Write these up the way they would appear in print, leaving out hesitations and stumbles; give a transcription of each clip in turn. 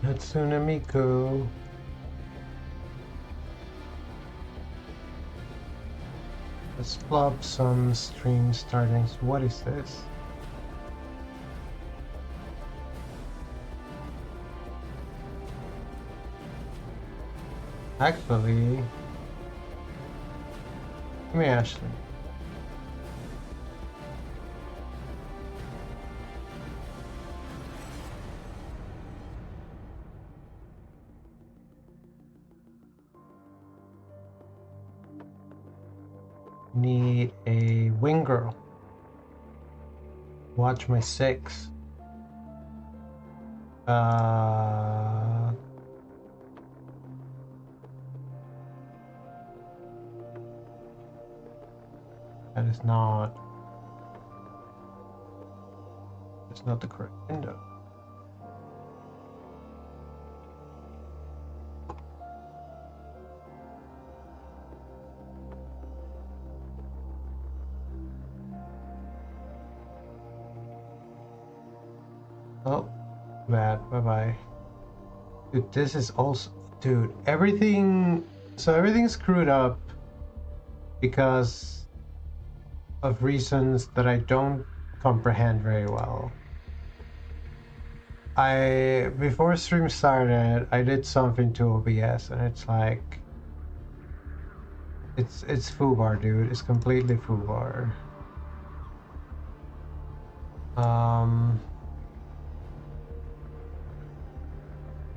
Hatsune Miku. Let's plop some stream startings. What is this? Actually, give me Ashley. Need a wing girl. Watch my 6. That is not. That's not the correct window. Oh, bad. Bye bye. Dude, this is also. Dude, everything. So everything's screwed up because of reasons that I don't comprehend very well. Before stream started, I did something to OBS, and it's like. It's foobar, dude. It's completely foobar.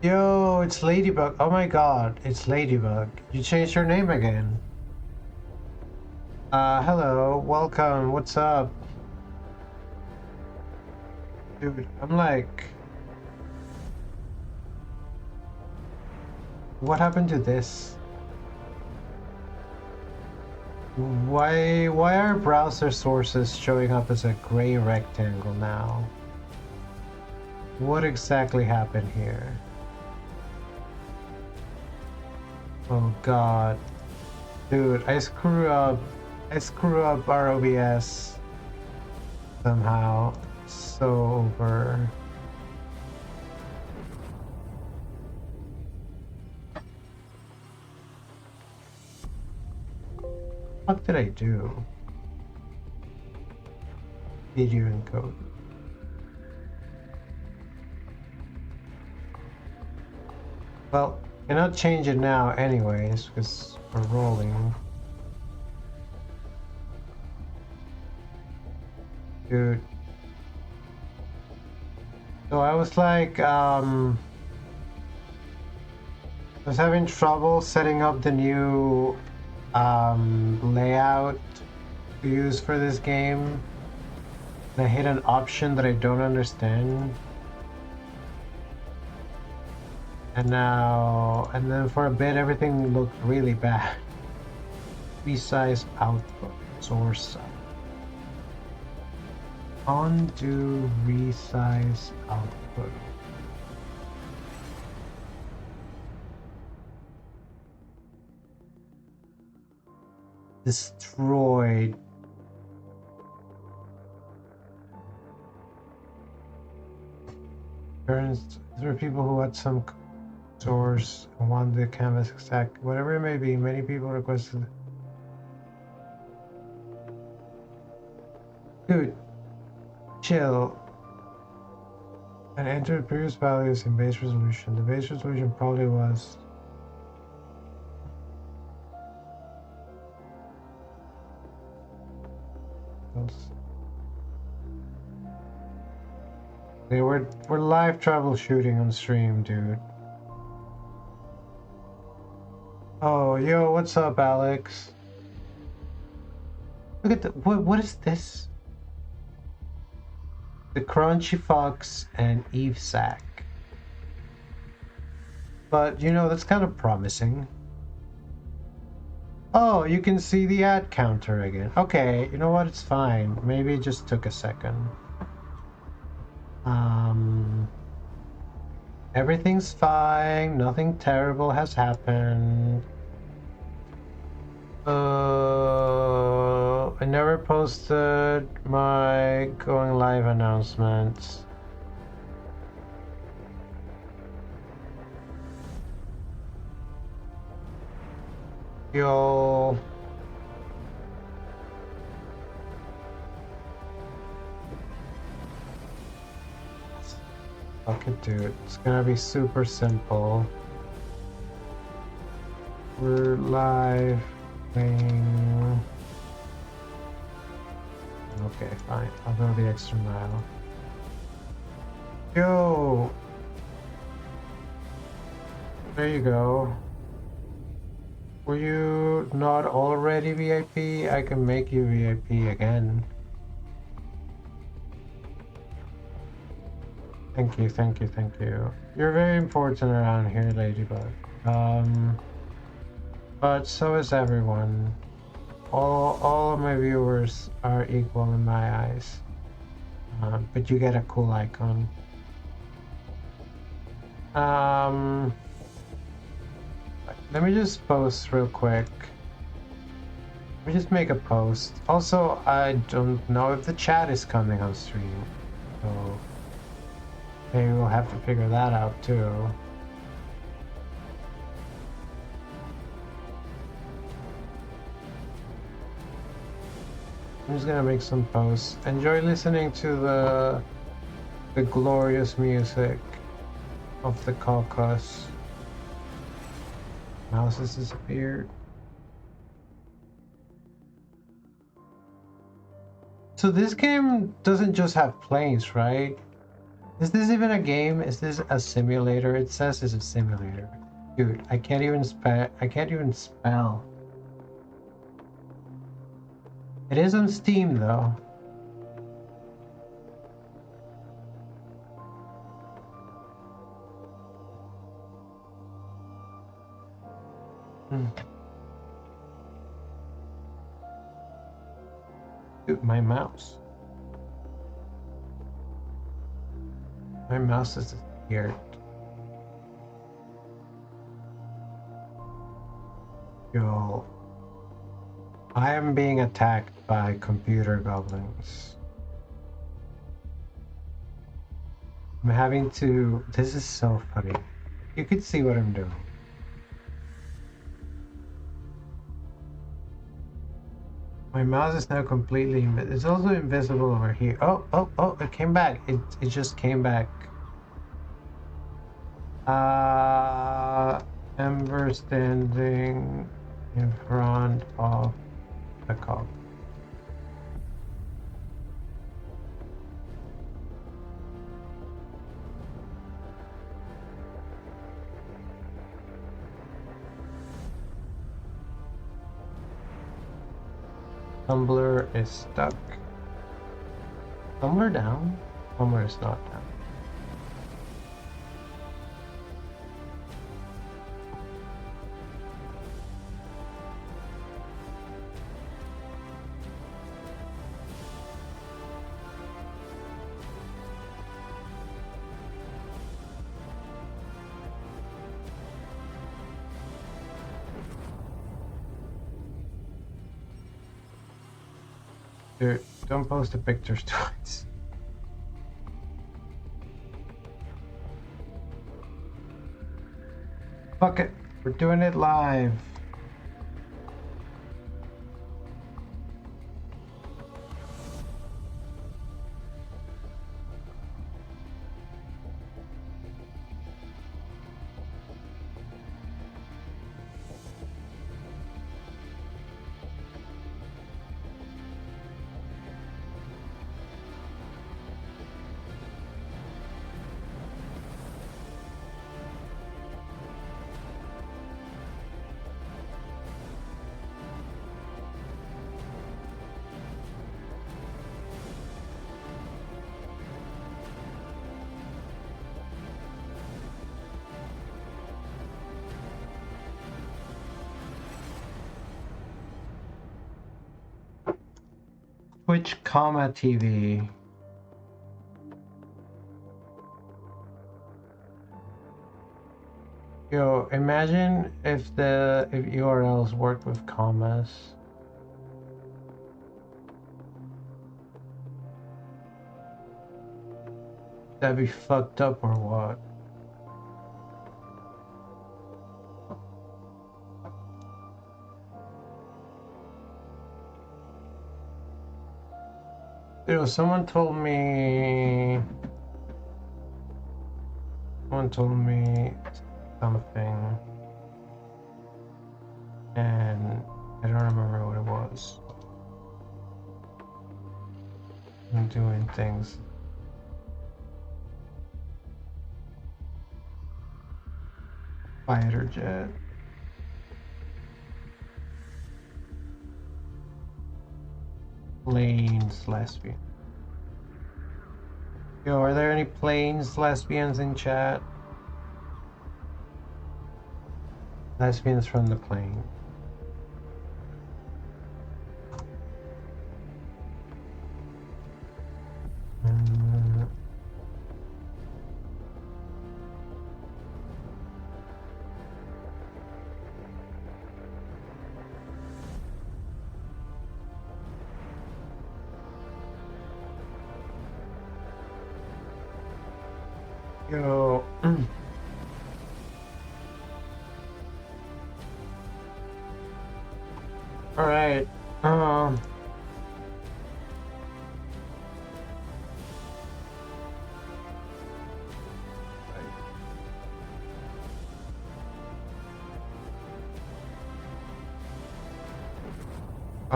Yo, it's Ladybug. Oh my god, it's Ladybug. You changed your name again. Hello, welcome, what's up? Dude, I'm like... What happened to this? Why are browser sources showing up as a gray rectangle now? What exactly happened here? Oh god. Dude, I screw up our OBS somehow. So over. What did I do? Video encode. Well, cannot change it now anyways, because we're rolling. Dude. So I was like, I was having trouble setting up the new layout to use for this game. And I hit an option that I don't understand. And then for a bit everything looked really bad. Resize output, source. Undo resize output. Destroyed. Turns. There are people who had some source and want the canvas exact, whatever it may be. Many people requested. Dude, chill. And enter previous values in base resolution. The base resolution probably was. We're live troubleshooting on stream, dude. Oh, yo, what's up, Alex? Look at the what is this? The Crunchy Fox and Eve Sack. But you know, that's kind of promising. Oh, you can see the ad counter again. Okay, you know what? It's fine. Maybe it just took a second. Everything's fine. Nothing terrible has happened. I never posted my going live announcements. Yo. Fuck it, dude. It's gonna be super simple. We're live playing. Okay, fine. I'll go the extra mile. Yo! There you go. Were you not already VIP? I can make you VIP again. Thank you, thank you, thank you. You're very important around here, Ladybug. But so is everyone. All of my viewers are equal in my eyes. But you get a cool icon. Let me just post real quick. Let me just make a post. Also, I don't know if the chat is coming on stream, so maybe we'll have to figure that out too. I'm just gonna make some posts. Enjoy listening to the glorious music of the caucus. Mouse has disappeared. So this game doesn't just have planes, right? Is this even a game? Is this a simulator? It says it's a simulator. Dude, I can't even spell. It is on Steam though. Dude, my mouse. My mouse is here. Yo. I am being attacked by computer goblins. I'm having to... This is so funny. You can see what I'm doing. My mouse is now completely... It's also invisible over here. Oh, it came back. It just came back. Ember standing in front of the cop. Tumbler is stuck. Tumbler down? Tumbler is not down. Dude, don't post the pictures twice. Fuck it, we're doing it live. Twitch, TV. Yo, imagine if URLs worked with commas. That'd be fucked up or what? You know, someone told me something, and I don't remember what it was. I'm doing things. Fighter jet. Planes lesbian. Yo, are there any planes lesbians in chat? Lesbians from the plane. Yo. All right. All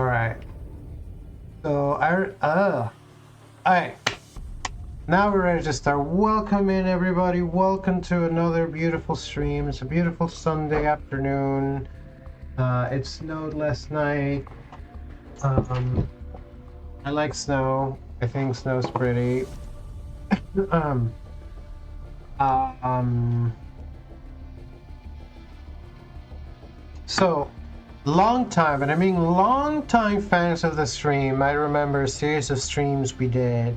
right. So all right. Now we're ready to start. Welcome in, everybody. Welcome to another beautiful stream. It's a beautiful Sunday afternoon. It snowed last night. I like snow. I think snow's pretty. So, long time, and I mean long time fans of the stream. I remember a series of streams we did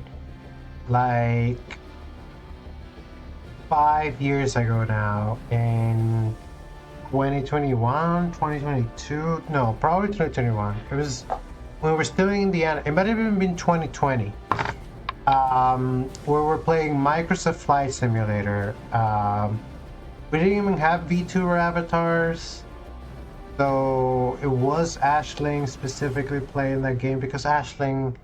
like 5 years ago now, in 2021, 2022, no, probably 2021. It was when we were still in Indiana. It might have even been 2020. Where we're playing Microsoft Flight Simulator. We didn't even have VTuber avatars. So it was Aisling specifically playing that game because Aisling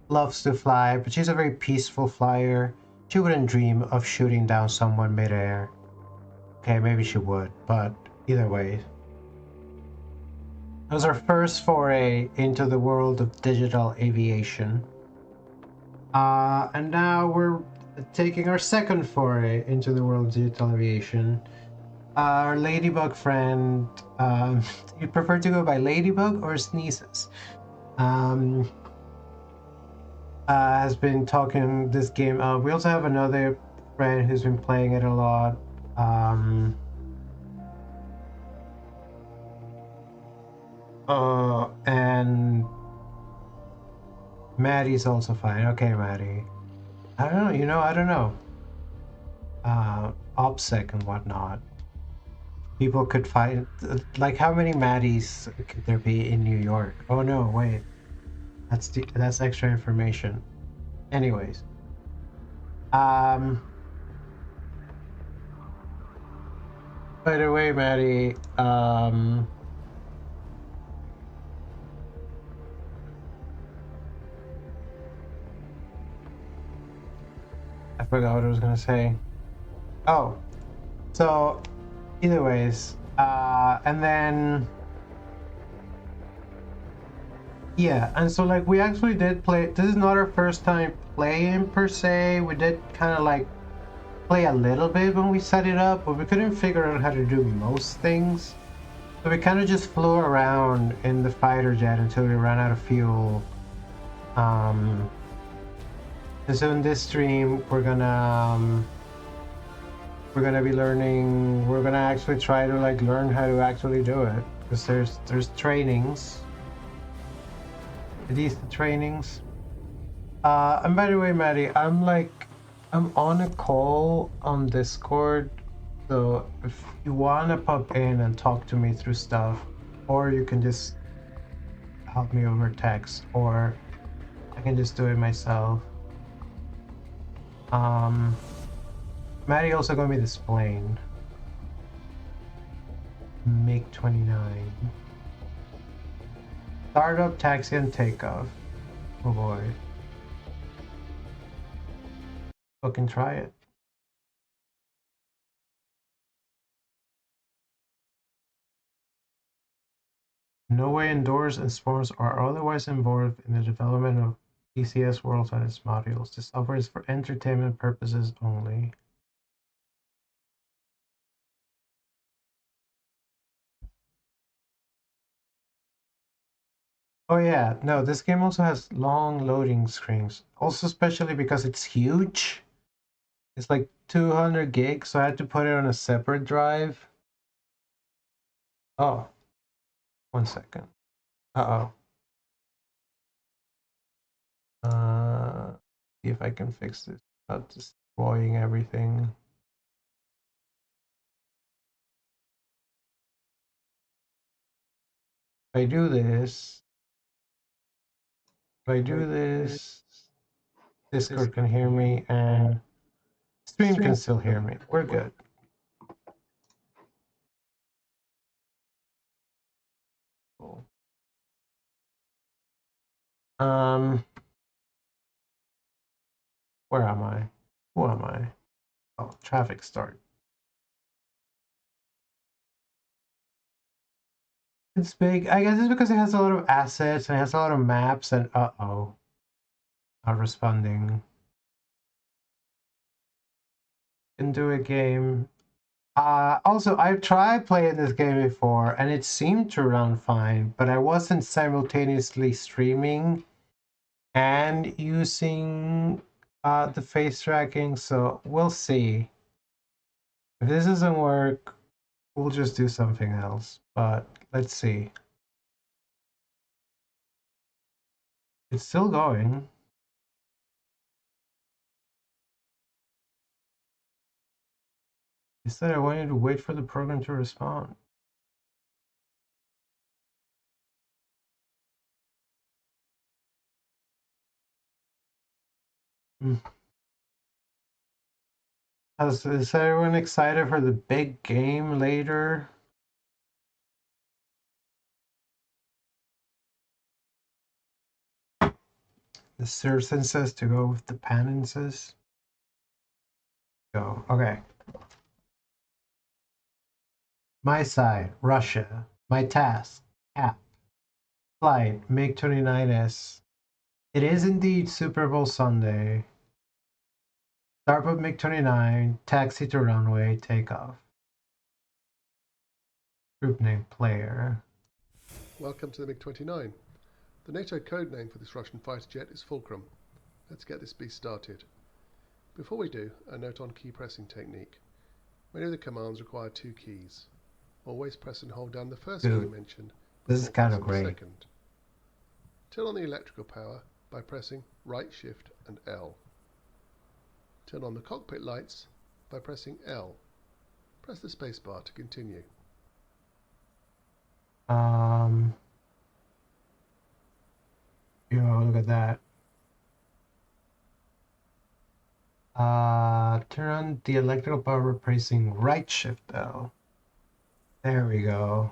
loves to fly, but she's a very peaceful flyer. She wouldn't dream of shooting down someone midair. Okay, maybe she would, but either way. It was our first foray into the world of digital aviation. And now we're taking our second foray into the world of digital aviation. Our ladybug friend, you prefer to go by ladybug or sneezes? Has been talking this game up. We also have another friend who's been playing it a lot. And Maddie's also fine. Okay, Maddie. I don't know, I don't know. OPSEC and whatnot. People could find, like, how many Maddies could there be in New York? Oh no, wait. That's extra information. Anyways. By the way, Maddie, I forgot what I was gonna say. Oh, so either ways, and then yeah, and so like we actually did play. This is not our first time playing per se. We did kind of like play a little bit when we set it up, but we couldn't figure out how to do most things. So we kind of just flew around in the fighter jet until we ran out of fuel. And so in this stream, we're gonna be learning. We're gonna actually try to like learn how to actually do it, because there's trainings. These the trainings. And by the way, Maddie, I'm on a call on Discord, so if you wanna pop in and talk to me through stuff, or you can just help me over text, or I can just do it myself. Maddie also got me this plane. MiG-29. Startup, taxi, and takeoff. Oh boy. fucking try it. No way indoors and sports are otherwise involved in the development of PCS worlds and its modules. This software is for entertainment purposes only. Oh yeah, no, this game also has long loading screens. Also, especially because it's huge. It's like 200 gigs, so I had to put it on a separate drive. Oh, 1 second. Uh-oh. See if I can fix this without destroying everything. If I do this, Discord can hear me and Stream can still hear me. We're good. Cool. Where am I? Who am I? Oh, traffic start. It's big. I guess it's because it has a lot of assets and it has a lot of maps and uh-oh. Not responding. Can do a game. Also, I've tried playing this game before and it seemed to run fine, but I wasn't simultaneously streaming and using the face tracking, so we'll see. If this doesn't work, we'll just do something else, but let's see. It's still going. He said I wanted to wait for the program to respond. Is everyone excited for the big game later? The circenses to go with the penances? Go. Okay. My side, Russia. My task, app. Flight, MiG-29S. It is indeed Super Bowl Sunday. Starboard MiG-29, taxi to runway, takeoff. Group name, player. Welcome to the MiG-29. The NATO code name for this Russian fighter jet is Fulcrum. Let's get this beast started. Before we do, a note on key pressing technique. Many of the commands require 2 keys. Always press and hold down the first key mentioned This is kind of before pressing great. the second. Turn on the electrical power by pressing right shift and L. Turn on the cockpit lights by pressing L. Press the spacebar to continue. Look at that. Turn on the electrical power by pressing right shift L. There we go.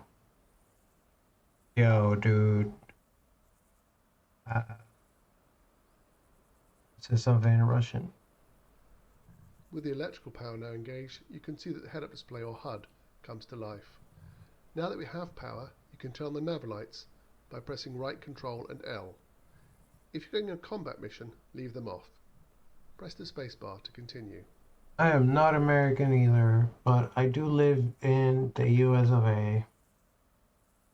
Yo, dude. Say something in Russian. With the electrical power now engaged, you can see that the head-up display or HUD comes to life. Now that we have power, you can turn on the nav lights by pressing right control and L. If you're going on a combat mission, leave them off. Press the spacebar to continue. I am not American either, but I do live in the US of A.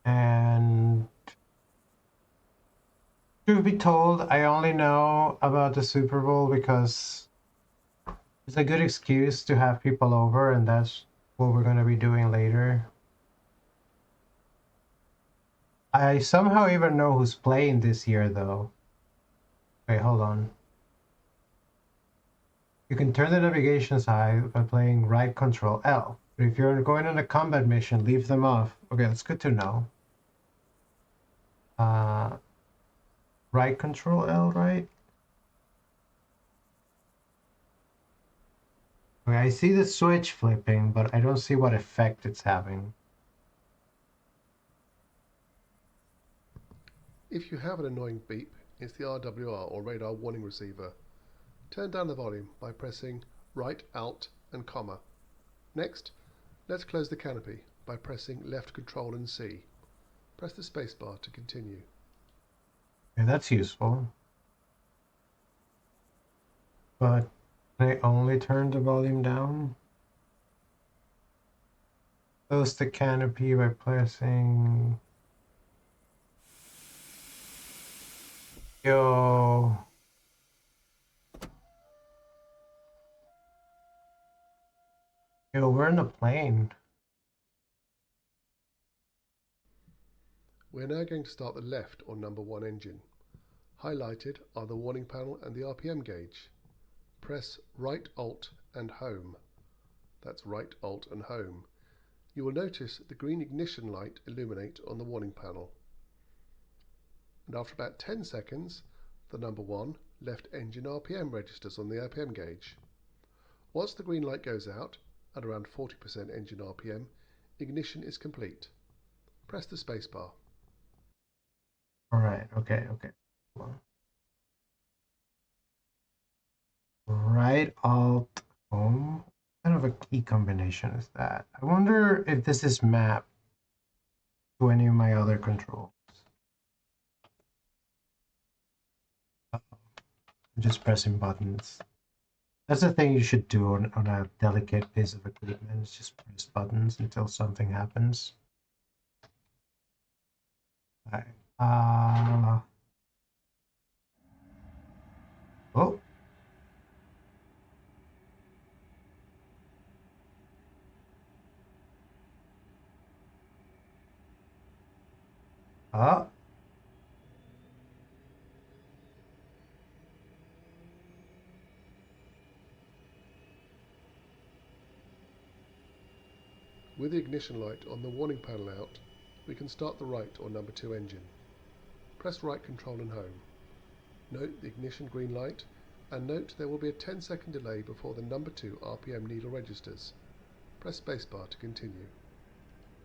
And truth be told, I only know about the Super Bowl because it's a good excuse to have people over, and that's what we're going to be doing later. I somehow even know who's playing this year, though. Wait, hold on. You can turn the navigation side by playing right control L. But if you're going on a combat mission, leave them off. Okay, that's good to know. Right control L, right? Okay, I see the switch flipping, but I don't see what effect it's having. If you have an annoying beep, it's the RWR or radar warning receiver. Turn down the volume by pressing Right Alt and comma. Next, let's close the canopy by pressing left Control and C. Press the spacebar to continue. Okay, that's useful. But can I only turn the volume down? Close the canopy by pressing... Yo. Yo, we're in a plane. We're now going to start the left or number 1 engine. Highlighted are the warning panel and the RPM gauge. Press Right Alt and Home. That's Right Alt and Home. You will notice the green ignition light illuminate on the warning panel. And after about 10 seconds, the number 1 left engine RPM registers on the RPM gauge. Once the green light goes out, at around 40% engine RPM, ignition is complete. Press the spacebar. Alright, okay. Right Alt Home. What kind of a key combination is that? I wonder if this is mapped to any of my other controls. I'm just pressing buttons. That's the thing you should do on a delicate piece of equipment, is just press buttons until something happens. Alright. Oh. Ah. With the ignition light on the warning panel out, we can start the right or number 2 engine. Press Right Control and Home. Note the ignition green light, and note there will be a 10-second delay before the number 2 RPM needle registers. Press spacebar to continue.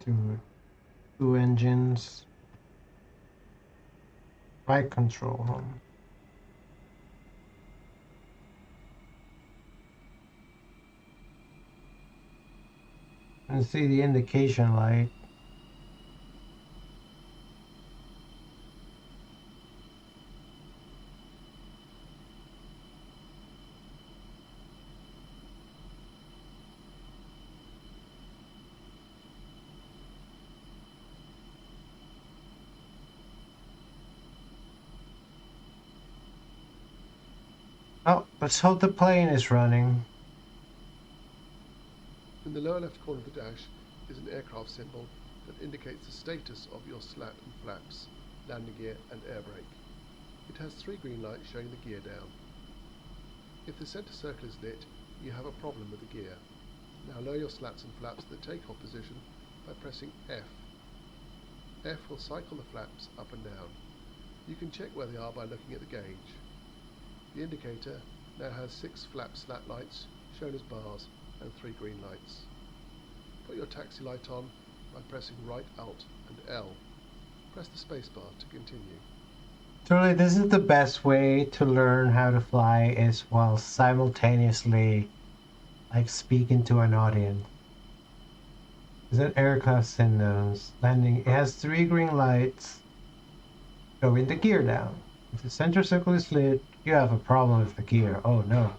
Two engines. Right control home. And see the indication light. Oh, let's hope the plane is running. In the lower left corner of the dash is an aircraft symbol that indicates the status of your slat and flaps, landing gear and air brake. It has 3 green lights showing the gear down. If the centre circle is lit, you have a problem with the gear. Now lower your slats and flaps to the takeoff position by pressing F. F will cycle the flaps up and down. You can check where they are by looking at the gauge. The indicator now has 6 flap slat lights shown as bars and 3 green lights. Put your taxi light on by pressing Right Alt and L. Press the spacebar to continue. Truly, this is the best way to learn how to fly, is while simultaneously like speaking to an audience. Is that aircraft symptoms landing? It has 3 green lights showing the gear down. If the center circle is lit, you have a problem with the gear. Oh no.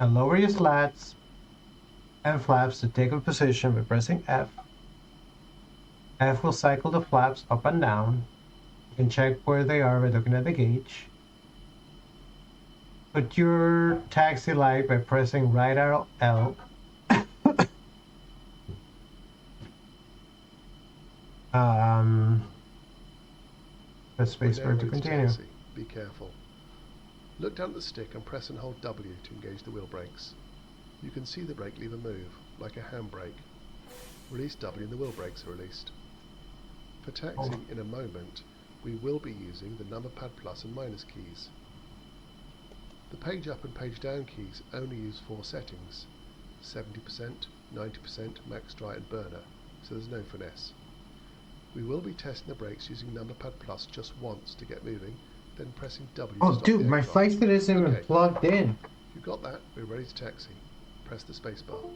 And lower your slats and flaps to take a position by pressing F. F will cycle the flaps up and down. You can check where they are by looking at the gauge. Put your taxi light by pressing right arrow L. Press spacebar to continue. Taxi. Be careful. Look down at the stick and press and hold W to engage the wheel brakes. You can see the brake lever move, like a handbrake. Release W and the wheel brakes are released. For taxiing in a moment, we will be using the number pad plus and minus keys. The page up and page down keys only use 4 settings: 70%, 90%, max dry and burner, so there's no finesse. We will be testing the brakes using number pad plus just once to get moving, then pressing W to Oh stop dude, the my aircraft. flight stick isn't even plugged in. You've got that, we're ready to taxi. Press the spacebar.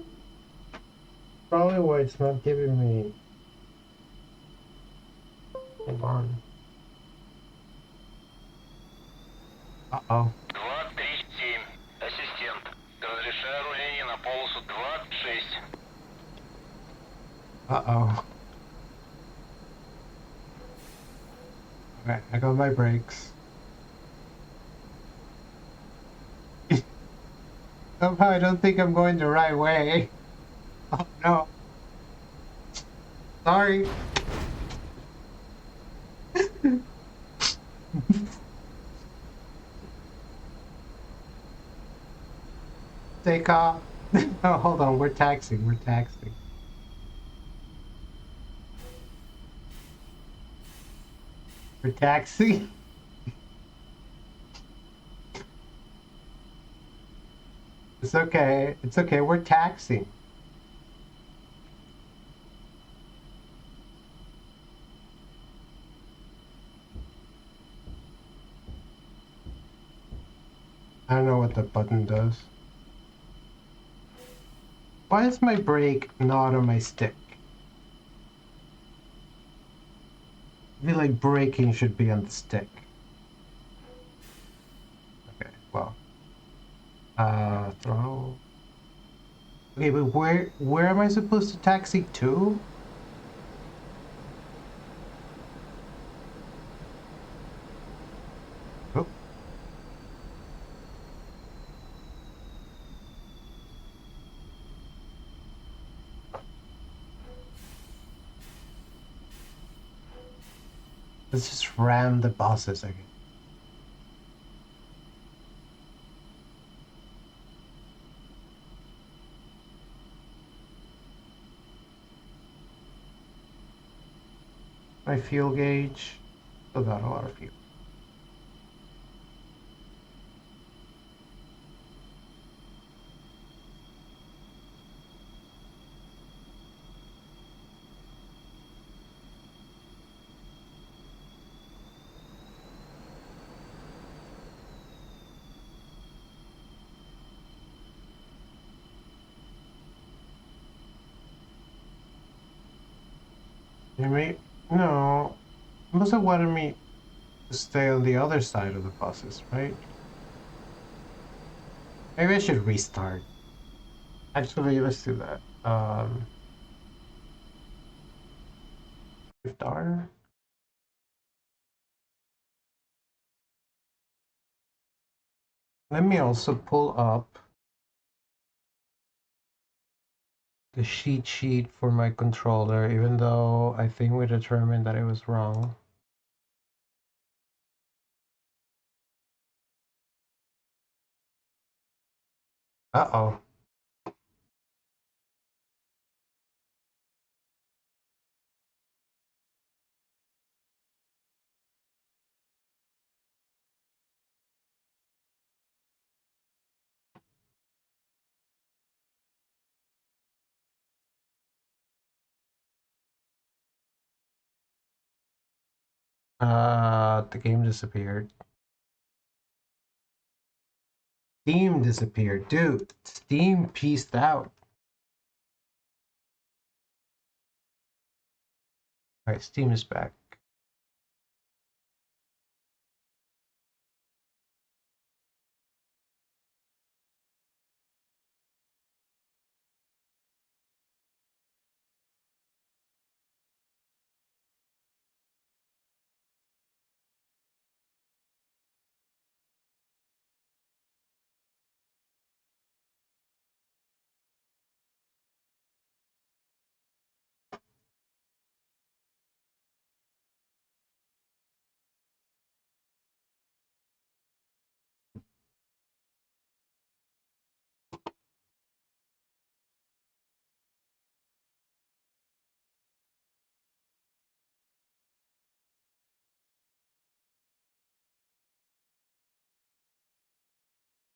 Probably why it's not giving me. Hold on. Uh-oh. 237. Ассистент. Разрешаю руление на полосу 26. Uh-oh. Okay, I got my brakes. Somehow I don't think I'm going the right way. Oh no. Sorry. Take off. Oh, hold on. We're taxing. We're taxing. We're taxing. It's okay. It's okay. We're taxing. I don't know what the button does. Why is my brake not on my stick? I feel like braking should be on the stick. Okay, well. Throttle. Okay, but where am I supposed to taxi to? Oh. Let's just ram the buses again. My fuel gauge. Still got a lot of fuel. You may no. It must have wanted me to stay on the other side of the buses, right? Maybe I should restart. Actually, let's do that. Shift R. Let me also pull up the cheat sheet for my controller, even though I think we determined that it was wrong. Uh-oh. The game disappeared. Steam disappeared. Dude, Steam pieced out. Alright, Steam is back.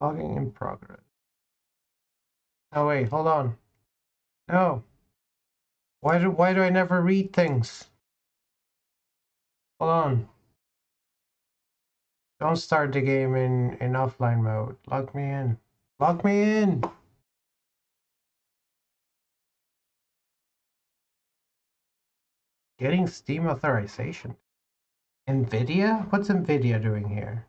Logging in progress. Oh wait, hold on. No. Why do I never read things? Hold on. Don't start the game in offline mode. Log me in. Lock me in. Getting Steam authorization. NVIDIA? What's NVIDIA doing here?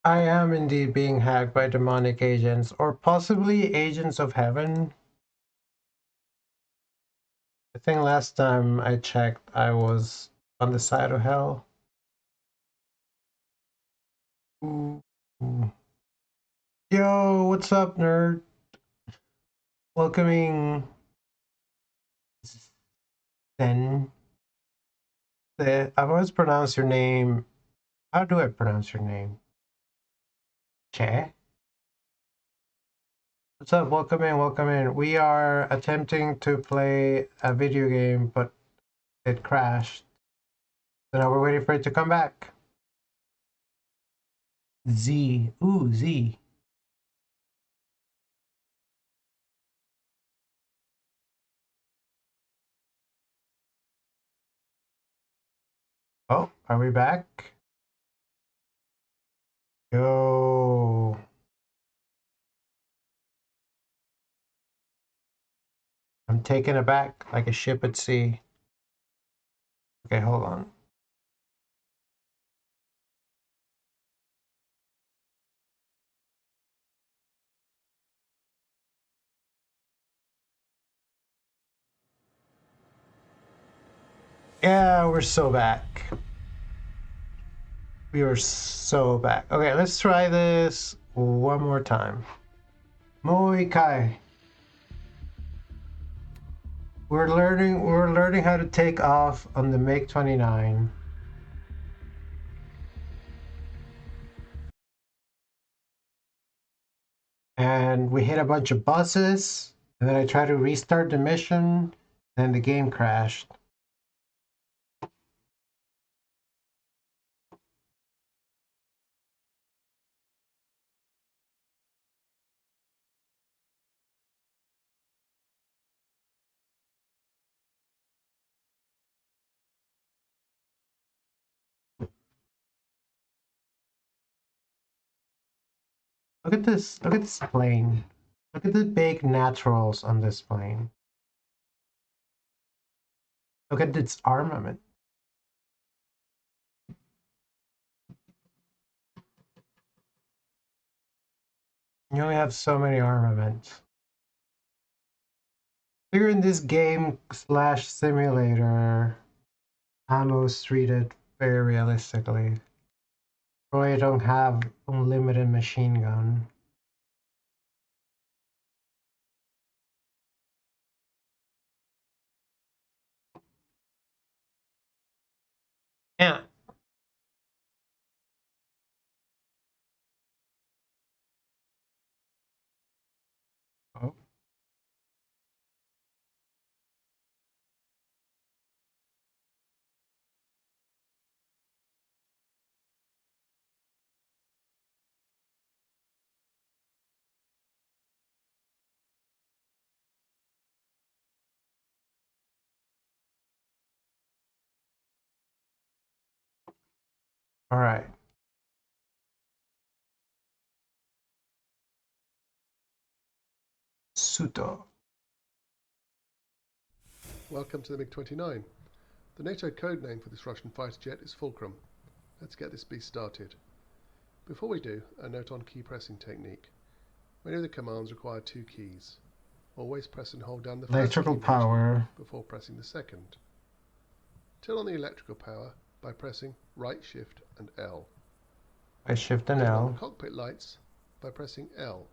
I am indeed being hacked by demonic agents, or possibly agents of heaven. I think last time I checked, I was on the side of hell. Ooh. Yo, what's up, nerd? Welcoming Zen. I've always pronounced your name. How do I pronounce your name? Che? What's up? Welcome in, welcome in. We are attempting to play a video game, but it crashed. So now we're waiting for it to come back. Z. Ooh, Z. Oh, are we back? Yo. I'm taken aback like a ship at sea. Okay, hold on. Yeah, we're so back. We are so back. Okay, let's try this one more time. Moi Kai. We're learning how to take off on the MiG-29. And we hit a bunch of buses, and then I tried to restart the mission, and the game crashed. Look at this plane. Look at the big naturals on this plane. Look at its armament. You only have so many armaments. Figure in this game slash simulator, ammo's treated very realistically. Probably don't have unlimited machine gun. Yeah. Oh. All right. Suto. Welcome to the MiG-29. The NATO code name for this Russian fighter jet is Fulcrum. Let's get this beast started. Before we do, a note on key pressing technique. Many of the commands require two keys. Always press and hold down the first Electrical key mentioned power. before pressing the second. Turn on the electrical power by pressing right shift and L. I shift and Turn on the L. cockpit lights by pressing L.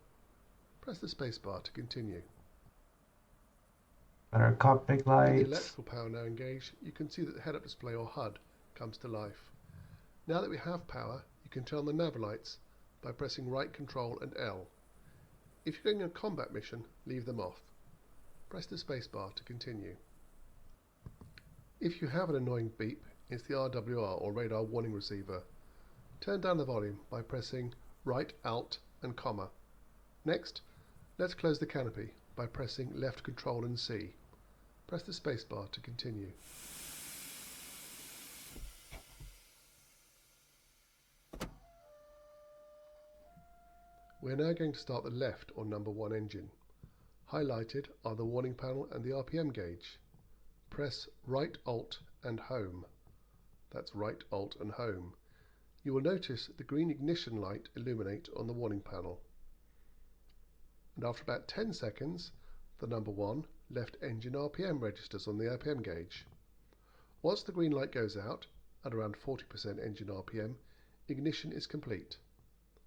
Press the spacebar to continue. Our cockpit With the lights. electrical power now engaged, you can see that the head-up display or HUD comes to life. Now that we have power, you can turn on the nav lights by pressing right control and L. If you're going on a combat mission, leave them off. Press the spacebar to continue. If you have an annoying beep, it's the RWR or radar warning receiver. Turn down the volume by pressing right Alt and comma. Next, let's close the canopy by pressing left Control and C. Press the spacebar to continue. We're now going to start the left or number 1 engine. Highlighted are the warning panel and the RPM gauge. Press right Alt and Home. That's right Alt and Home. You will notice the green ignition light illuminate on the warning panel. And after about 10 seconds, the number 1 left engine RPM registers on the RPM gauge. Once the green light goes out, at around 40% engine RPM, ignition is complete.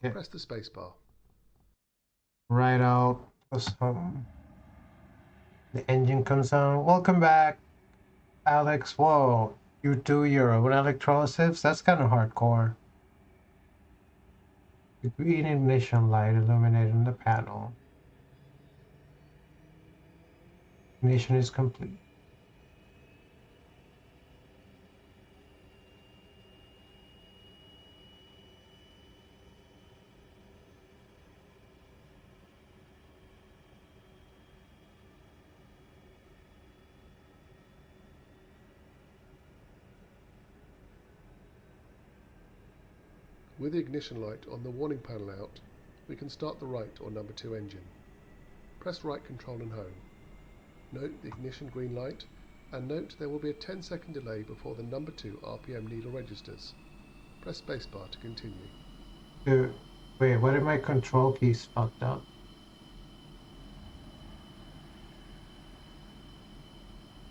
Okay. Press the spacebar. Right out. The engine comes on. Welcome back, Alex. Whoa, you do your own electrolysis? That's kind of hardcore. The green ignition light illuminating the panel. Ignition is complete. With the ignition light on the warning panel out, we can start the right or number 2 engine. Press right Control and Home. Note the ignition green light, and note there will be a 10-second delay before the number 2 RPM needle registers. Press spacebar to continue. Dude, wait, what if my control keys fucked up?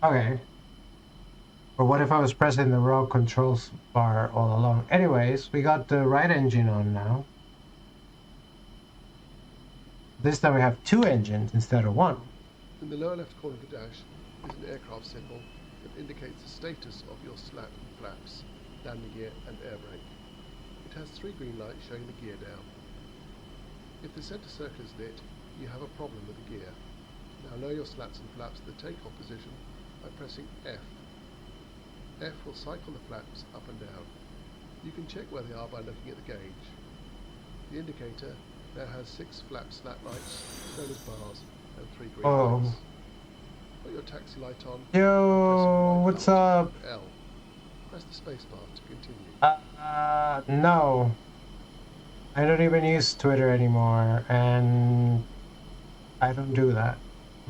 Okay. Or what if I was pressing the wrong controls bar all along? Anyways, we got the right engine on now. This time we have 2 engines instead of 1. In the lower left corner of the dash is an aircraft symbol that indicates the status of your slat and flaps, landing gear and air brake. It has 3 green lights showing the gear down. If the center circle is lit, you have a problem with the gear. Now lower your slats and flaps to the takeoff position by pressing F. F will cycle the flaps up and down. You can check where they are by looking at the gauge. The indicator now has 6 flap slat lights, shown as bars, and 3 green lights. Put your taxi light on. Yo, what's up? L. Press the spacebar to continue. No. I don't even use Twitter anymore, and I don't do that.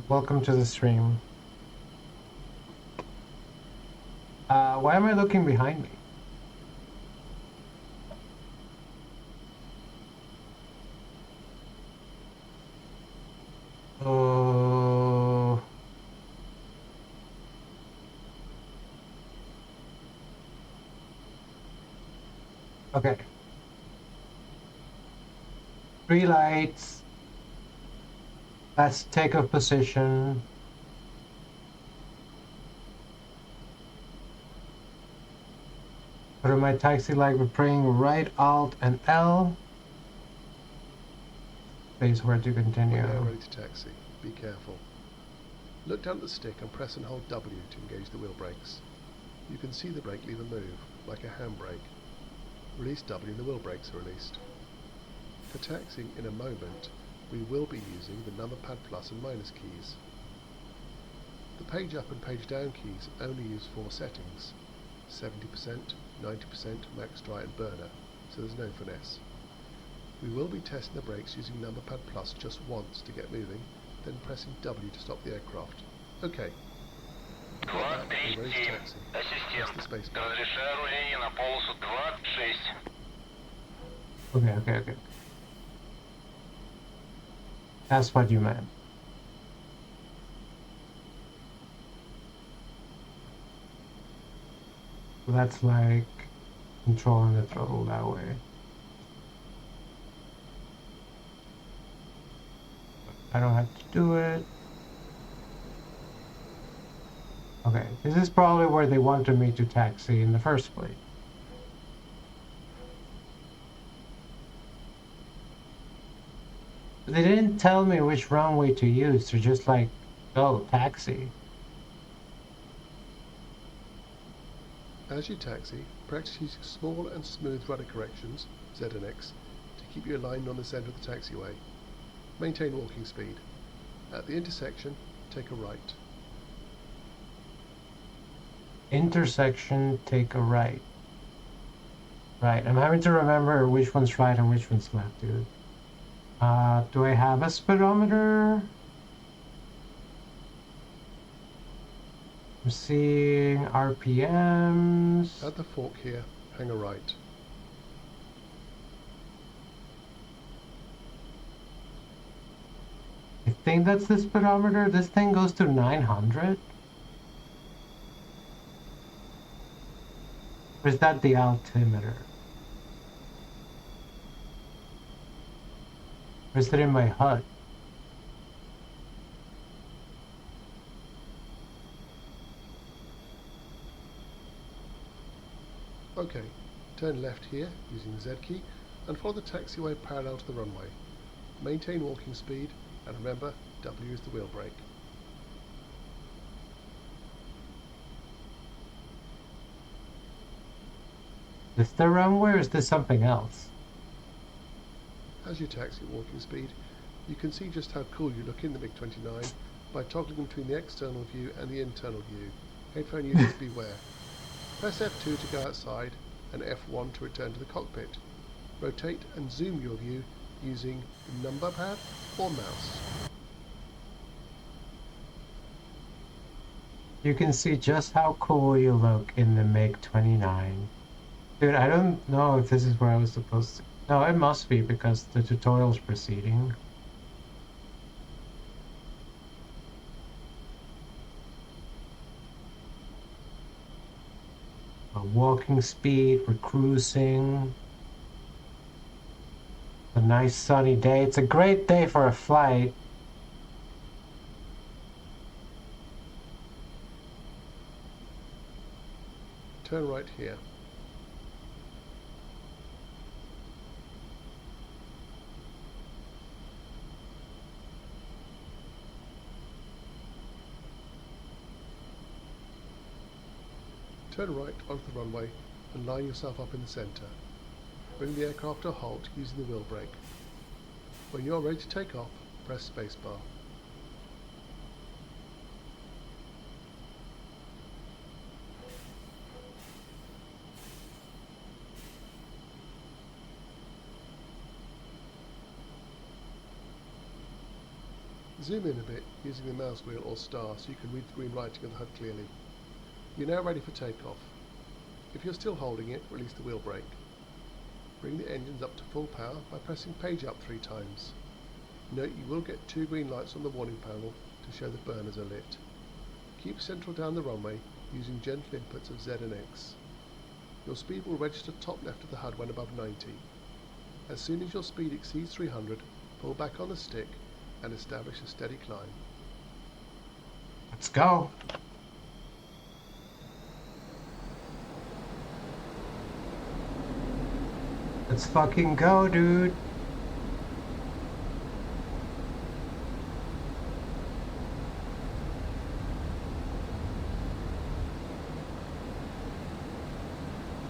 Welcome to the stream. Why am I looking behind me? Oh. Okay. 3 lights. That's takeoff position. Put in my taxi light, we're pressing right Alt and L. Space where to continue. We're now ready to taxi. Be careful. Look down at the stick and press and hold W to engage the wheel brakes. You can see the brake lever move, like a handbrake. Release W and the wheel brakes are released. For taxiing in a moment, we will be using the number pad plus and minus keys. The page up and page down keys only use 4 settings: 70%, 90%, max dry and burner, so there's no finesse. We will be testing the brakes using number pad plus just once to get moving, then pressing W to stop the aircraft. OK. Класс We're ready to 37. taxi. Press the Ассистент, spacebar. разрешаю руление на полосу 26. Okay. That's what you meant. So that's like controlling the throttle that way. I don't have to do it. Okay, this is probably where they wanted me to taxi in the first place. They didn't tell me which runway to use. They're just like, go, taxi. As you taxi, practice using small and smooth rudder corrections, Z and X, to keep you aligned on the centre of the taxiway. Maintain walking speed. At the intersection, take a right. Intersection, take a right. Right, I'm having to remember which one's right and which one's left, dude. Do I have a speedometer? I'm seeing RPMs. At the fork here, hang a right. I think that's the speedometer. This thing goes to 900. Or is that the altimeter? Or is it in my HUD? OK, turn left here using the Z key and follow the taxiway parallel to the runway. Maintain walking speed and remember, W is the wheel brake. Is this the runway or is this something else? As you taxi at walking speed, you can see just how cool you look in the MiG-29 by toggling between the external view and the internal view. Headphone users beware. Press F2 to go outside and F1 to return to the cockpit. Rotate and zoom your view using the number pad or mouse. You can see just how cool you look in the MiG-29. Dude, I don't know if this is where I was supposed to... No, it must be because the tutorial's proceeding. Walking speed, we're cruising. A nice sunny day. It's a great day for a flight. Turn right here. Turn right onto the runway and line yourself up in the centre. Bring the aircraft to a halt using the wheel brake. When you are ready to take off, press spacebar. Zoom in a bit using the mouse wheel or star so you can read the green writing of the HUD clearly. You're now ready for takeoff. If you're still holding it, release the wheel brake. Bring the engines up to full power by pressing page up 3 times. Note you will get 2 green lights on the warning panel to show the burners are lit. Keep central down the runway using gentle inputs of Z and X. Your speed will register top left of the HUD when above 90. As soon as your speed exceeds 300, pull back on the stick and establish a steady climb. Let's go. Let's fucking go, dude.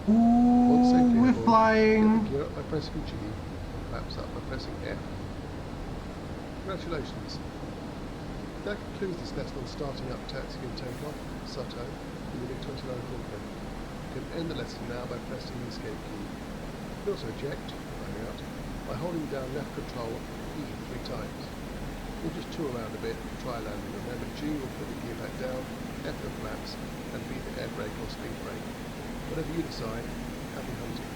Ooh, we're flying. Get the gear up by pressing G, flaps up by pressing F. Congratulations. That concludes this lesson on starting up taxi and takeoff, SUTO, in the MiG-29 cockpit. You can end the lesson now by pressing the escape key. You can also eject, climbing out, by holding down left control E 3 times. We'll just tour around a bit and try landing. Remember, G will put the gear back down, F the flaps, and B the air brake or speed brake. Whatever you decide, happy hunting.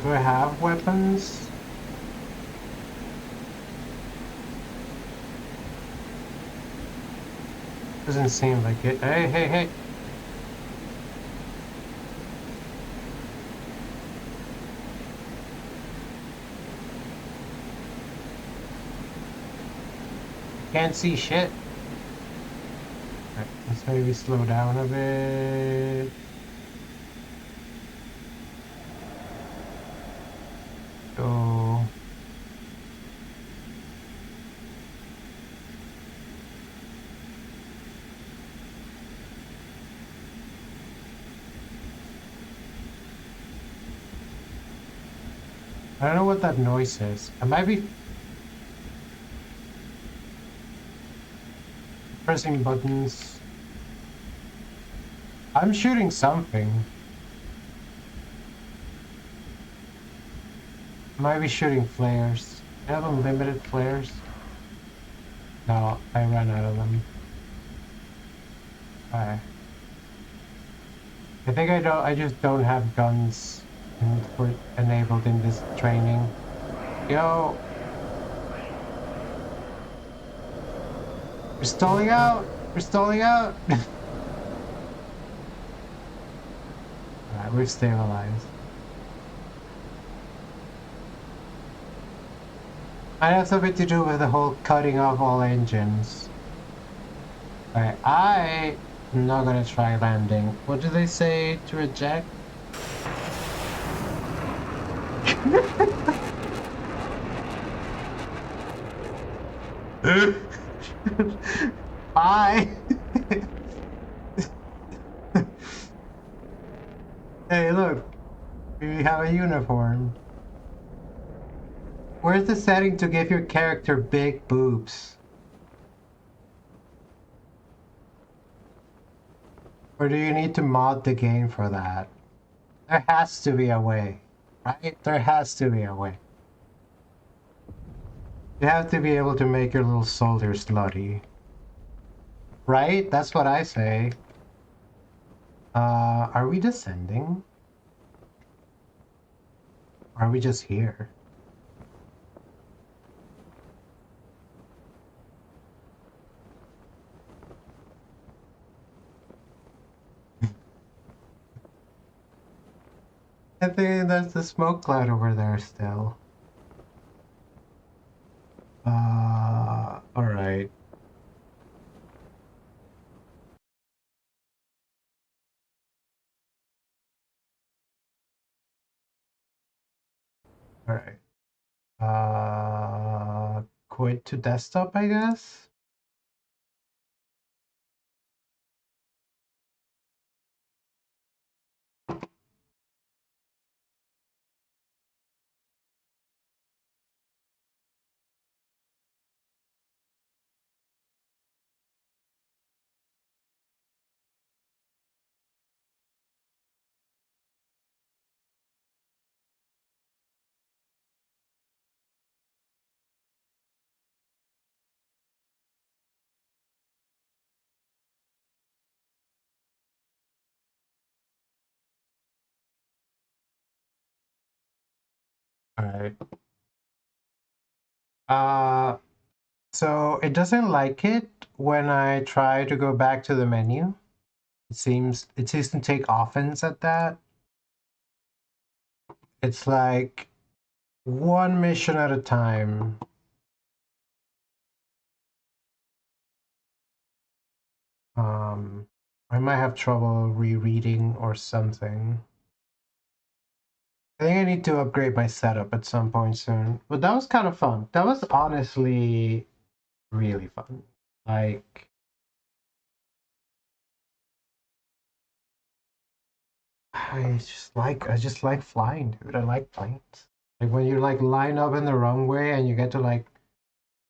Do I have weapons? Doesn't seem like it. Hey, hey, hey. Can't see shit. Right, let's maybe slow down a bit. Go. I don't know what that noise is. I might be pressing buttons. I'm shooting something. I might be shooting flares. I have unlimited flares. No, I ran out of them. I think I just don't have guns enabled in this training. Yo! We're stalling out! We're stalling out! Alright, we're stabilized. Might have something to do with the whole cutting off all engines. Alright, I'm not gonna try landing. What do they say to eject? Bye! Hey, look! We have a uniform. Where's the setting to give your character big boobs? Or do you need to mod the game for that? There has to be a way, right? There has to be a way. You have to be able to make your little soldier slutty. Right? That's what I say. Are we descending? Or are we just here? I think there's the smoke cloud over there still. Alright. Alright. Quit to desktop, I guess? Alright. Uh, so it doesn't like it when I try to go back to the menu. It seems to take offense at that. It's like one mission at a time. I might have trouble rereading or something. I think I need to upgrade my setup at some point soon. But that was kind of fun. That was honestly really fun. Like, I just like flying, dude. I like planes. Like when you like line up in the wrong way and you get to like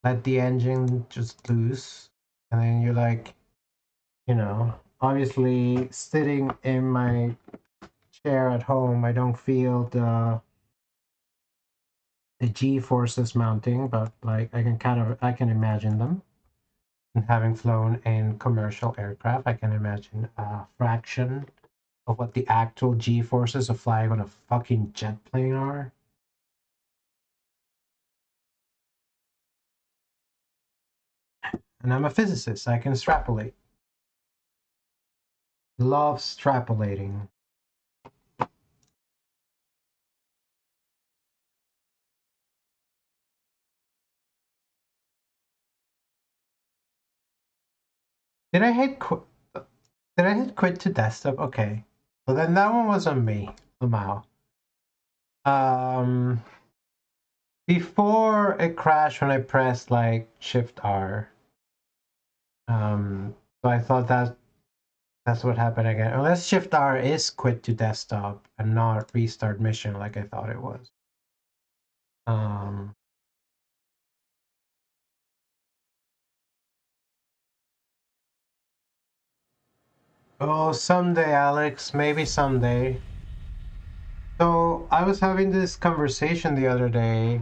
let the engine just loose, and then you're like, obviously sitting in my chair at home, I don't feel the G forces mounting, but like I can imagine them. And having flown in commercial aircraft, I can imagine a fraction of what the actual G forces of flying on a fucking jet plane are. And I'm a physicist, I can extrapolate. Love extrapolating. Did I hit quit to desktop? Okay. Well then that one was on me, somehow. Before it crashed when I pressed like Shift R. So I thought that's what happened again. Unless Shift R is quit to desktop and not restart mission like I thought it was. Um, oh, someday, Alex. Maybe someday. So I was having this conversation the other day,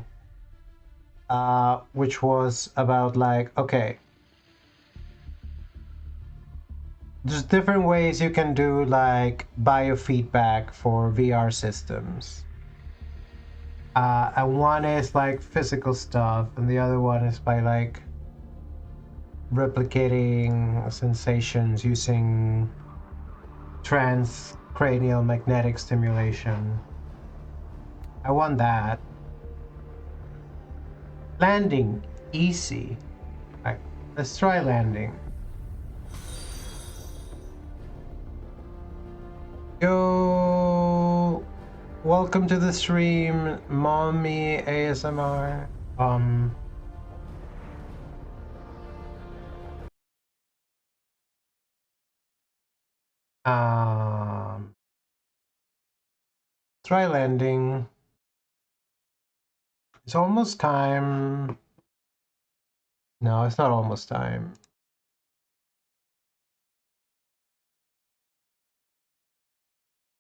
which was about like, okay, there's different ways you can do like biofeedback for VR systems. And one is like physical stuff, and the other one is by like replicating sensations using transcranial magnetic stimulation. I want that. Landing, easy. Like, let's try landing. Yo, welcome to the stream, Mommy ASMR. Try landing. It's almost time. No, it's not almost time.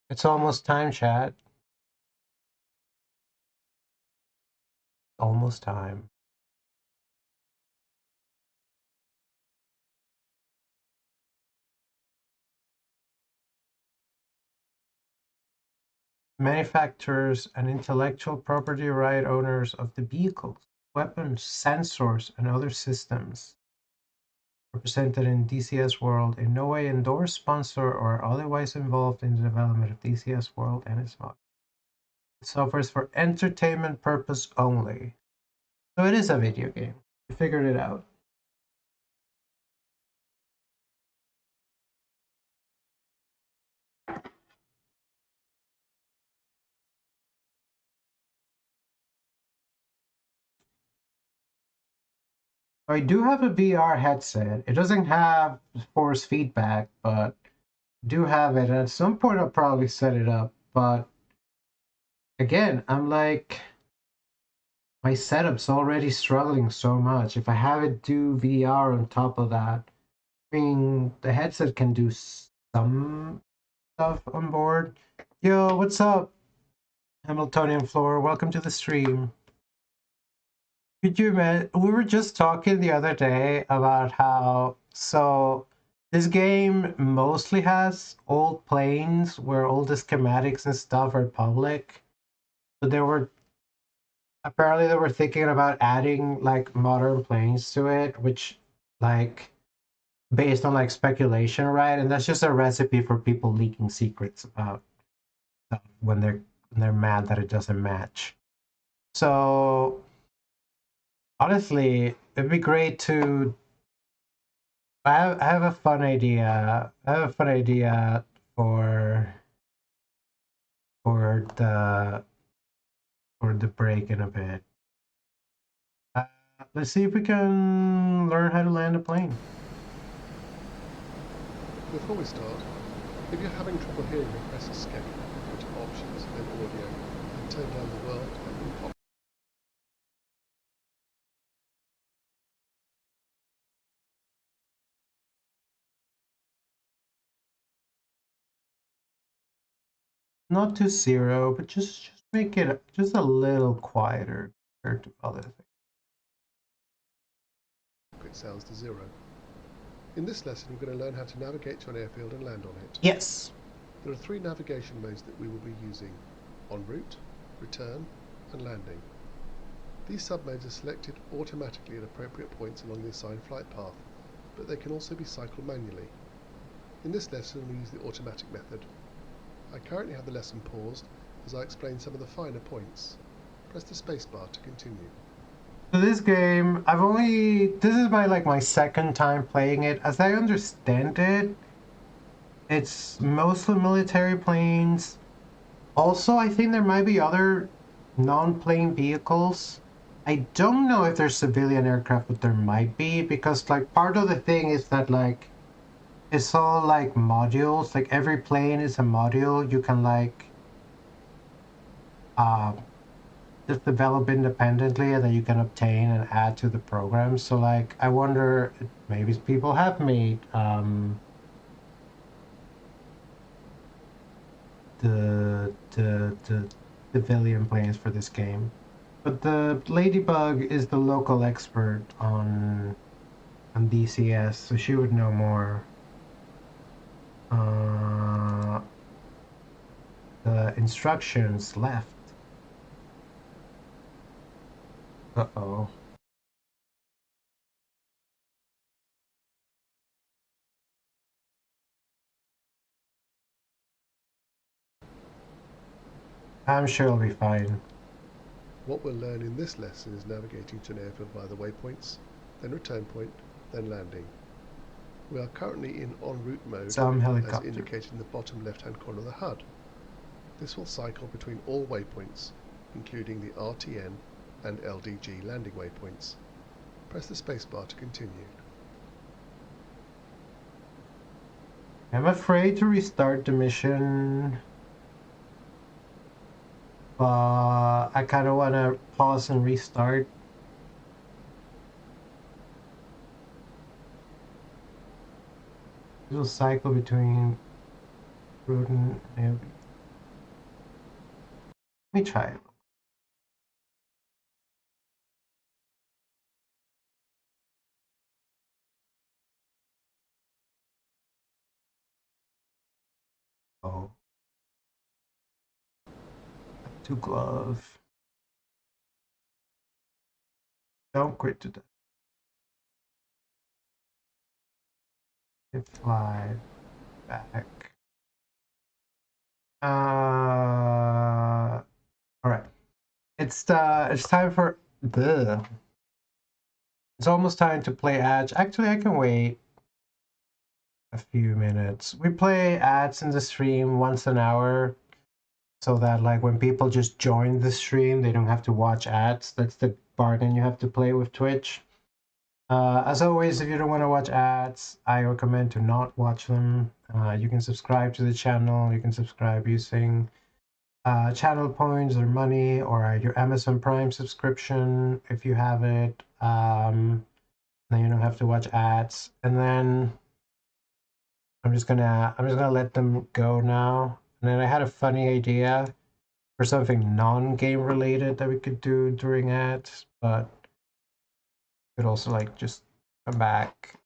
It's almost time, chat. Almost time. Manufacturers and intellectual property right owners of the vehicles, weapons, sensors, and other systems represented in DCS World in no way endorse, sponsor, or otherwise involved in the development of DCS World and its models. The software is for entertainment purpose only. So it is a video game. We figured it out. I do have a VR headset. It doesn't have force feedback, but do have it. At some point, I'll probably set it up. But again, I'm like, my setup's already struggling so much. If I have it do VR on top of that, I mean, the headset can do some stuff on board. Yo, what's up, Hamiltonian Floor? Welcome to the stream. Could you imagine? We were just talking the other day about how this game mostly has old planes where all the schematics and stuff are public, but apparently they were thinking about adding like modern planes to it, which like based on like speculation, right? And that's just a recipe for people leaking secrets about stuff when they're mad that it doesn't match. So honestly, it'd be great to. I have a fun idea. I have a fun idea for for the for the break in a bit. Uh, let's see if we can learn how to land a plane. Before we start, if you're having trouble hearing me, press escape, go to options, then audio, and turn down the world and pop. Not to zero, but just make it just a little quieter compared to other things. It sounds to 0. In this lesson, we're going to learn how to navigate to an airfield and land on it. Yes. There are 3 navigation modes that we will be using: en route, return, and landing. These submodes are selected automatically at appropriate points along the assigned flight path, but they can also be cycled manually. In this lesson, we use the automatic method. I currently have the lesson paused as I explain some of the finer points. Press the spacebar to continue. So this game, this is my second time playing it. As I understand it, it's mostly military planes. Also, I think there might be other non-plane vehicles. I don't know if there's civilian aircraft, but there might be, because like part of the thing is that like it's all like modules. Like every plane is a module. You can like just develop independently and that you can obtain and add to the program. So like I wonder, maybe people have made the civilian planes for this game. But the Ladybug is the local expert on DCS, so she would know more. The instructions left. Uh-oh. I'm sure it'll be fine. What we'll learn in this lesson is navigating to an airfield via the waypoints, then return point, then landing. We are currently in en route mode, Some as helicopter. indicated in the bottom left-hand corner of the HUD. This will cycle between all waypoints, including the RTN and LDG landing waypoints. Press the spacebar to continue. I'm afraid to restart the mission, but I kind of want to pause and restart. It will cycle between Roden and Let me try it. Oh, to glove. Don't quit to death. Fly back. All right. It's time for the. It's almost time to play ads. Actually, I can wait a few minutes. We play ads in the stream once an hour, so that like when people just join the stream, they don't have to watch ads. That's the bargain you have to play with Twitch. As always, if you don't want to watch ads, I recommend to not watch them. You can subscribe to the channel. You can subscribe using channel points or money or your Amazon Prime subscription if you have it. Then you don't have to watch ads. And then I'm just gonna let them go now. And then I had a funny idea for something non-game related that we could do during ads, but could also like just come back.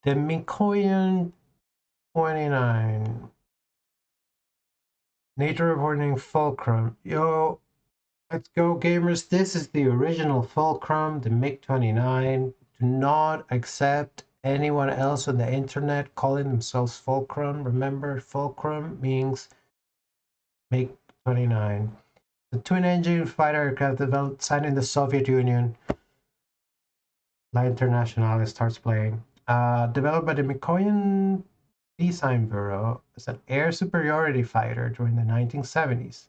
The Mikoyan 29. Nature reporting Fulcrum. Yo, let's go, gamers. This is the original Fulcrum, the MiG-29. Do not accept anyone else on the internet calling themselves Fulcrum. Remember, Fulcrum means MiG-29. The twin-engine fighter aircraft developed, signed in the Soviet Union. La Internationale starts playing. Developed by the Mikoyan Design Bureau as an air superiority fighter during the 1970s.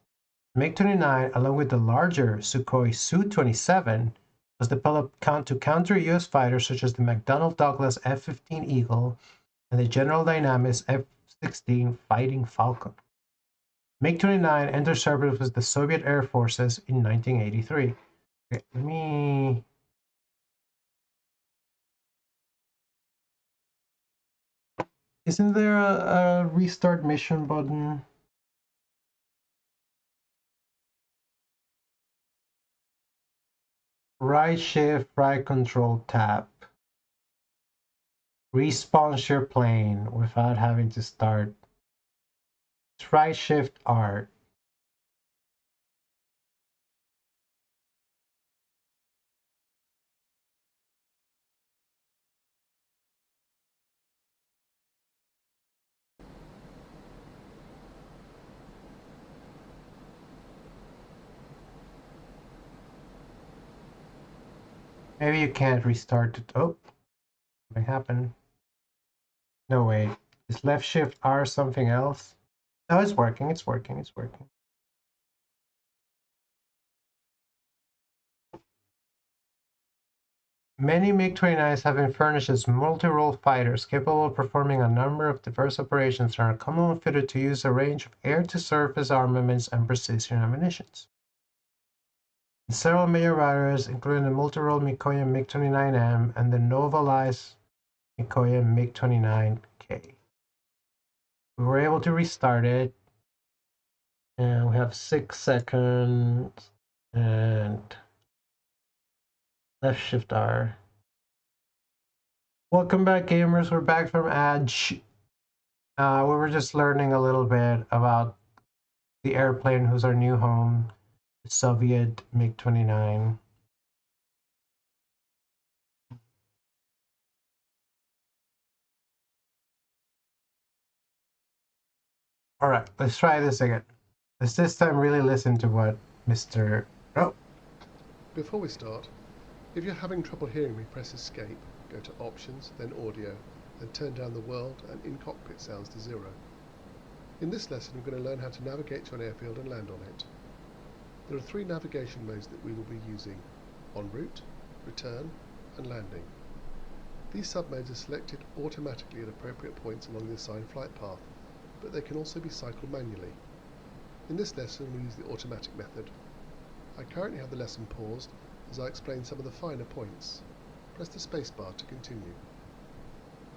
MiG-29, along with the larger Sukhoi Su-27, was developed to counter U.S. fighters such as the McDonnell Douglas F-15 Eagle and the General Dynamics F-16 Fighting Falcon. MiG-29 entered service with the Soviet Air Forces in 1983. Okay, let me... Isn't there a restart mission button? Right shift, right control tab. Respawn your plane without having to start. Right shift R. Maybe you can't restart it. Oh, what happened? No, wait. Is left shift R something else? No, it's working, it's working, it's working. Many MiG-29s have been furnished as multi-role fighters capable of performing a number of diverse operations and are commonly fitted to use a range of air-to-surface armaments and precision ammunitions. Several major variants, including the multi-role Mikoyan MiG-29M and the novelized Mikoyan MiG-29K. We were able to restart it, and we have 6 seconds, and left shift R. Welcome back, gamers. We're back from Edge. We were just learning a little bit about the airplane who's our new home, the Soviet MiG-29. All right, let's try this again. Let's this time really listen to what Mr. Oh, Before we start, if you're having trouble hearing me, press Escape, go to Options, then Audio, then turn down the World and In-Cockpit sounds to 0. In this lesson, we're going to learn how to navigate to an airfield and land on it. There are 3 navigation modes that we will be using: en route, return, and landing. These submodes are selected automatically at appropriate points along the assigned flight path, but they can also be cycled manually. In this lesson, we'll use the automatic method. I currently have the lesson paused as I explain some of the finer points. Press the spacebar to continue.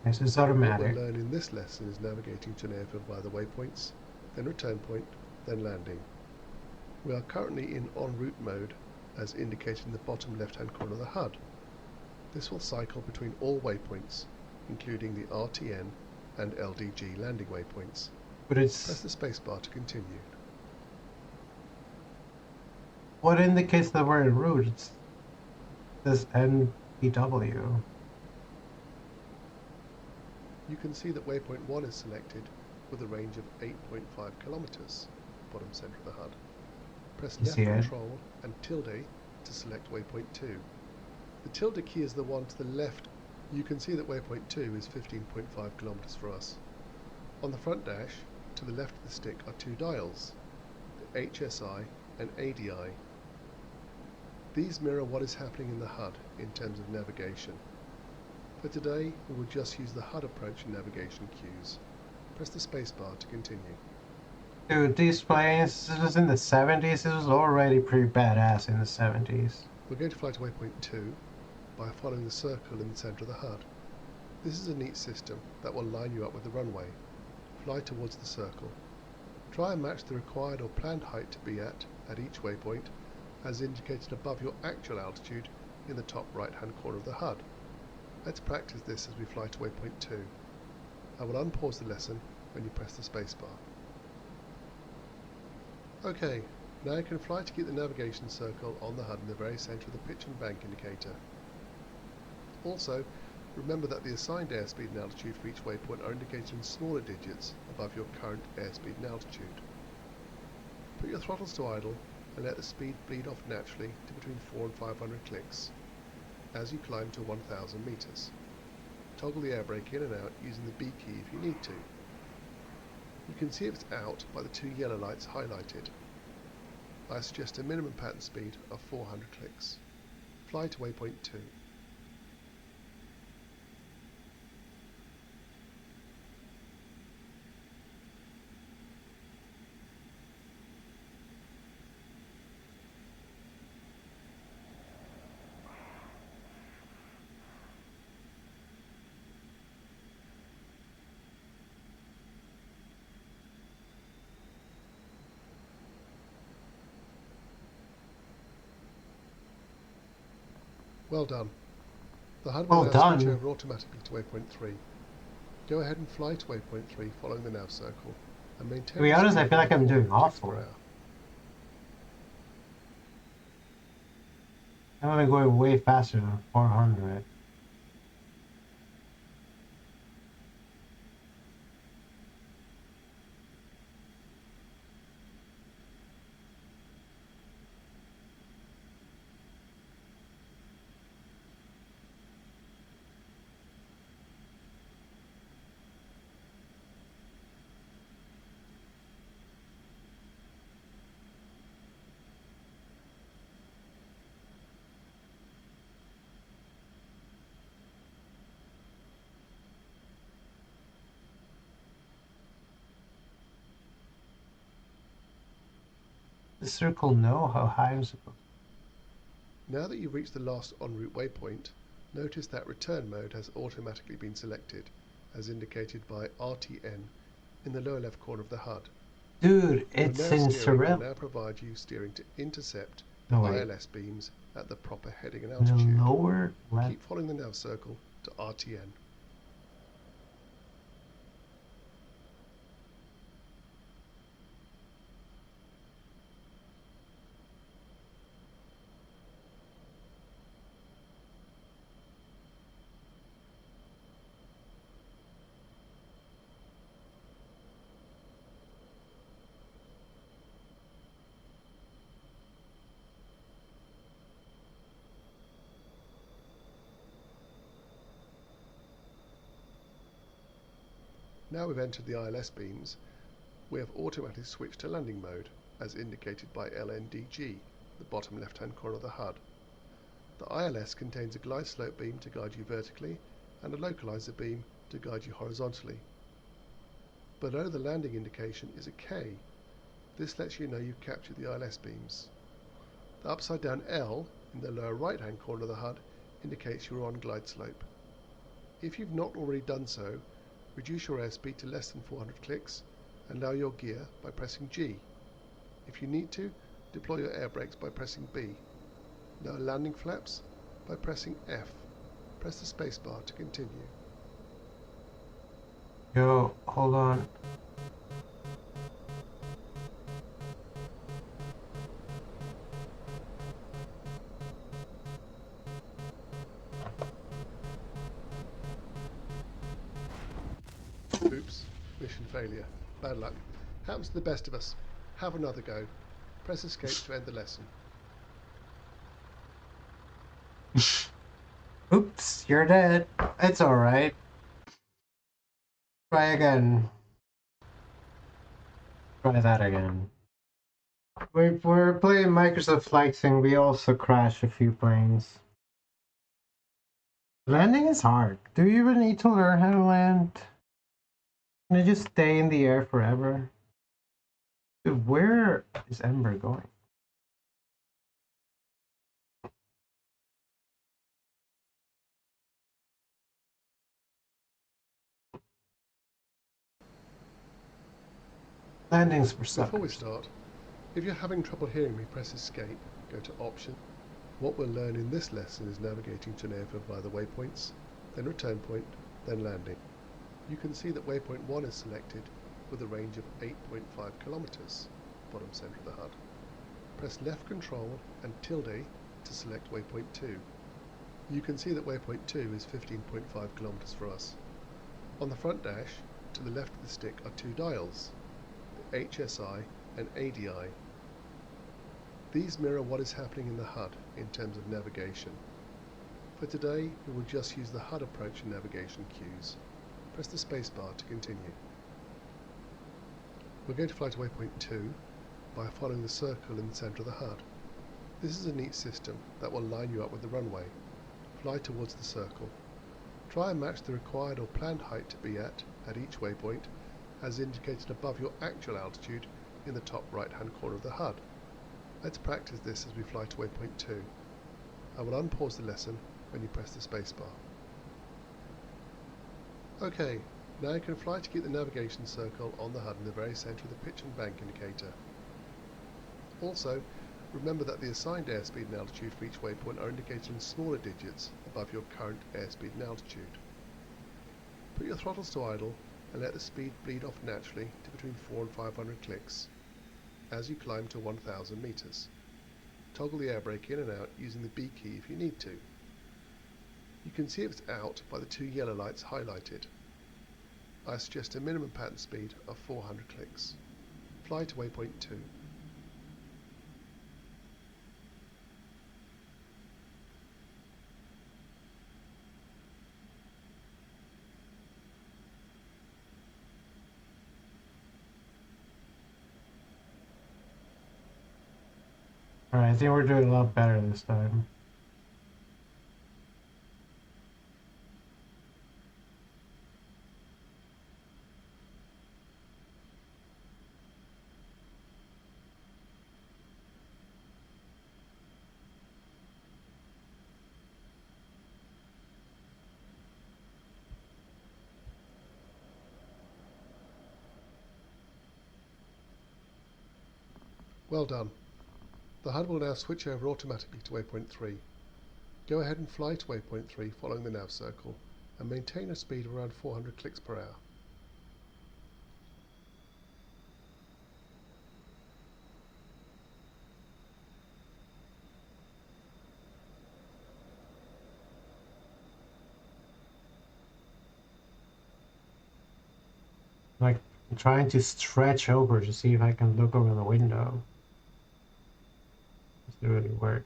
this is What automatic. we'll learn in this lesson is navigating to an airfield via the waypoints, then return point, then landing. We are currently in en route mode, as indicated in the bottom left-hand corner of the HUD. This will cycle between all waypoints, including the RTN and LDG landing waypoints. But Press it's the spacebar to continue. what indicates that we're en route. It's this NPW. You can see that waypoint 1 is selected with a range of 8.5 kilometers, bottom center of the HUD. Press You left see it? control and tilde to select waypoint 2. The tilde key is the one to the left. You can see that waypoint 2 is 15.5 kilometers for us. On the front dash, to the left of the stick are 2 dials, the HSI and ADI. These mirror what is happening in the HUD in terms of navigation. For today, we will just use the HUD approach in navigation cues. Press the spacebar to continue. Dude, these planes, this was in the 70s. This was already pretty badass in the 70s. We're going to fly to waypoint 2 by following the circle in the center of the HUD. This is a neat system that will line you up with the runway. Fly towards the circle. Try and match the required or planned height to be at each waypoint, as indicated above your actual altitude in the top right-hand corner of the HUD. Let's practice this as we fly to waypoint 2. I will unpause the lesson when you press the spacebar. Okay, now you can fly to keep the navigation circle on the HUD in the very center of the pitch and bank indicator. Also, remember that the assigned airspeed and altitude for each waypoint are indicated in smaller digits above your current airspeed and altitude. Put your throttles to idle and let the speed bleed off naturally to between 400 and 500 clicks as you climb to 1000 meters. Toggle the air brake in and out using the B key if you need to. You can see it's out by the 2 yellow lights highlighted. I suggest a minimum pattern speed of 400 clicks. Fly to waypoint 2. Well done. The HUD will Well now done. switch over automatically to waypoint 3. Go ahead and fly to waypoint 3 following the nav circle and maintain To be the honest, speed I of feel like around I'm doing 400 clicks per awful. hour. I'm only going way faster than 400. the circle know how high I'm supposed Now that you've reached the last en route waypoint, notice that return mode has automatically been selected, as indicated by RTN in the lower left corner of the HUD. to? Dude, Your it's nav in steering will Surreal. now provide you steering to intercept the No, wait. ILS beams at the proper heading and In the altitude. lower left. Keep following the nav circle to RTN. Now we've entered the ILS beams, we have automatically switched to landing mode, as indicated by LNDG, the bottom left-hand corner of the HUD. The ILS contains a glide slope beam to guide you vertically and a localizer beam to guide you horizontally. Below the landing indication is a K. This lets you know you've captured the ILS beams. The upside down L in the lower right-hand corner of the HUD indicates you're on glide slope. If you've not already done so, reduce your airspeed to less than 400 clicks and lower your gear by pressing G. If you need to, deploy your air brakes by pressing B. Lower landing flaps by pressing F. Press the spacebar to continue. Yo, hold on. Oops, mission failure. Bad luck. Happens to the best of us. Have another go. Press escape to end the lesson. Oops, you're dead. It's alright. Try again. Try that again. We're playing Microsoft Flight Sim. We also crash a few planes. Landing is hard. Do you even need to learn how to land? Can I just stay in the air forever? Dude, where is Ember going? Landings for suckers. Before we start, if you're having trouble hearing me, press escape, go to option. What we'll learn in this lesson is navigating to an airfield via the waypoints, then return point, then landing. You can see that waypoint 1 is selected with a range of 8.5 kilometers, bottom center of the HUD. Press left control and tilde to select waypoint 2. You can see that waypoint 2 is 15.5 kilometers for us. On the front dash, to the left of the stick are two dials, the HSI and ADI. These mirror what is happening in the HUD in terms of navigation. For today, we will just use the HUD approach and navigation cues. Press the spacebar to continue. We're going to fly to waypoint 2 by following the circle in the center of the HUD. This is a neat system that will line you up with the runway. Fly towards the circle. Try and match the required or planned height to be at each waypoint, as indicated above your actual altitude in the top right-hand corner of the HUD. Let's practice this as we fly to waypoint 2. I will unpause the lesson when you press the spacebar. Okay, now you can fly to keep the navigation circle on the HUD in the very center of the pitch and bank indicator. Also, remember that the assigned airspeed and altitude for each waypoint are indicated in smaller digits above your current airspeed and altitude. Put your throttles to idle and let the speed bleed off naturally to between 400 and 500 clicks as you climb to 1000 meters. Toggle the air brake in and out using the B key if you need to. You can see it's out by the two yellow lights highlighted. I suggest a minimum pattern speed of 400 clicks. Fly to waypoint 2. Alright, I think we're doing a lot better this time. Well done. The HUD will now switch over automatically to waypoint 3. Go ahead and fly to waypoint 3 following the nav circle and maintain a speed of around 400 clicks per hour. Like, I'm trying to stretch over to see if I can look over the window. Does it really work?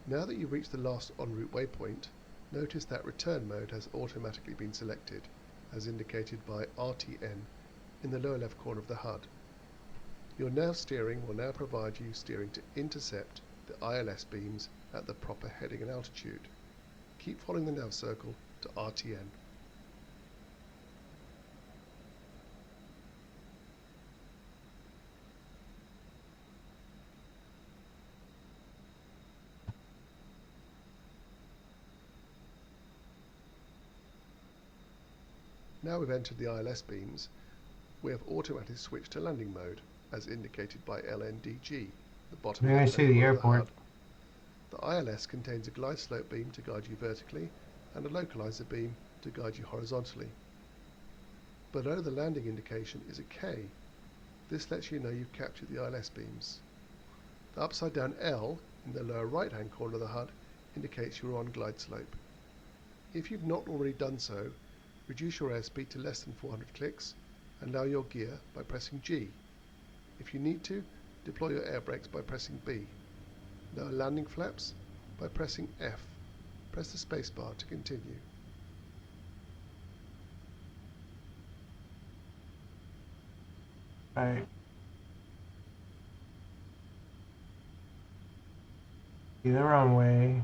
Now that you've reached the last en route waypoint, notice that return mode has automatically been selected, as indicated by RTN in the lower left corner of the HUD. Your nav steering will now provide you steering to intercept the ILS beams at the proper heading and altitude. Keep following the nav circle to RTN. Now we've entered the ILS beams, we have automatically switched to landing mode, as indicated by LNDG, the bottom Maybe I left see hand the corner of the airport. HUD. The ILS contains a glide slope beam to guide you vertically and a localizer beam to guide you horizontally. Below the landing indication is a K. This lets you know you've captured the ILS beams. The upside down L in the lower right hand corner of the HUD indicates you're on glide slope. If you've not already done so, reduce your airspeed to less than 400 clicks and lower your gear by pressing G. If you need to, deploy your air brakes by pressing B. Lower landing flaps by pressing F. Press the spacebar to continue. Right. See the runway.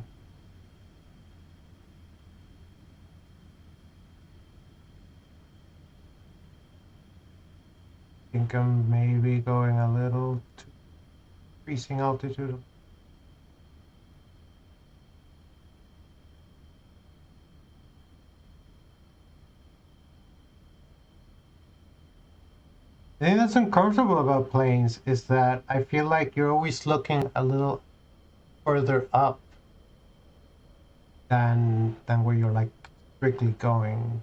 I think I'm maybe going a little too increasing altitude. The thing that's uncomfortable about planes is that I feel like you're always looking a little further up than where you're like strictly going.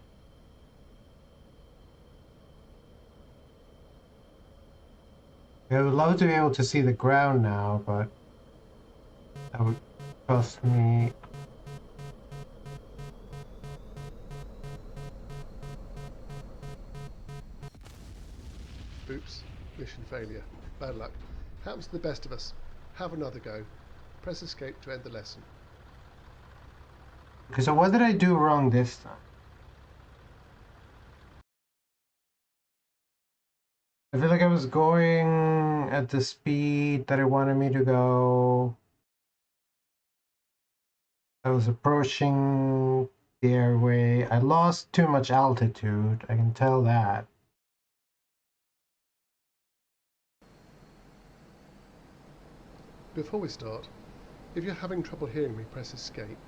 I would love to be able to see the ground now, but that would cost me. Oops, mission failure. Bad luck. Happens to the best of us. Have another go. Press escape to end the lesson. Okay, so what did I do wrong this time? I feel like I was going at the speed that it wanted me to go. I was approaching the airway. I lost too much altitude, I can tell that. Before we start, if you're having trouble hearing me, press escape.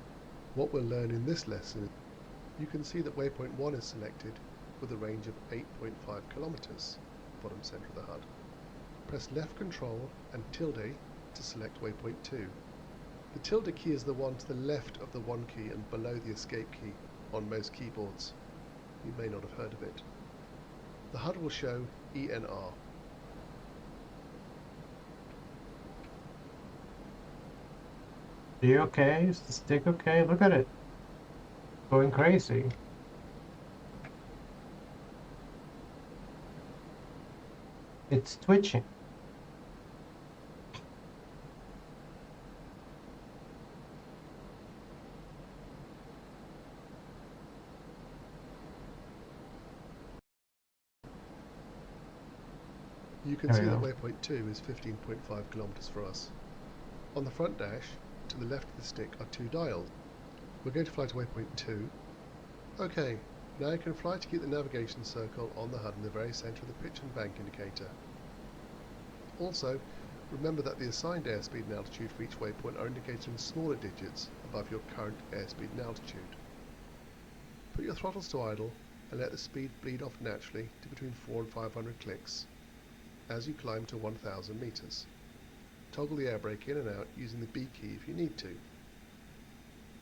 What we'll learn in this lesson, you can see that waypoint 1 is selected with a range of 8.5 kilometers, bottom center of the HUD. Press left control and tilde to select waypoint 2. The tilde key is the one to the left of the 1 key and below the escape key on most keyboards. You may not have heard of it. The HUD will show ENR. Are you okay? Is the stick okay? Look at it. Going crazy. It's twitching. You can There see we that go. waypoint 2 is 15.5 kilometers for us. On the front dash, to the left of the stick, are 2 dials. We're going to fly to waypoint 2. OK, now you can fly to keep the navigation circle on the HUD in the very centre of the pitch and bank indicator. Also, remember that the assigned airspeed and altitude for each waypoint are indicated in smaller digits above your current airspeed and altitude. Put your throttles to idle and let the speed bleed off naturally to between 400 and 500 clicks as you climb to 1000 meters. Toggle the air brake in and out using the B key if you need to.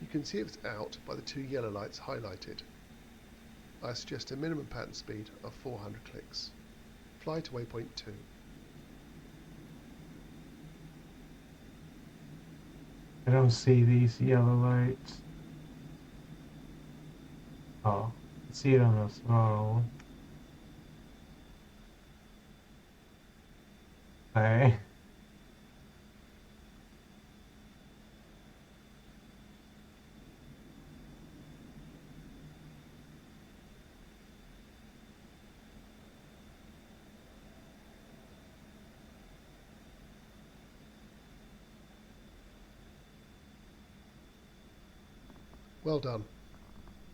You can see it's out by the 2 yellow lights highlighted. I suggest a minimum pattern speed of 400 clicks. Fly to waypoint 2. I don't see these yellow lights. Oh, I see it on the throttle. Okay. Well done.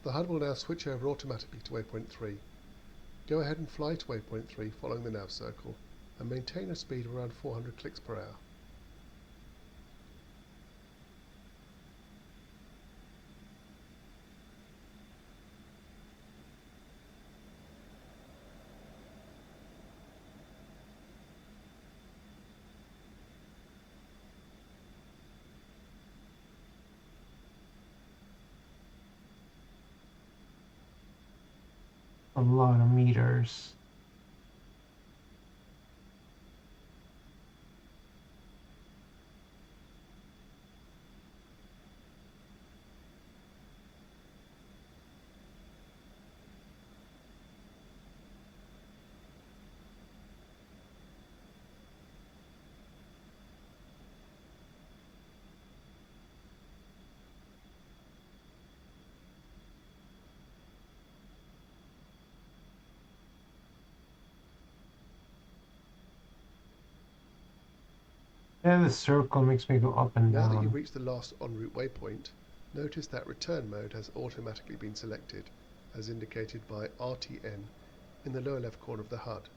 The HUD will now switch over automatically to waypoint 3. Go ahead and fly to waypoint 3 following the nav circle and maintain a speed of around 400 clicks per hour. A lot of meters. Yeah, the circle makes me go up and Now that you've down. reached the last en route waypoint, notice that return mode has automatically been selected, as indicated by RTN in the lower left corner of the HUD.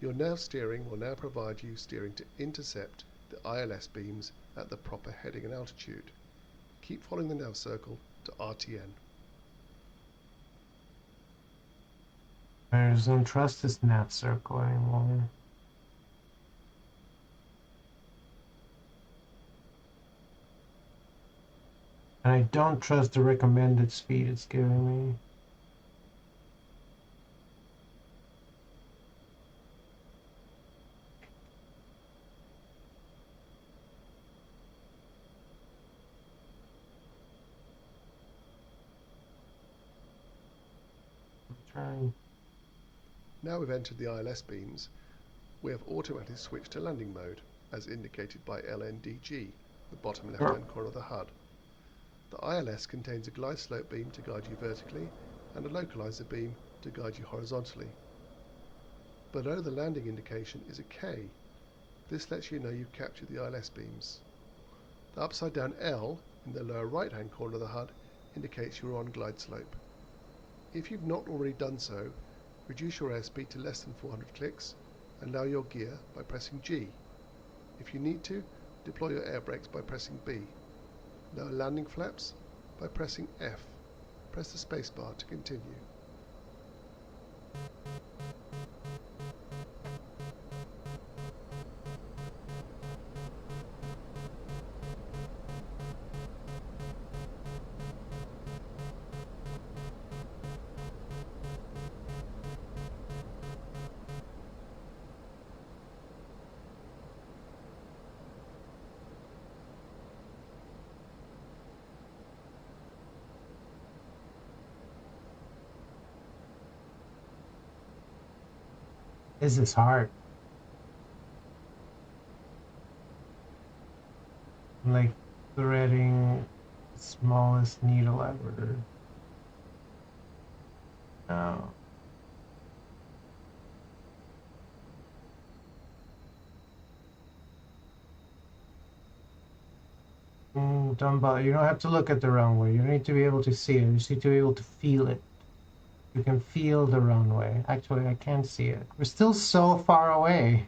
Your nav steering will now provide you steering to intercept the ILS beams at the proper heading and altitude. Keep following the nav circle to RTN. I just don't trust this nav circle anymore. And I don't trust the recommended speed it's giving me. I'm trying. Now we've entered the ILS beams, we have automatically switched to landing mode, as indicated by LNDG, the bottom left-hand corner of the HUD. The ILS contains a glide slope beam to guide you vertically and a localizer beam to guide you horizontally. Below the landing indication is a K. This lets you know you've captured the ILS beams. The upside down L in the lower right hand corner of the HUD indicates you're on glide slope. If you've not already done so, reduce your airspeed to less than 400 clicks and lower your gear by pressing G. If you need to, deploy your air brakes by pressing B. Lower landing flaps by pressing F. Press the spacebar to continue. This is hard. Like threading the smallest needle ever. No. Don't bother. You don't have to look at the runway. You need to be able to see it. You just need to be able to feel it. You can feel the runway. Actually, I can't see it. We're still so far away.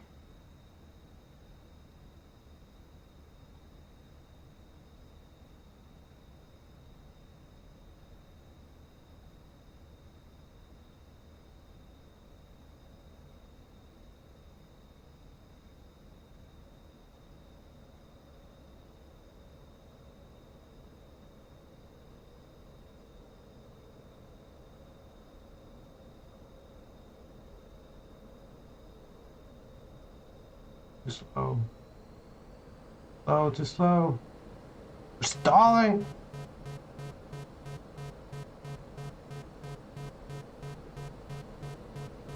Too slow. Slow, too slow. We're stalling!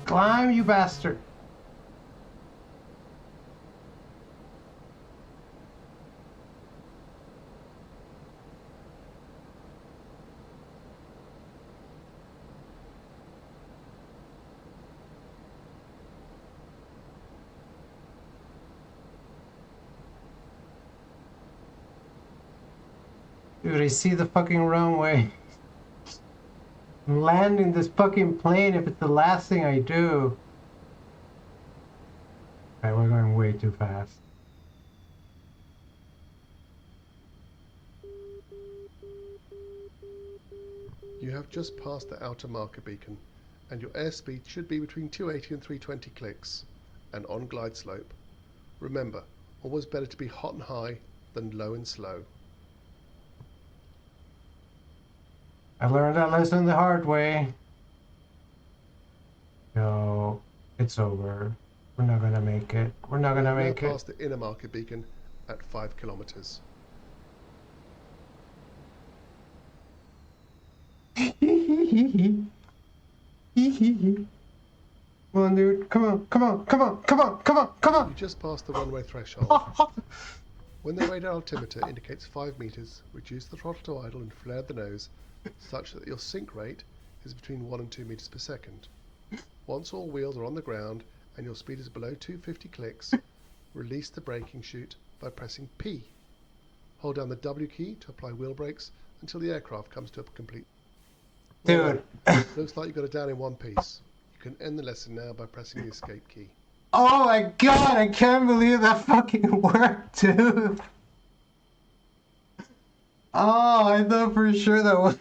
Climb, you bastard! Dude, I see the fucking runway. I'm landing this fucking plane if it's the last thing I do. Alright, we're going way too fast. You have just passed the outer marker beacon, and your airspeed should be between 280 and 320 clicks, and on glide slope. Remember, always better to be hot and high than low and slow. I learned that lesson the hard way. No, it's over. We're not gonna make it. We're not gonna Now make it. past the inner marker beacon at 5 kilometers. Come on, dude. Come on, come on, come on, come on, come on, come You on! just passed the runway threshold. When the radar altimeter indicates 5 meters, reduce the throttle to idle and flare the nose such that your sink rate is between 1 and 2 meters per second. Once all wheels are on the ground and your speed is below 250 clicks, release the braking chute by pressing P. Hold down the W key to apply wheel brakes until the aircraft comes to a complete... Dude. Looks like you got it down in one piece. You can end the lesson now by pressing the escape key. Oh my god, I can't believe that fucking worked, dude. Oh, I thought for sure that was...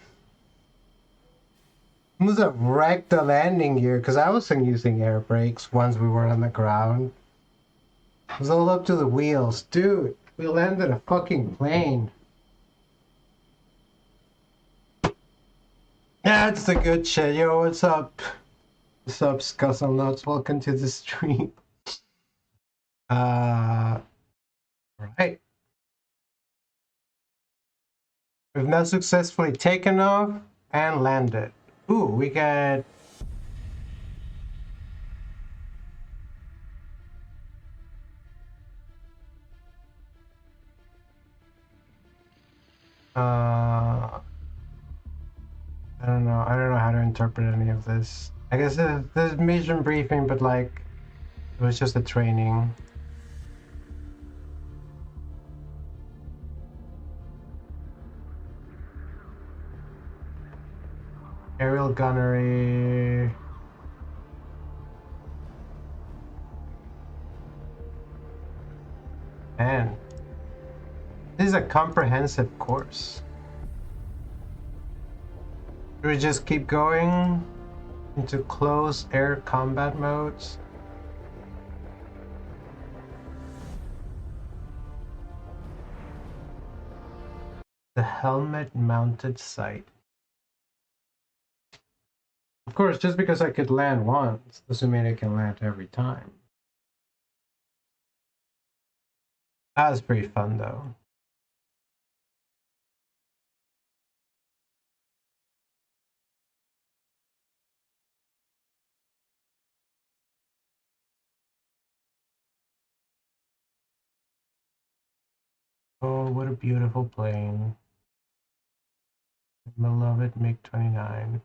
must have wrecked the landing gear, because I wasn't using air brakes once we were on the ground. It was all up to the wheels. Dude, we landed a fucking plane. That's the good shit. Yo, what's up? What's up, Scuzzle Nuts? Welcome to the stream. Right. We've now successfully taken off and landed. Ooh, we got... I don't know. I don't know how to interpret any of this. I guess there's mission briefing, but like, it was just a training. Aerial gunnery. Man, this is a comprehensive course. Should we just keep going into close air combat modes? The helmet mounted sight. Of course, just because I could land once doesn't mean I can land every time. That was pretty fun though. Oh, what a beautiful plane. Beloved MiG-29.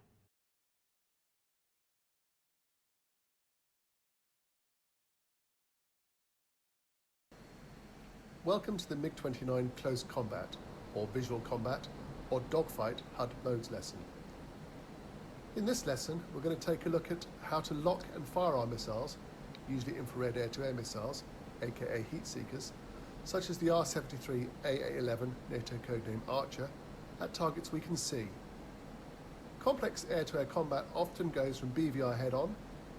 Welcome to the MiG-29 Close Combat, or Visual Combat, or Dogfight HUD Modes lesson. In this lesson, we're going to take a look at how to lock and fire our missiles, usually infrared air-to-air missiles, aka heat seekers, such as the R-73 AA-11 NATO codename Archer, at targets we can see. Complex air-to-air combat often goes from BVR head-on,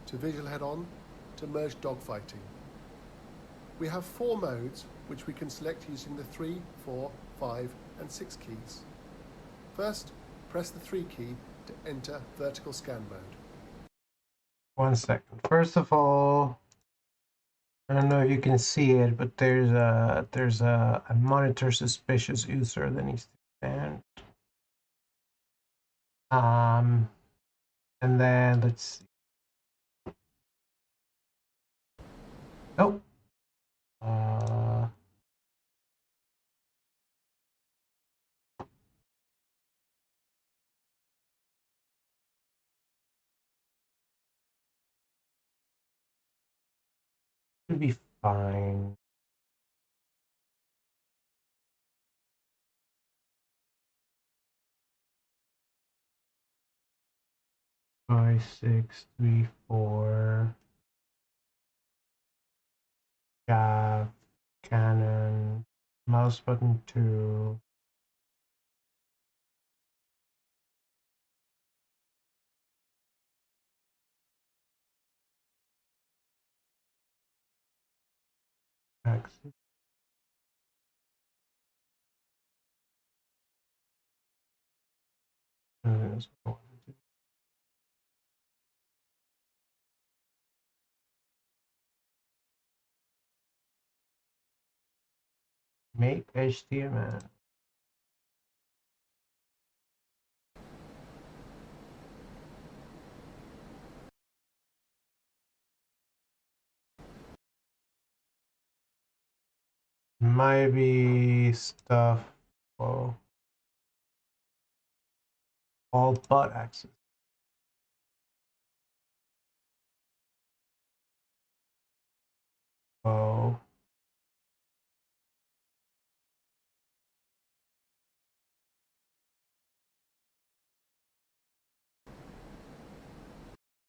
to visual head-on, to merged dogfighting. We have 4 modes which we can select using the 3, 4, 5 and 6 keys. First, press the 3 key to enter vertical scan mode. 1 second. First of all, I don't know if you can see it, but there's a monitor suspicious user that needs to stand. And then let's see. Oh. Should be fine. Five, 6, 3, 4. Gav, cannon, mouse button 2. Exit. Make HTML. Might be stuff. Oh, all but access. Oh.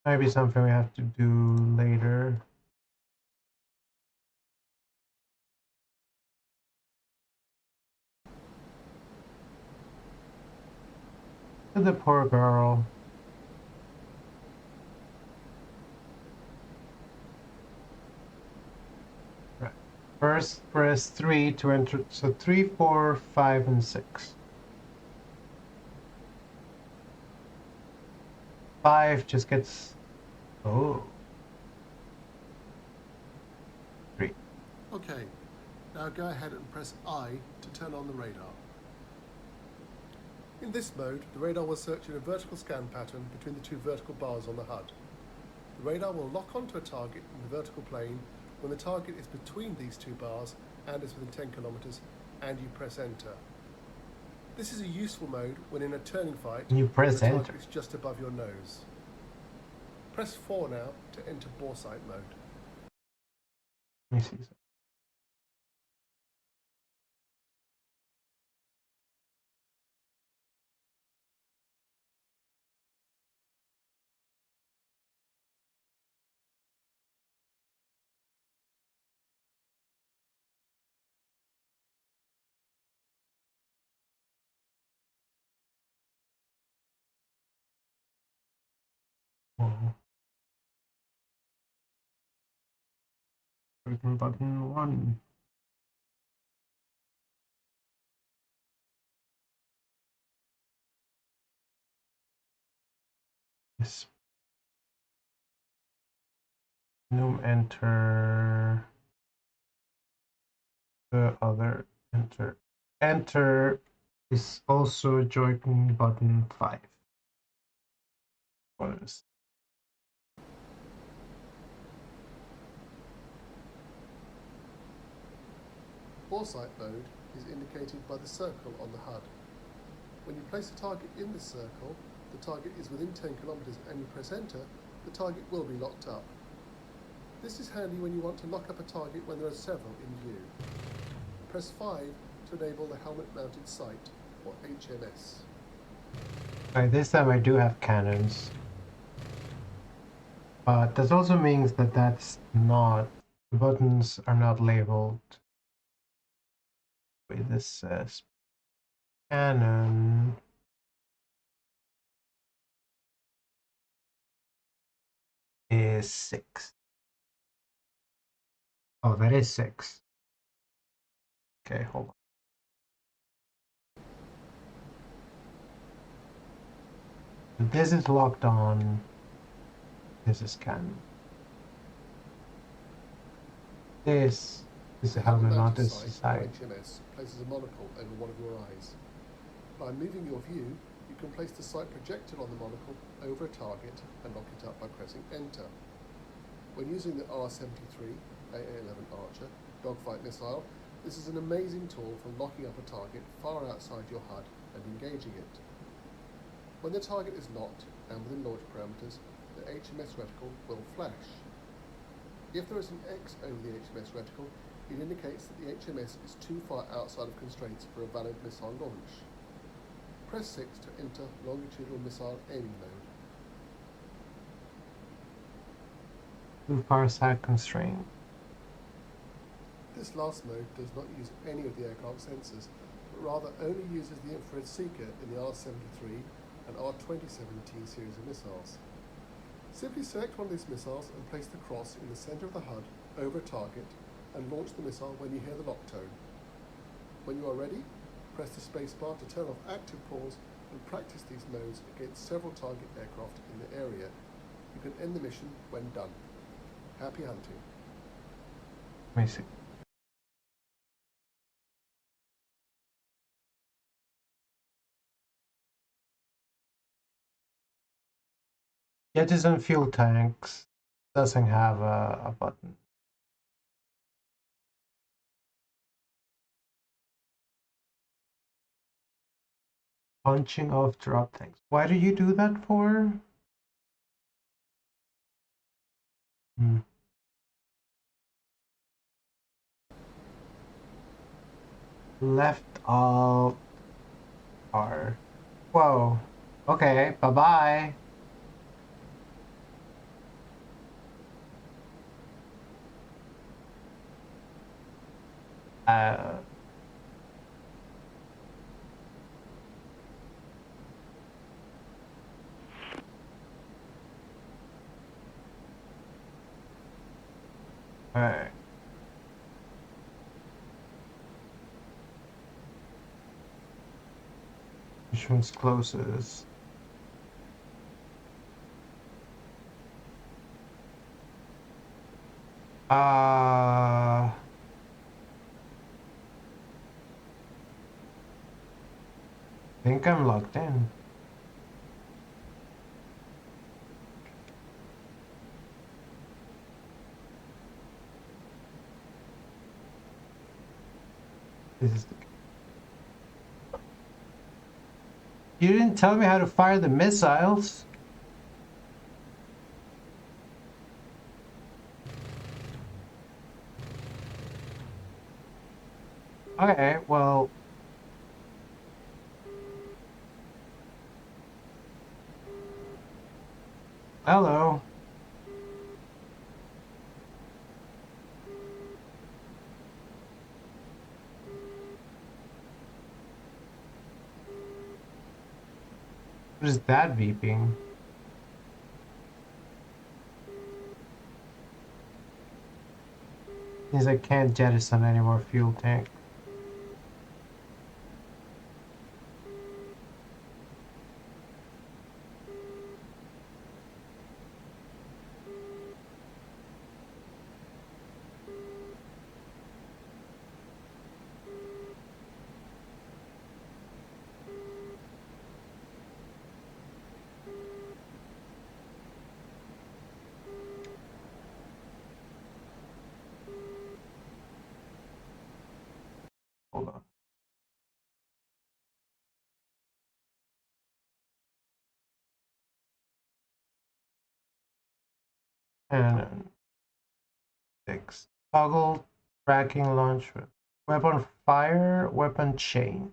Maybe something we have to do later. The poor girl. Right. First, press 3 to enter. So 3, 4, 5, and 6. 5 just gets. Oh. 3. Okay, now go ahead and press I to turn on the radar. In this mode, the radar will search in a vertical scan pattern between the 2 vertical bars on the HUD. The radar will lock onto a target in the vertical plane when the target is between these 2 bars and is within 10 kilometers, and you press enter. This is a useful mode when in a turning fight You press the enter. target is just above your nose. Press 4 now to enter boresight mode. Let me see. Oh. Button 1. Yes. Num enter. The other enter. Enter is also joining button 5. What is? foresight mode is indicated by the circle on the HUD. When you place a target in the circle, the target is within 10 kilometers and you press enter, the target will be locked up. This is handy when you want to lock up a target when there are several in view. Press 5 to enable the helmet mounted sight, or HMS. Alright, this time I do have cannons. But that also means that the buttons are not labeled. Wait, this says cannon is 6. Oh, that is 6. Okay, hold on. This is locked on. This is cannon. This is the helmet mounted sight. HMS places a monocle over one of your eyes. By moving your view, you can place the sight projected on the monocle over a target and lock it up by pressing enter. When using the R-73 AA-11 Archer dogfight missile, this is an amazing tool for locking up a target far outside your HUD and engaging it. When the target is locked and within launch parameters, the HMS reticle will flash. If there is an X over the HMS reticle, it indicates that the HMS is too far outside of constraints for a valid missile launch. Press 6 to enter longitudinal missile aiming mode. Too far side constraint. This last mode does not use any of the aircraft sensors, but rather only uses the infrared seeker in the R-73 and R-2070 series of missiles. Simply select one of these missiles and place the cross in the center of the HUD over a target and launch the missile when you hear the lock tone. When you are ready, press the spacebar to turn off active pause and practice these modes against several target aircraft in the area. You can end the mission when done. Happy hunting. Basic. Jettison fuel tanks doesn't have a button. Punching off drop tanks. Why do you do that for? Left alt R. Whoa. Okay, bye-bye. Alright. Which one's closest? I think I'm locked in. This is the... You didn't tell me how to fire the missiles. Okay, well... Hello. What is that beeping? Means I can't jettison any more fuel tank. Cannon. 6. Toggle tracking launcher. Weapon fire, weapon change.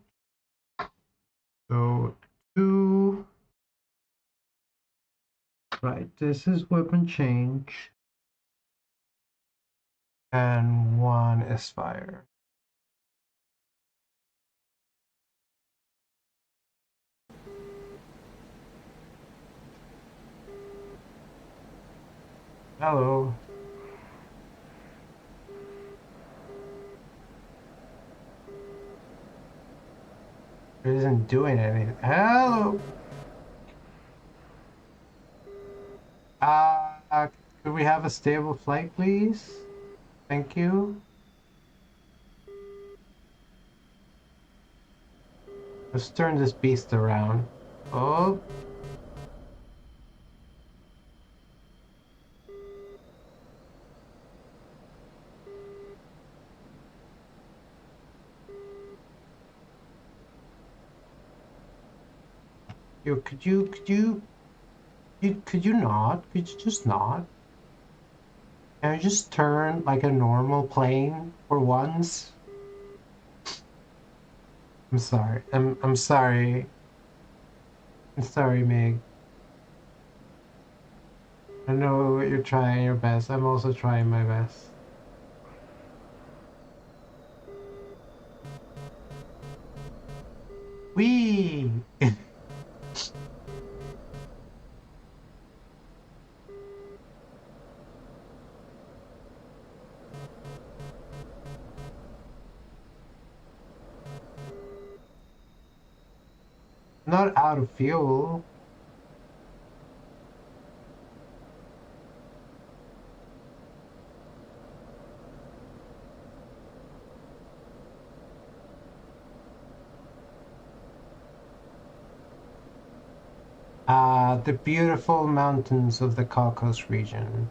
So 2. Right, this is weapon change. And 1 is fire. Hello. It isn't doing anything. Hello. Could we have a stable flight, please? Thank you. Let's turn this beast around. Oh. Could you not? Could you just not? Can you just turn like a normal plane for once? I'm sorry. I'm sorry. I'm sorry, Meg. I know you're trying your best. I'm also trying my best. Whee! Not out of fuel. The beautiful mountains of the Caucasus region.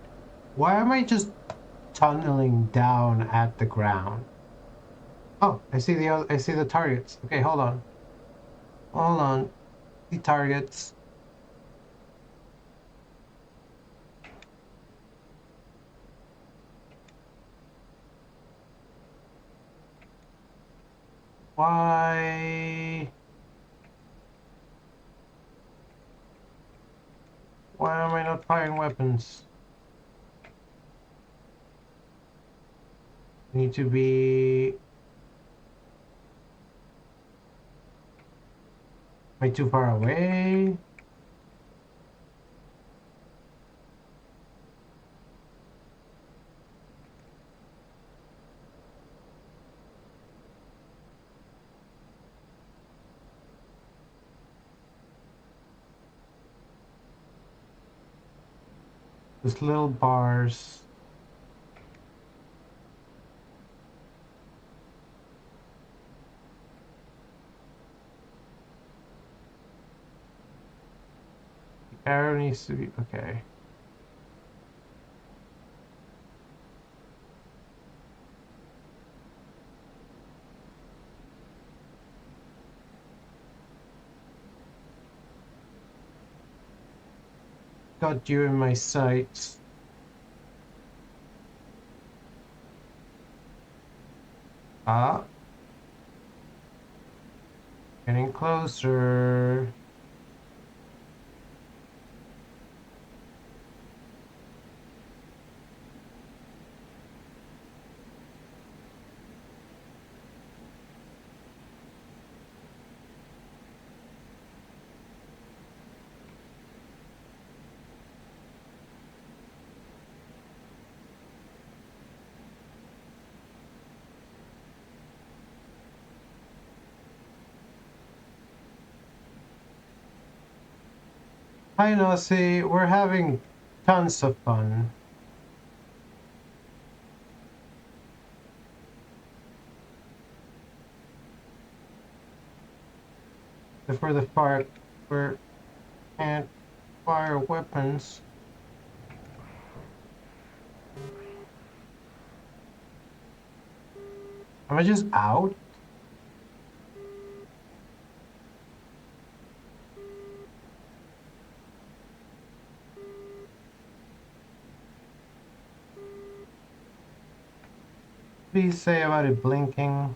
Why am I just tunneling down at the ground? Oh, I see the targets. Okay, hold on. Hold on. The targets. Why? Why am I not firing weapons? Need to be... Am I too far away? Those little bars. The arrow needs to be... Okay. Got you in my sights. Ah. Getting closer. Hi, Nossi. We're having tons of fun. For the fire, we can't fire weapons. Am I just out? Please say about it blinking.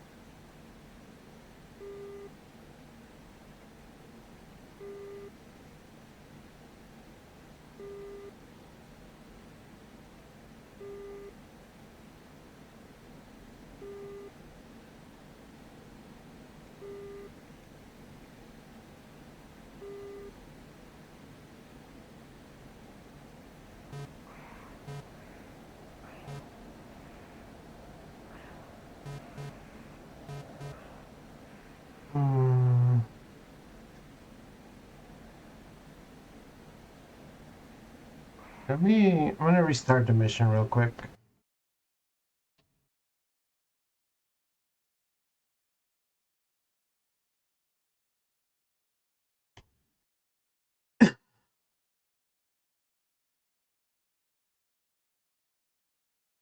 I'm gonna restart the mission real quick.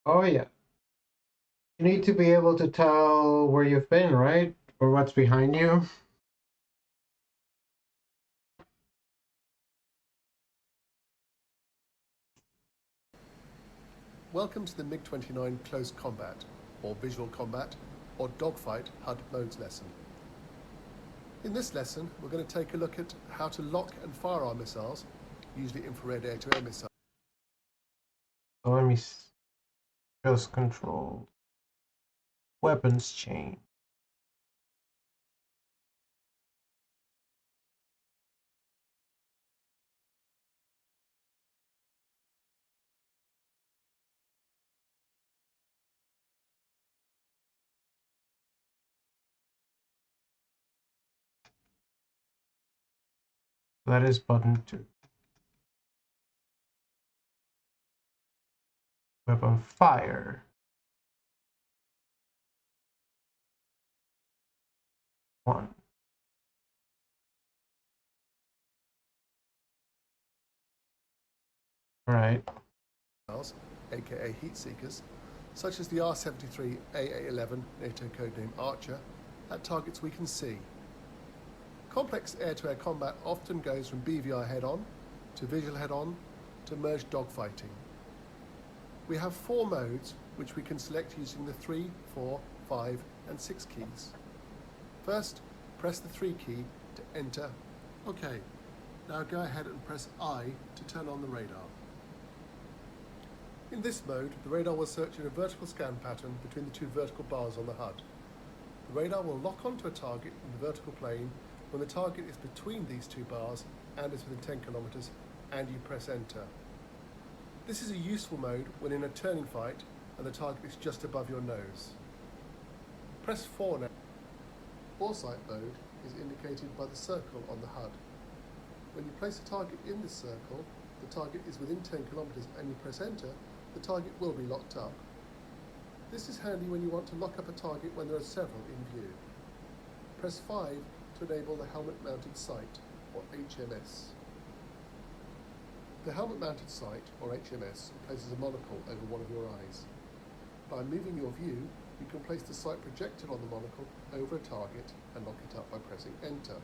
Oh yeah. You need to be able to tell where you've been, right? Or what's behind you. Welcome to the MiG-29 Close Combat, or Visual Combat, or Dogfight HUD Modes lesson. In this lesson, we're going to take a look at how to lock and fire our missiles, usually infrared air-to-air missiles. So let me just control weapons chain. That is button 2. Weapon fire. One. Right. aka heat seekers, such as the R-73 AA-11 NATO codename Archer, at targets we can see. Complex air-to-air combat often goes from BVI head-on, to visual head-on, to merged dogfighting. We have 4 modes which we can select using the 3, 4, 5 and 6 keys. First, press the 3 key to enter. Okay, now go ahead and press I to turn on the radar. In this mode, the radar will search in a vertical scan pattern between the 2 vertical bars on the HUD. The radar will lock onto a target in the vertical plane when the target is between these 2 bars and is within 10 kilometers, and you press enter. This is a useful mode when in a turning fight and the target is just above your nose. Press 4 now. Foresight mode is indicated by the circle on the HUD. When you place a target in this circle, the target is within 10 kilometers and you press enter, the target will be locked up. This is handy when you want to lock up a target when there are several in view. Press 5 to enable the helmet mounted sight, or HMS. The helmet mounted sight, or HMS, places a monocle over one of your eyes. By moving your view, you can place the sight projected on the monocle over a target and lock it up by pressing enter.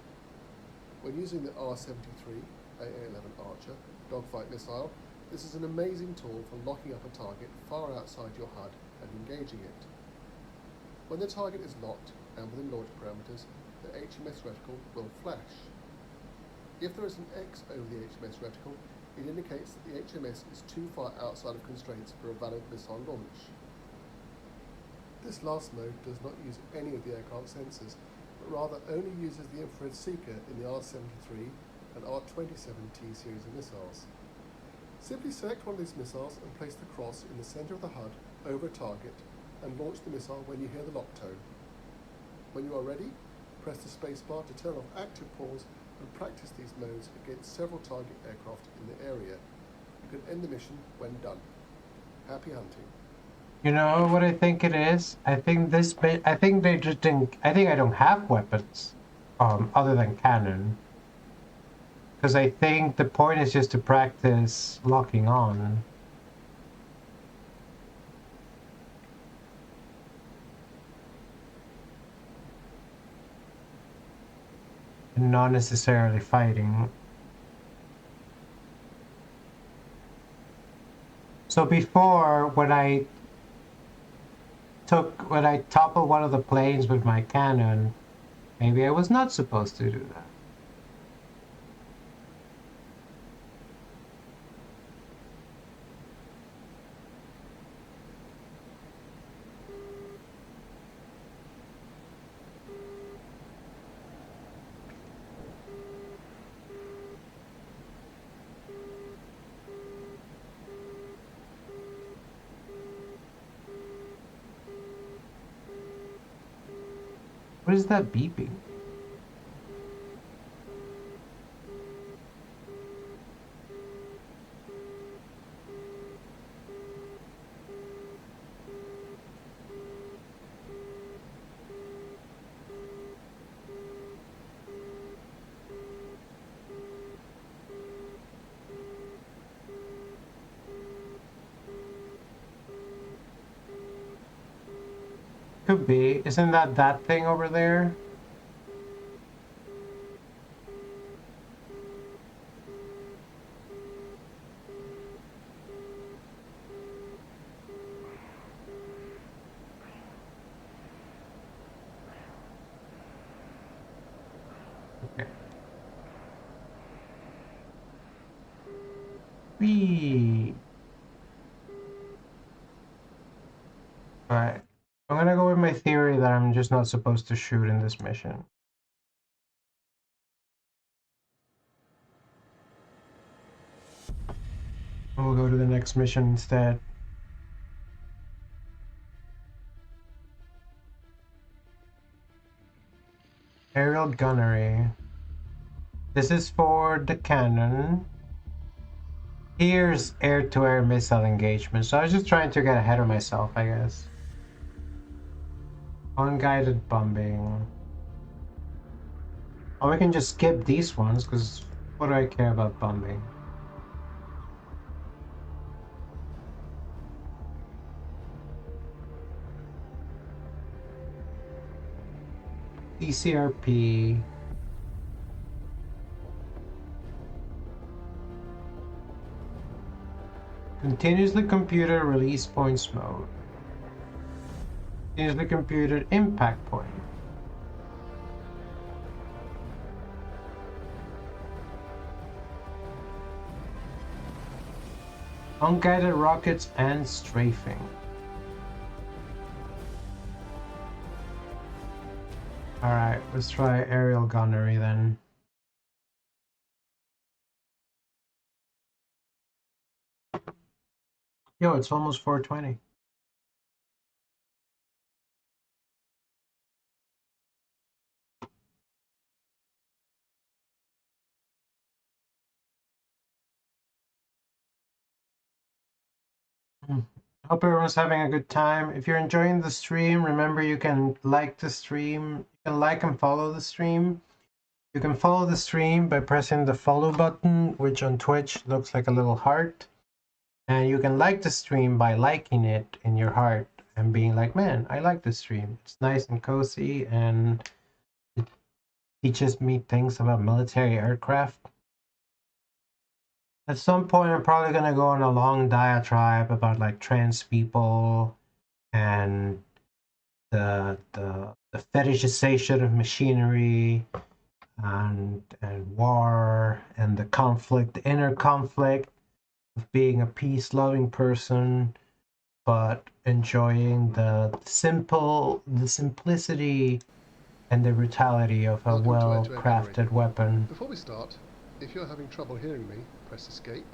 When using the R-73 AA-11 Archer dogfight missile, this is an amazing tool for locking up a target far outside your HUD and engaging it. When the target is locked and within launch parameters, the HMS reticle will flash. If there is an X over the HMS reticle, it indicates that the HMS is too far outside of constraints for a valid missile launch. This last mode does not use any of the aircraft sensors, but rather only uses the infrared seeker in the R-73 and R-27T series of missiles. Simply select one of these missiles and place the cross in the center of the HUD over a target and launch the missile when you hear the lock tone. When you are ready, press the spacebar to turn off active pause and practice these modes against several target aircraft in the area. You can end the mission when done. Happy hunting. You know what I think it is? I think I think they just didn't. I think I don't have weapons, other than cannon. Because I think the point is just to practice locking on. And not necessarily fighting. So before, when I when I toppled one of the planes with my cannon, maybe I was not supposed to do that. What is that beeping? Could be. Isn't that thing over there? Okay. Whee! Alright. I'm gonna go with my theory that I'm just not supposed to shoot in this mission. We'll go to the next mission instead. Aerial gunnery. This is for the cannon. Here's air-to-air missile engagement. So I was just trying to get ahead of myself, I guess. Unguided bombing. Or we can just skip these ones, because what do I care about bombing? ECRP. Continuously computed release points mode. Continuously computed impact point. Unguided rockets and strafing. Alright, let's try aerial gunnery then. Yo, it's almost 4:20. Hope everyone's having a good time. If you're enjoying the stream, remember you can like the stream. You can like and follow the stream. You can follow the stream by pressing the follow button, which on Twitch looks like a little heart. And you can like the stream by liking it in your heart and being like, man, I like the stream. It's nice and cozy and it teaches me things about military aircraft. At some point, I'm probably going to go on a long diatribe about like trans people and the fetishization of machinery and war and the conflict, the inner conflict of being a peace-loving person, but enjoying the simplicity and the brutality of a well-crafted weapon. Before we start, if you're having trouble hearing me, press escape,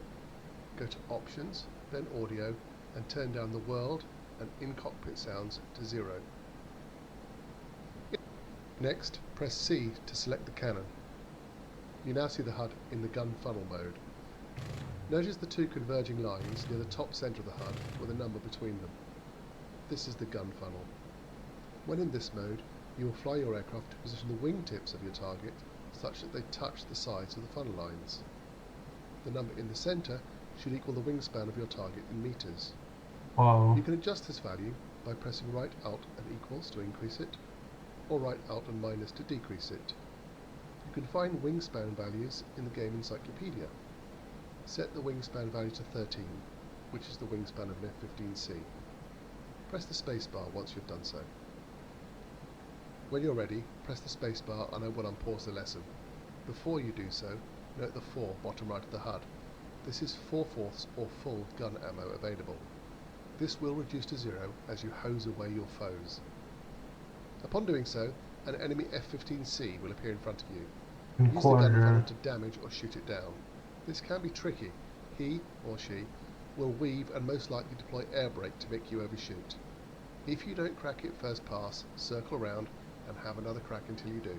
go to options, then audio, and turn down the world and in-cockpit sounds to 0. Next, press C to select the cannon. You now see the HUD in the gun funnel mode. Notice the two converging lines near the top centre of the HUD with a number between them. This is the gun funnel. When in this mode, you will fly your aircraft to position the wingtips of your target such that they touch the sides of the funnel lines. The number in the centre should equal the wingspan of your target in meters. Wow. You can adjust this value by pressing right Alt and equals to increase it, or right Alt and minus to decrease it. You can find wingspan values in the game encyclopedia. Set the wingspan value to 13, which is the wingspan of an F-15C. press the spacebar once you've done so. When you're ready, press the spacebar and I will unpause the lesson. Before you do so, note the 4 bottom right of the HUD. This is 4/4 or full gun ammo available. This will reduce to 0 as you hose away your foes. Upon doing so, an enemy F-15C will appear in front of you. In Use the gun funnel quarter. to damage or shoot it down. This can be tricky. He or she will weave and most likely deploy air brake to make you overshoot. If you don't crack it first pass, circle around and have another crack until you do.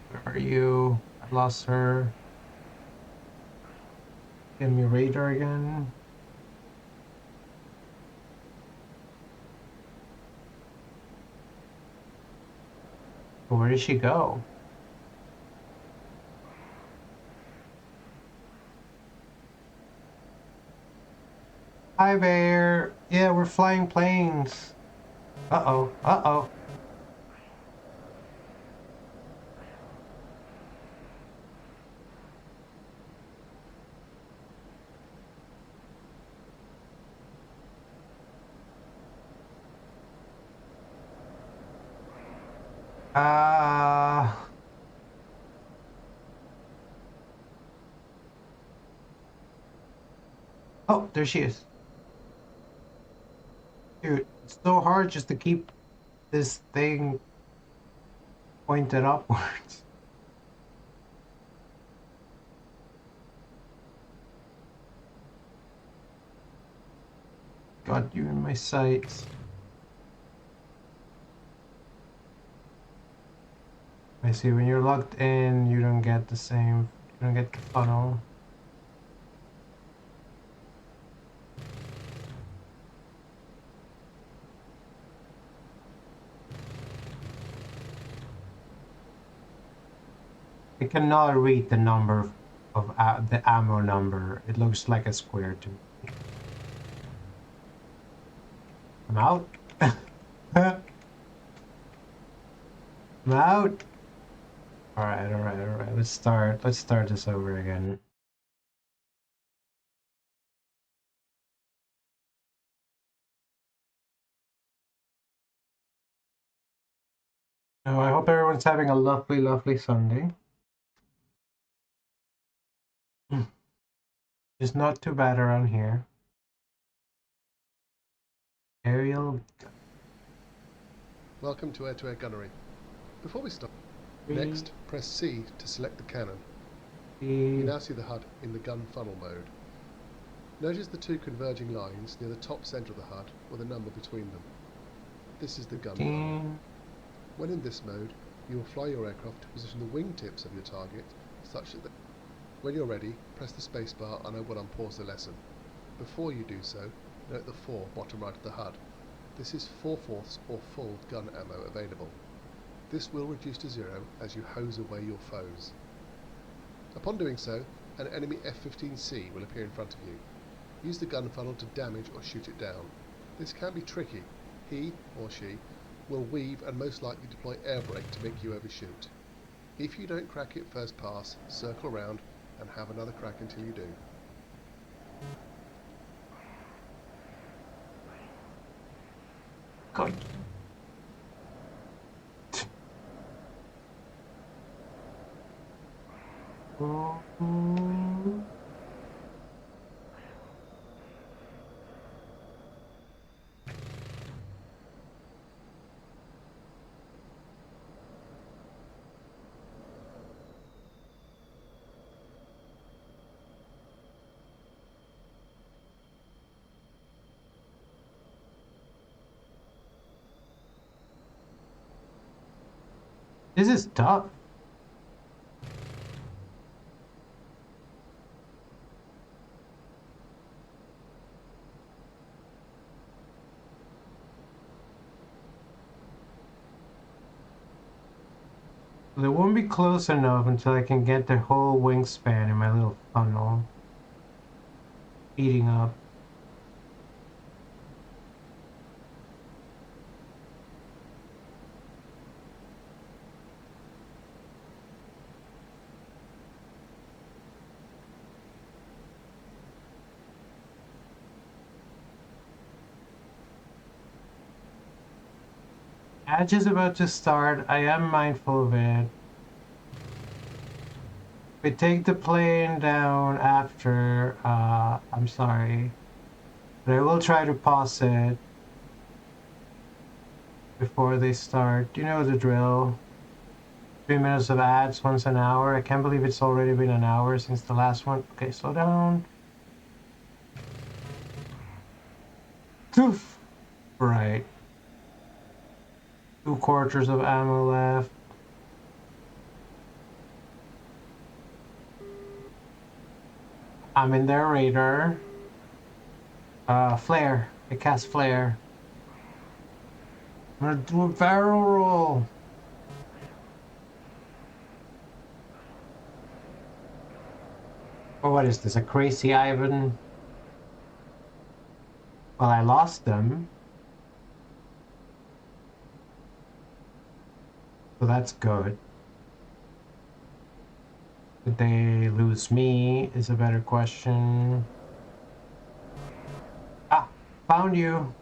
Where are you? I lost her. Give me radar again. Where did she go? Hi there. Yeah, we're flying planes. Uh-oh. Uh-oh. Oh, there she is. Dude, it's so hard just to keep this thing pointed upwards. Got you in my sights. I see, when you're locked in, you don't get the same, you don't get the funnel. I cannot read the number of the ammo number. It looks like a square to me. I'm out. I'm out. Alright, alright, alright. Let's start this over again. Oh, I hope everyone's having a lovely, lovely Sunday. It's not too bad around here. Aerial. Welcome to air-to-air gunnery. Before we start, Three, next press C to select the cannon. You three, now see the HUD in the gun funnel mode. Notice the 2 converging lines near the top centre of the HUD with a number between them. This is the gun funnel. 15. When in this mode, you will fly your aircraft to position the wingtips of your target such that when you're ready, press the spacebar and I will unpause the lesson. Before you do so, note the 4 bottom right of the HUD. This is 4/4 or full gun ammo available. This will reduce to 0 as you hose away your foes. Upon doing so, an enemy F-15C will appear in front of you. Use the gun funnel to damage or shoot it down. This can be tricky. He or she will weave and most likely deploy air brake to make you overshoot. If you don't crack it first pass, circle around and have another crack until you do. God. This is tough. They won't be close enough until I can get the whole wingspan in my little funnel eating up. Edge is about to start. I am mindful of it. We take the plane down after. I'm sorry. But I will try to pause it before they start. You know the drill. 3 minutes of ads once an hour. I can't believe it's already been an hour since the last one. Okay, slow down. Poof! Right. 2/4 of ammo left. I'm in their radar. Flare. I cast flare. I'm gonna do a barrel roll. Or what is this? A crazy Ivan? Well, I lost them. So that's good. Did they lose me? Is a better question. Ah, found you.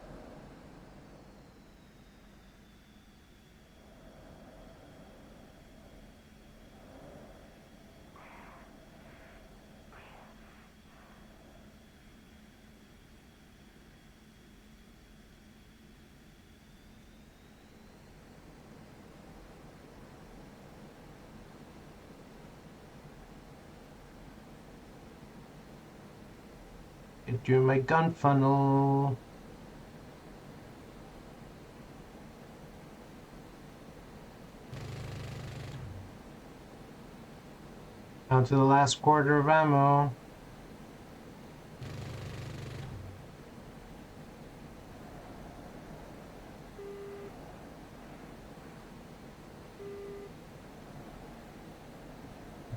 Get you in my gun funnel. Down to the last quarter of ammo.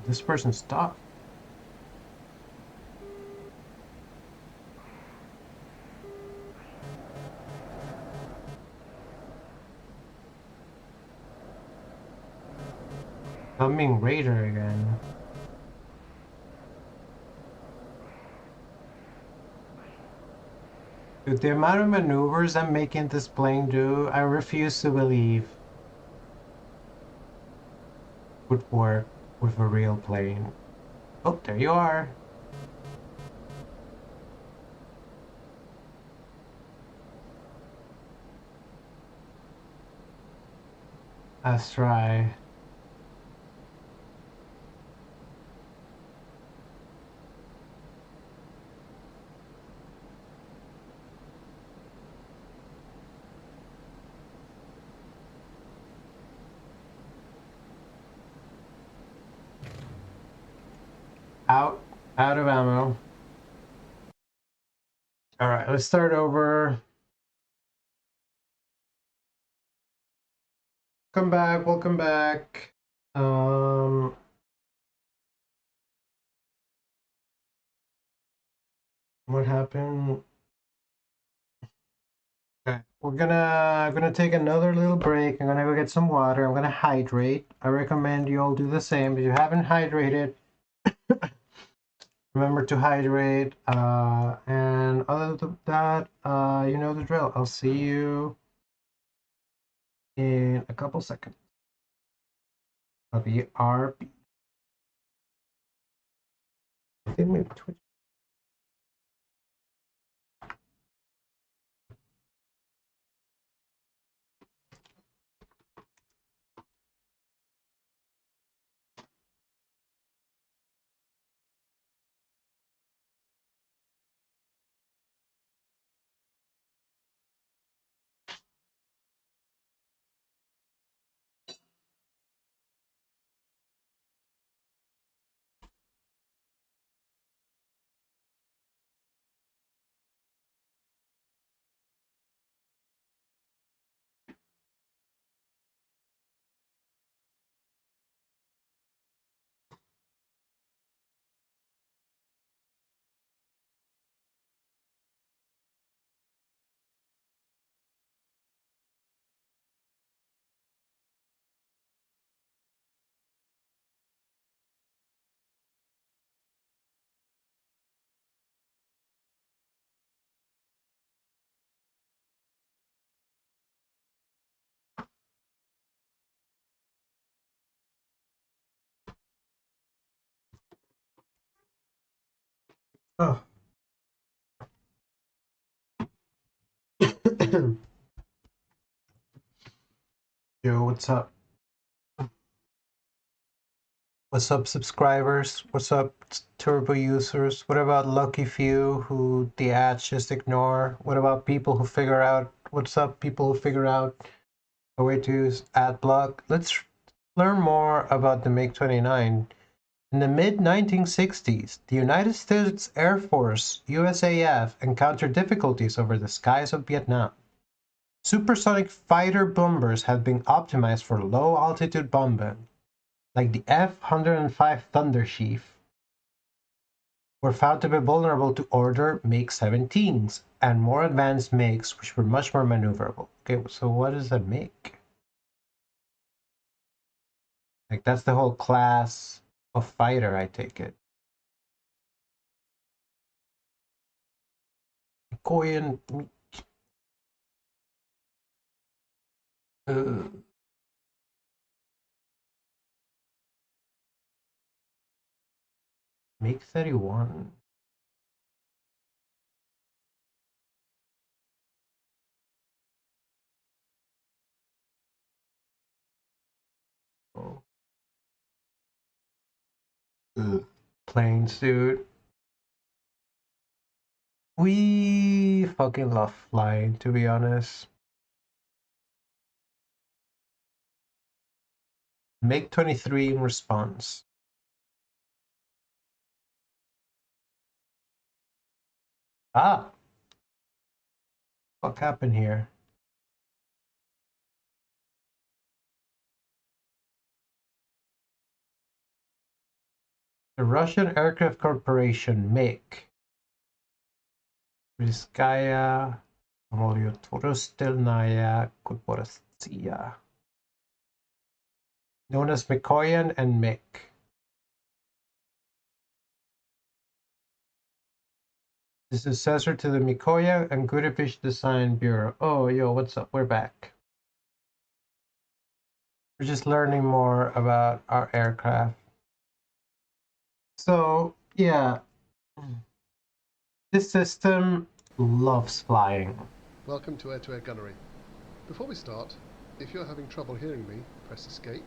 This person's stuck. Coming Raider again. Dude, the amount of maneuvers I'm making this plane do, I refuse to believe would work with a real plane. Oh, there you are. Let's try. Out of ammo. All right, let's start over. Welcome back. What happened? Okay, we're gonna take another little break. I'm gonna go get some water. I'm gonna hydrate. I recommend you all do the same. If you haven't hydrated, remember to hydrate. And other than that, you know the drill. I'll see you in a couple seconds. I'll be RP. I think maybe Twitch. Oh. Yo, what's up? What's up, subscribers? What's up, turbo users? What about lucky few who the ads just ignore? What about people who figure out what's up? People who figure out a way to use ad block. Let's learn more about the MiG-29. In the mid-1960s, the United States Air Force, USAF, encountered difficulties over the skies of Vietnam. Supersonic fighter bombers had been optimized for low-altitude bombing, like the F-105 Thunder Chief, were found to be vulnerable to older MiG-17s and more advanced MiGs, which were much more maneuverable. Okay, so what is a MiG? Like, that's the whole class of fighter, I take it. Korean. MiG-31. Oh. Planes, dude. We fucking love flying, to be honest. MiG-23 in response. Ah! What happened here? The Russian Aircraft Corporation, MiG. Rizskaya Самолетостроительная Корпорация. Known as Mikoyan and MiG. The successor to the Mikoyan and Gudovich Design Bureau. Oh, yo, what's up? We're back. We're just learning more about our aircraft. So, yeah. This system loves flying. Welcome to Air Gunnery. Before we start, if you're having trouble hearing me, press Escape.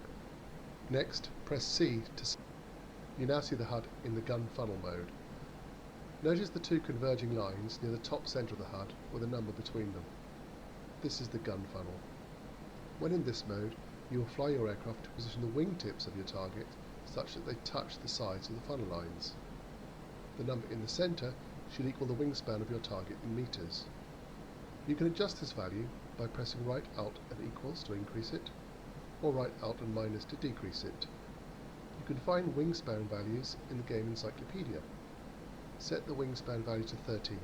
Next, press C to... You now see the HUD in the gun funnel mode. Notice the two converging lines near the top centre of the HUD with a number between them. This is the gun funnel. When in this mode, you will fly your aircraft to position the wingtips of your target such that they touch the sides of the funnel lines. The number in the centre should equal the wingspan of your target in meters. You can adjust this value by pressing right Alt and equals to increase it, or right Alt and minus to decrease it. You can find wingspan values in the game encyclopedia. Set the wingspan value to 30.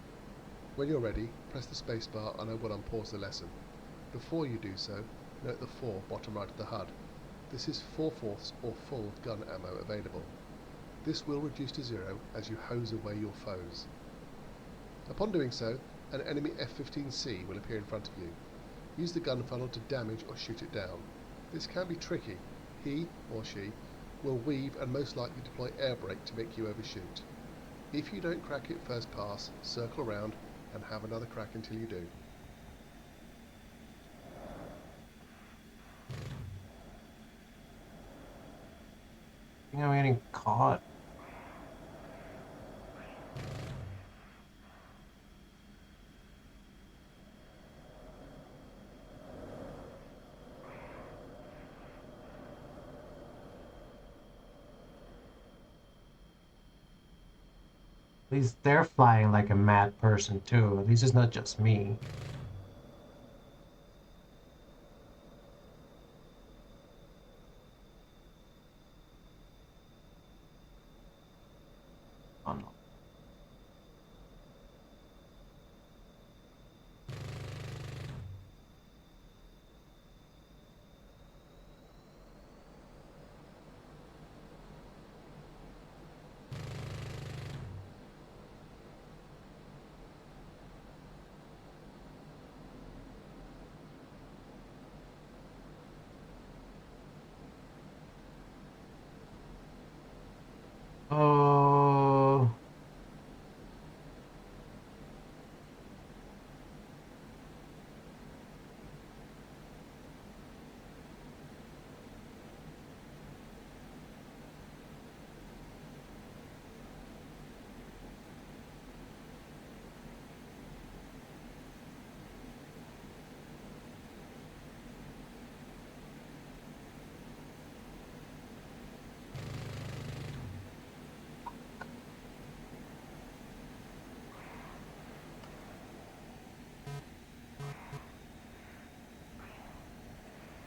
When you're ready, press the spacebar and I will unpause the lesson. Before you do so, note the 4 bottom right of the HUD. This is 4/4 or full gun ammo available. This will reduce to 0 as you hose away your foes. Upon doing so, an enemy F-15C will appear in front of you. Use the gun funnel to damage or shoot it down. This can be tricky. He or she will weave and most likely deploy air brake to make you overshoot. If you don't crack it first pass, circle around and have another crack until you do. I think I'm getting caught. At least they're flying like a mad person too. At least it's not just me. Oh no.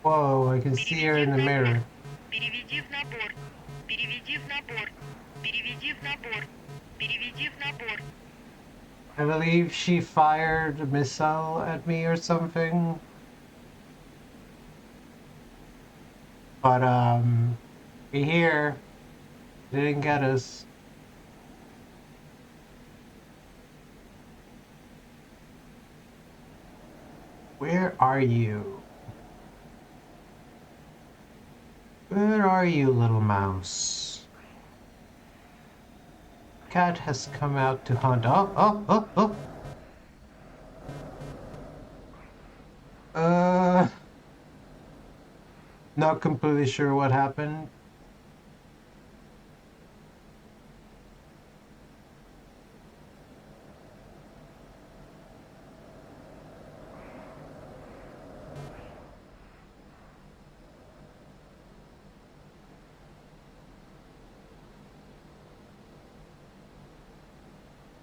Whoa, I can see her in the mirror. Переведи в набор. Переведи в набор. Переведи в набор. Переведи в набор. I believe she fired a missile at me or something. But, we here. Didn't get us. Where are you? Where are you, little mouse? Cat has come out to hunt. Oh, oh, oh, oh. Not completely sure what happened.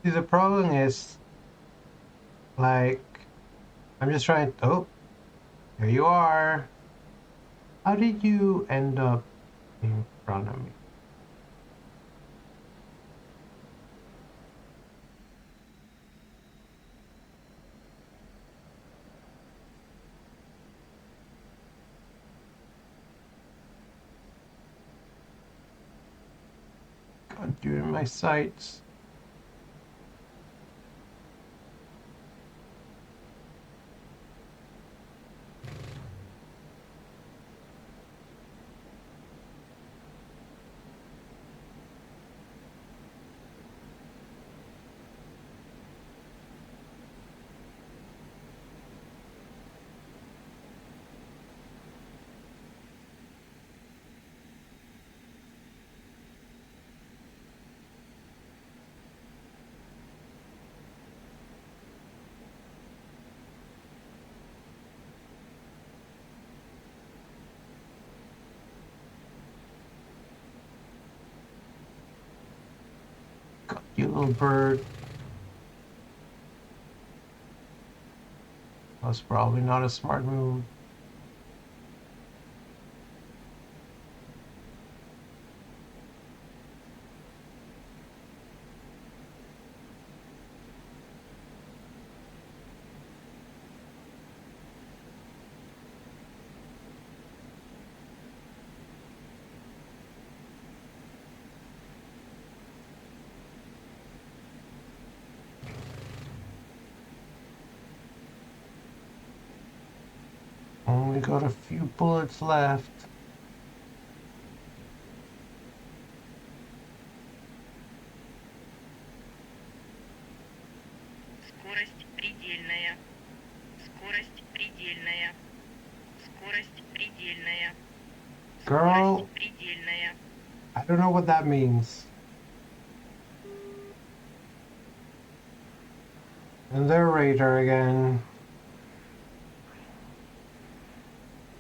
See, the problem is, like, I'm just trying. Oh, there you are. How did you end up in front of me? God, you're in my sights. God, you little bird. That's probably not a smart move. Only got a few bullets left. Скорость предельная. Скорость предельная. Скорость предельная. Girl, Скорость предельная. I don't know what that means. And their radar again.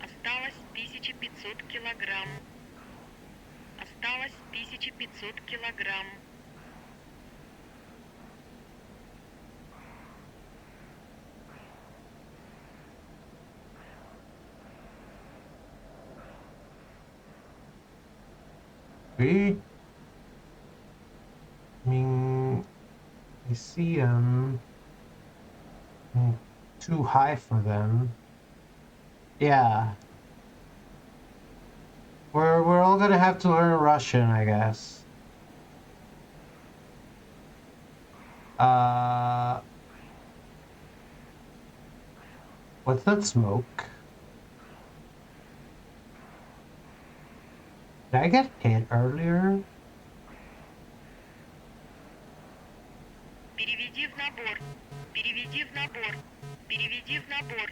Осталось 1500 килограмм. Осталось 1500 килограмм. We, I mean, I see them. Too high for them. Yeah. We're all gonna have to learn Russian, I guess. What's that smoke? Did I get hit earlier? Переведи в набор. Переведи в набор. Переведи в набор.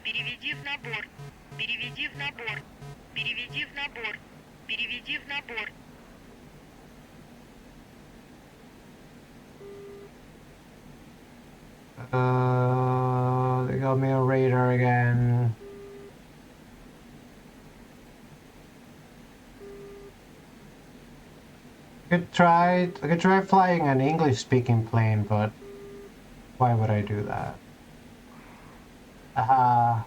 Переведи в набор. Переведи в набор. Переведи в набор. Переведи в набор. They got me a radar again. I could try flying an English-speaking plane, but why would I do that? Aha.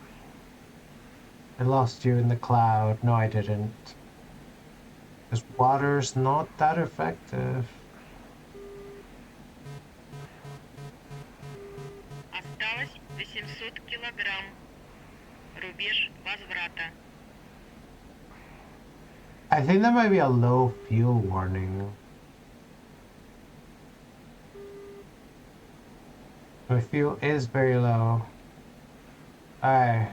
I lost you in the cloud. No, I didn't. Because water's not that effective. Осталось 800 килограмм. Рубеж возврата. I think there might be a low fuel warning. My fuel is very low. I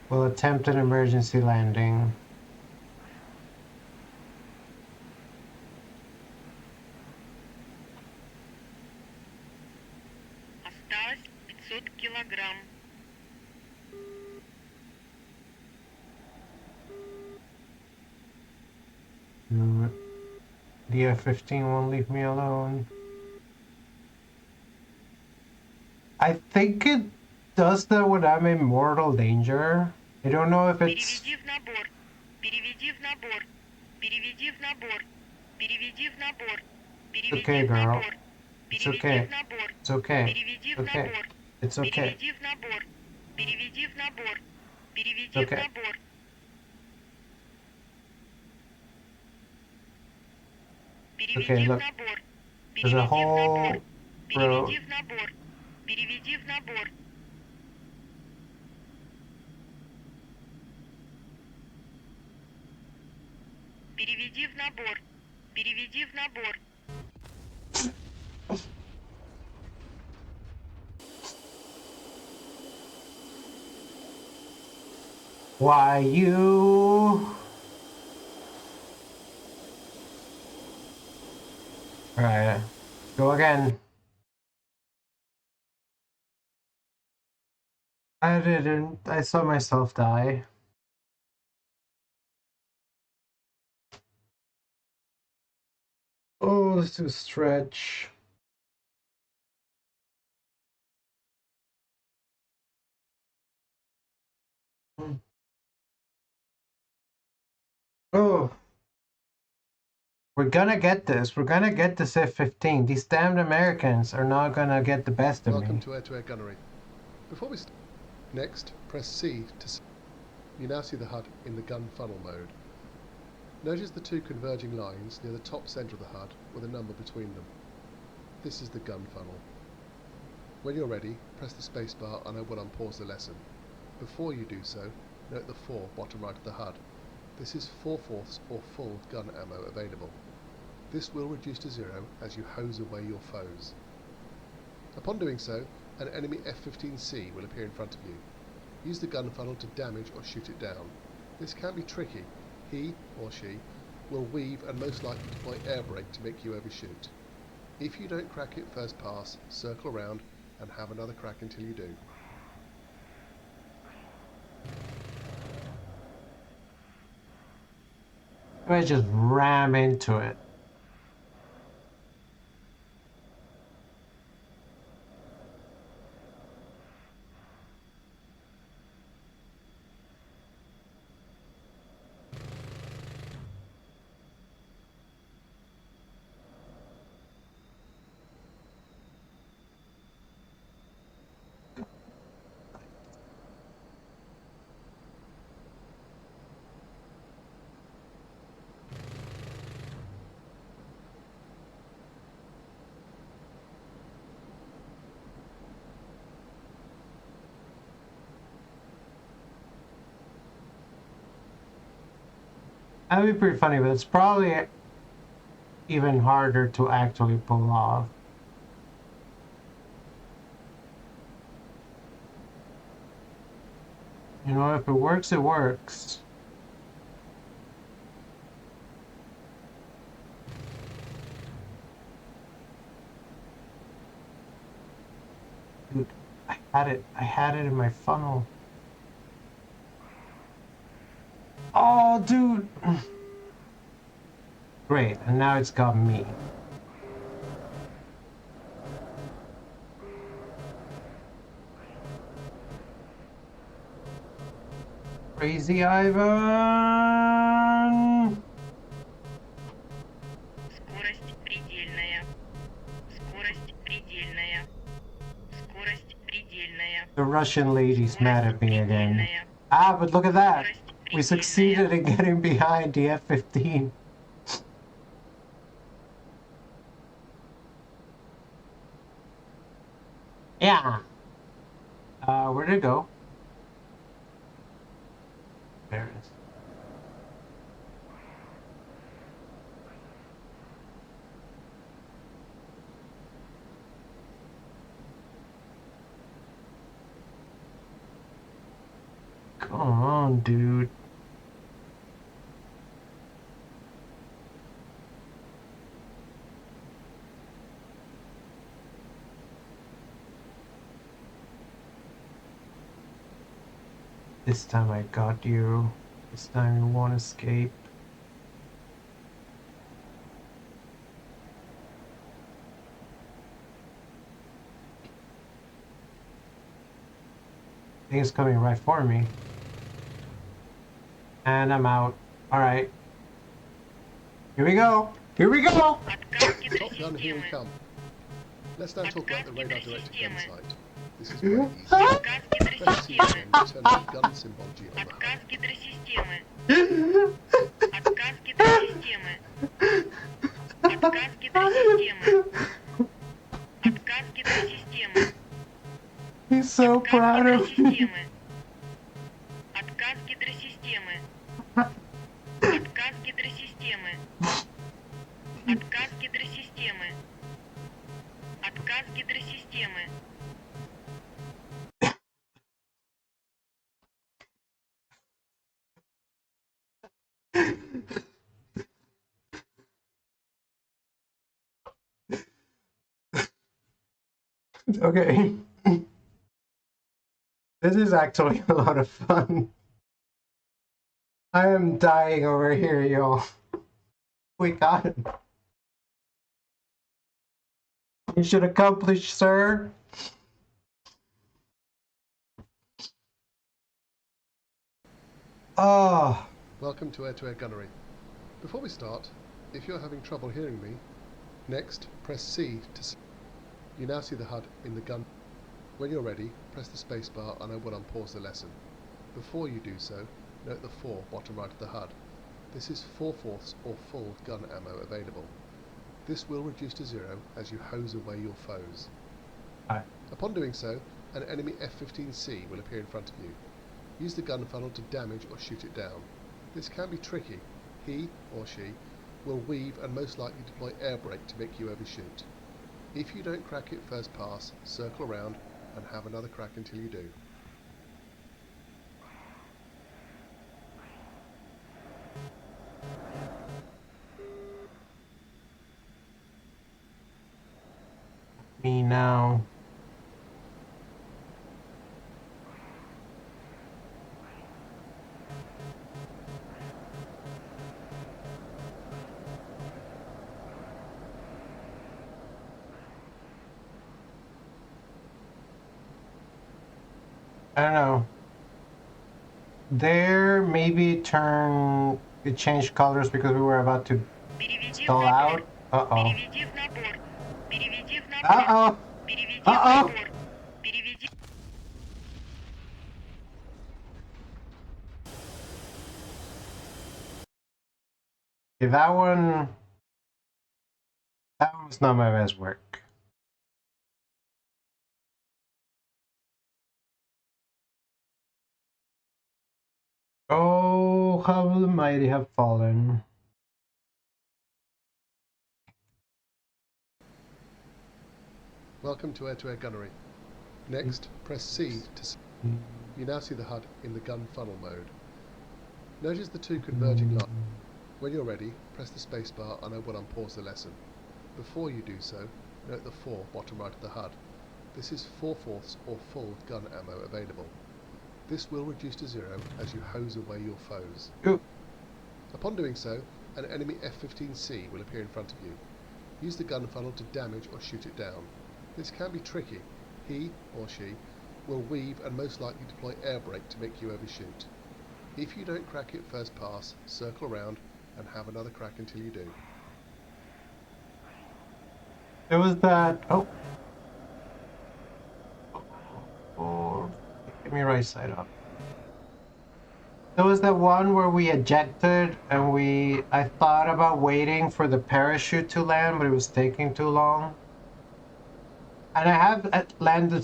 will attempt an emergency landing. Осталось 500 килограмм. The F-15 won't leave me alone. I think it does that when I'm in mortal danger. I don't know if it's... Переведи в набор. Переведи в набор. Переведи в набор. Переведи в набор. Переведи okay, в girl. набор. It's Переведи okay. в набор. It's okay. Переведи в Okay. набор. It's okay. Переведи в набор. Переведи в набор. Переведи в Okay. набор. Okay, Переведи в look. набор. There's a Переведи в набор. whole Переведи road. в набор. Переведи в набор. Переведи в набор. Переведи в набор. Why you? Alright. Go again. I didn't. I saw myself die. Oh, let's do a stretch. Oh. We're gonna get this. We're gonna get this F-15. These damned Americans are not gonna get the best of Welcome me. to air-to-air gunnery. Before we next, press C to... You now see the HUD in the gun funnel mode. Notice the two converging lines near the top centre of the HUD with a number between them. This is the gun funnel. When you're ready, press the spacebar and I will unpause the lesson. Before you do so, note the 4 bottom right of the HUD. This is 4/4 or full gun ammo available. This will reduce to 0 as you hose away your foes. Upon doing so, an enemy F-15C will appear in front of you. Use the gun funnel to damage or shoot it down. This can be tricky. He or she will weave and most likely deploy air brake to make you overshoot. If you don't crack it first pass, circle around and have another crack until you do. I just ram into it. That'd be pretty funny, but it's probably even harder to actually pull off. You know, if it works, it works. Dude, I had it in my funnel. Oh, dude! Great, and now it's got me. Crazy Ivan! Скорость предельная. Скорость предельная. Скорость предельная. The Russian lady's mad at me again. предельная. Ah, but look at that! Скорость We предельная. succeeded in getting behind the F-15. Yeah. Where'd it go? There it is. Come on, dude. This time I got you. This time you won't escape. Thing is coming right for me. And I'm out. Alright. Here we go! Here we go! Отказ Top gun, here we гидросистемы. come. Let's now talk about the radar directed gun System. sight. This is very easy. Отказ Press C гидросистемы. again to turn on the gun symbology on the Отказ HUD. гидросистемы. Отказ гидросистемы. Отказ гидросистемы. Отказ гидросистемы. He's so Отказ proud of me. гидросистемы. Отказ гидросистемы. Отказ гидросистемы. Отказ гидросистемы. Отказ гидросистемы. Okay. This is actually a lot of fun. I am dying over here, y'all. We got him. Mission accomplished, sir. Ah. Welcome to air gunnery. Before we start, if you're having trouble hearing me, next press C to you now see the HUD in the gun. When you're ready, press the spacebar and I will unpause the lesson. Before you do so, note the 4 bottom right of the HUD. This is 4/4 or full gun ammo available. This will reduce to 0 as you hose away your foes. Aye. Upon doing so, an enemy F-15C will appear in front of you. Use the gun funnel to damage or shoot it down. This can be tricky. He or she will weave and most likely deploy air brake to make you overshoot. If you don't crack it first pass, circle around and have another crack until you do. Me now. I don't know. There, maybe it changed colors because we were about to Переведи в stall набор. out. Uh-oh. Переведи в набор. Переведи в набор. Uh-oh. Переведи в Uh-oh. набор. Переведи. Okay, that one was not my best work. Oh, how the mighty have fallen. Welcome to air gunnery. Next, press C to you now see the HUD in the gun funnel mode. Notice the two converging lines. When you're ready, press the spacebar and I will unpause the lesson. Before you do so, note the 4 bottom right of the HUD. This is 4/4 or full gun ammo available. This will reduce to 0 as you hose away your foes. Ooh. Upon doing so, an enemy F-15C will appear in front of you. Use the gun funnel to damage or shoot it down. This can be tricky. He or she will weave and most likely deploy air brake to make you overshoot. If you don't crack it first pass, circle around and have another crack until you do. It was that. Oh. Oh, Get me right side up. There was that one where we ejected and I thought about waiting for the parachute to land, but it was taking too long. And I have landed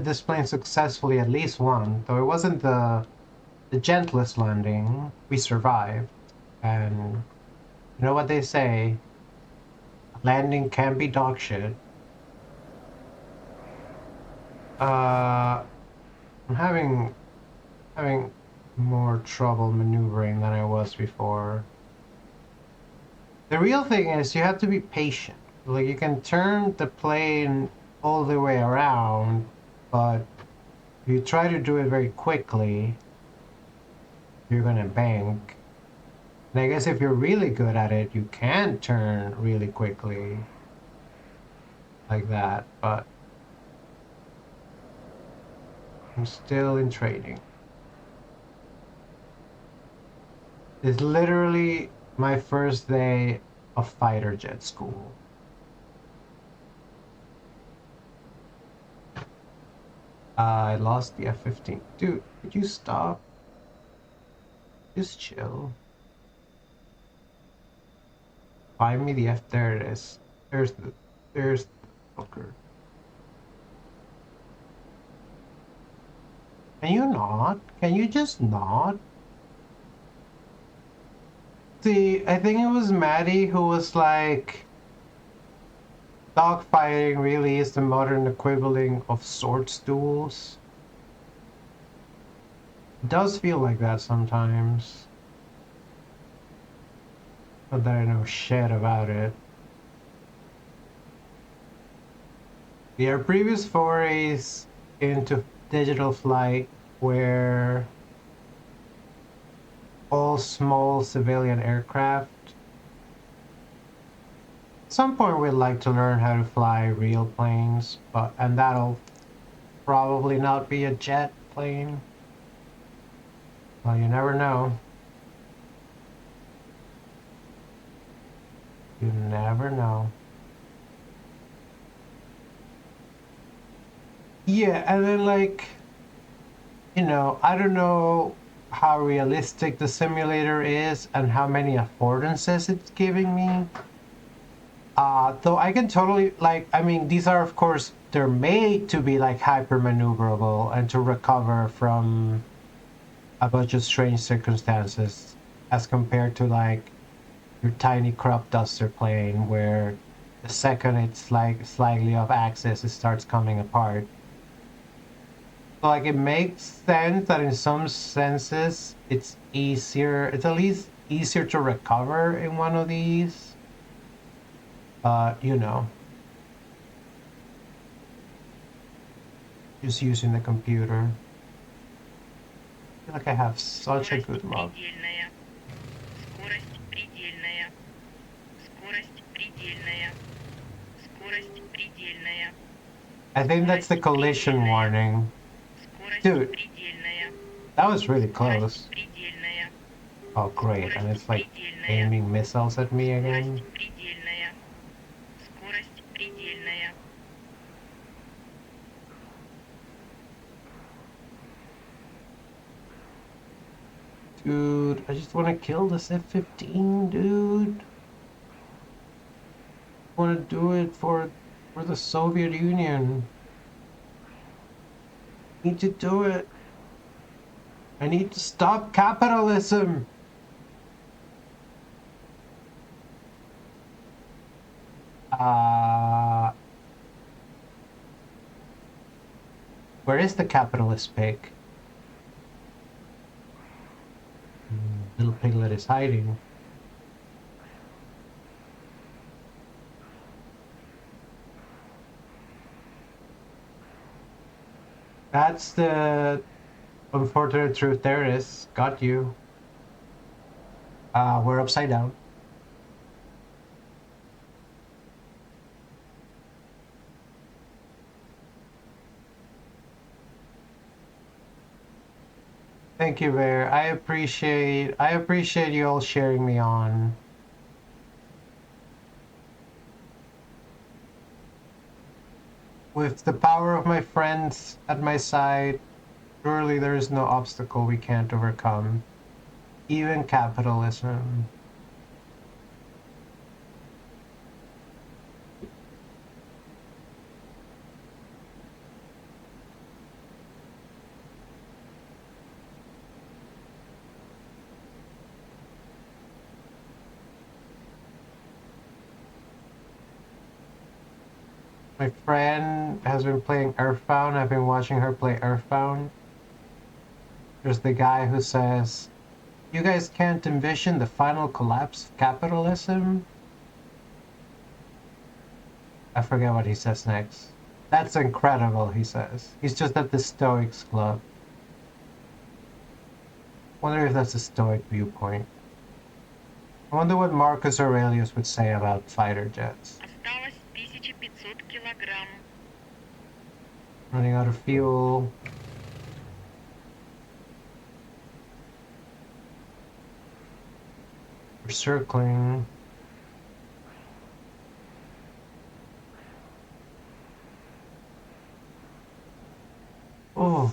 this plane successfully at least one, though it wasn't the gentlest landing. We survived. And you know what they say? Landing can be dog shit. I'm having more trouble maneuvering than I was before. The real thing is you have to be patient. Like you can turn the plane all the way around, but if you try to do it very quickly, you're gonna bank. And I guess if you're really good at it, you can turn really quickly like that, but I'm still in training. It's literally my first day of fighter jet school. I lost the F-15. Dude, could you stop? Just chill. Find me the F. There it is. There's the fucker. Can you not? Can you just not? See, I think it was Maddie who was like, dogfighting really is the modern equivalent of swords duels. It does feel like that sometimes. Not that I know shit about it. Our previous forays into digital flight were all small civilian aircraft. At some point we'd like to learn how to fly real planes, and that'll probably not be a jet plane. Well, you never know. You never know. Yeah, and then like, you know, I don't know how realistic the simulator is and how many affordances it's giving me. Though I can totally, like, I mean, these are, of course, they're made to be, like, hyper-maneuverable and to recover from a bunch of strange circumstances as compared to, like, your tiny crop duster plane where the second it's, like, slightly off axis, it starts coming apart. So, like, it makes sense that in some senses it's at least easier to recover in one of these. You know, just using the computer. I feel like I have such a good luck. Скорость предельная. Скорость предельная. Скорость предельная. I think that's the collision warning. Dude, that was really close. Oh, great. And it's like aiming missiles at me again. Dude, I just want to kill this F-15, dude. I want to do it for the Soviet Union. I need to do it. I need to stop capitalism. Where is the capitalist pig? Little piglet is hiding. That's the unfortunate truth. There it is. Got you. We're upside down. Thank you, Bear. I appreciate you all sharing me on. With the power of my friends at my side, Surely there is no obstacle we can't overcome, even capitalism. My friend has been playing Earthbound. I've been watching her play Earthbound. There's the guy who says, "You guys can't envision the final collapse of capitalism?" I forget what he says next. "That's incredible," he says. He's just at the Stoics Club. Wonder if that's a Stoic viewpoint. I wonder what Marcus Aurelius would say about fighter jets. Осталось 1500 килограмм. Running out of fuel. We're circling. Oh.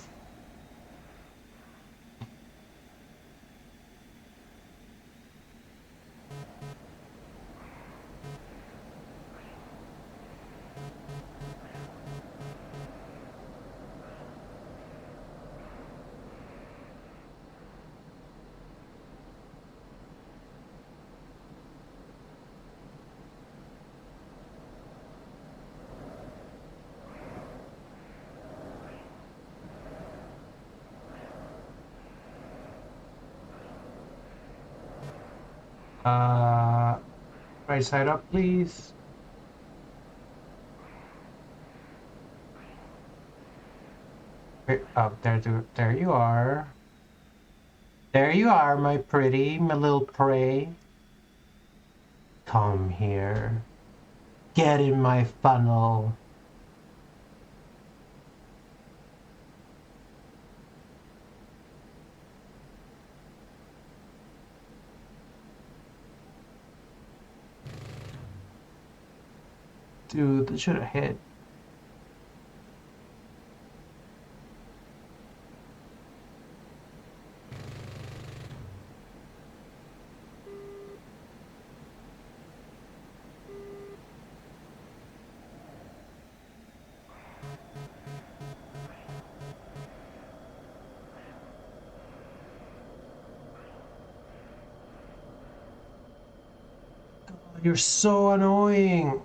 Right side up, please. Up there you are. There you are, my pretty, my little prey. Come here. Get in my funnel. Dude, that should have hit. You're so annoying.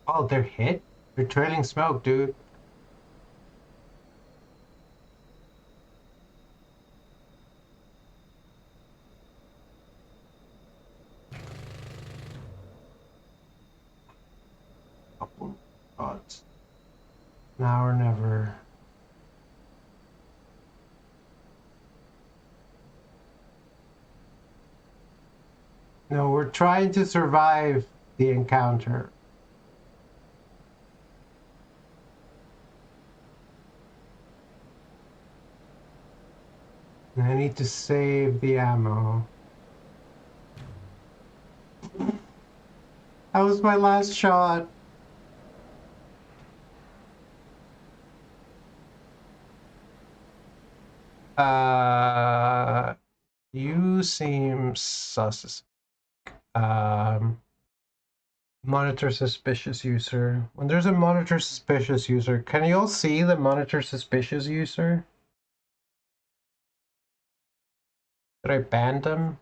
Oh, they're hit? They're trailing smoke, dude. Couple shots. Now or never. No, we're trying to survive the encounter. And I need to save the ammo. That was my last shot. You seem sus. Monitor suspicious user. When there's a monitor suspicious user, can you all see the monitor suspicious user? Did I ban them?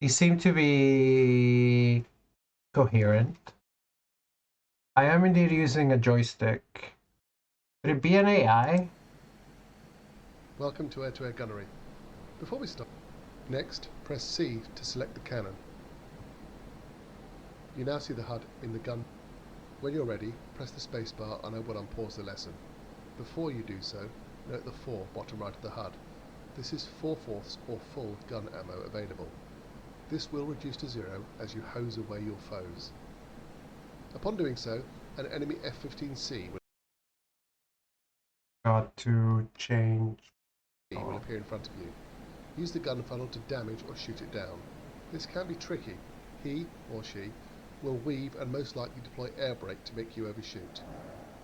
They seem to be coherent. I am indeed using a joystick. Could it be an AI? Welcome to air-to-air gunnery. Before we start, next press C to select the cannon. You now see the HUD in the gun. When you're ready, press the spacebar and I will unpause the lesson. Before you do so, note the 4 bottom right of the HUD. This is 4/4 or full gun ammo available. This will reduce to 0 as you hose away your foes. Upon doing so, an enemy F-15C Got to change. will appear in front of you. Use the gun funnel to damage or shoot it down. This can be tricky. He or she will weave and most likely deploy air brake to make you overshoot.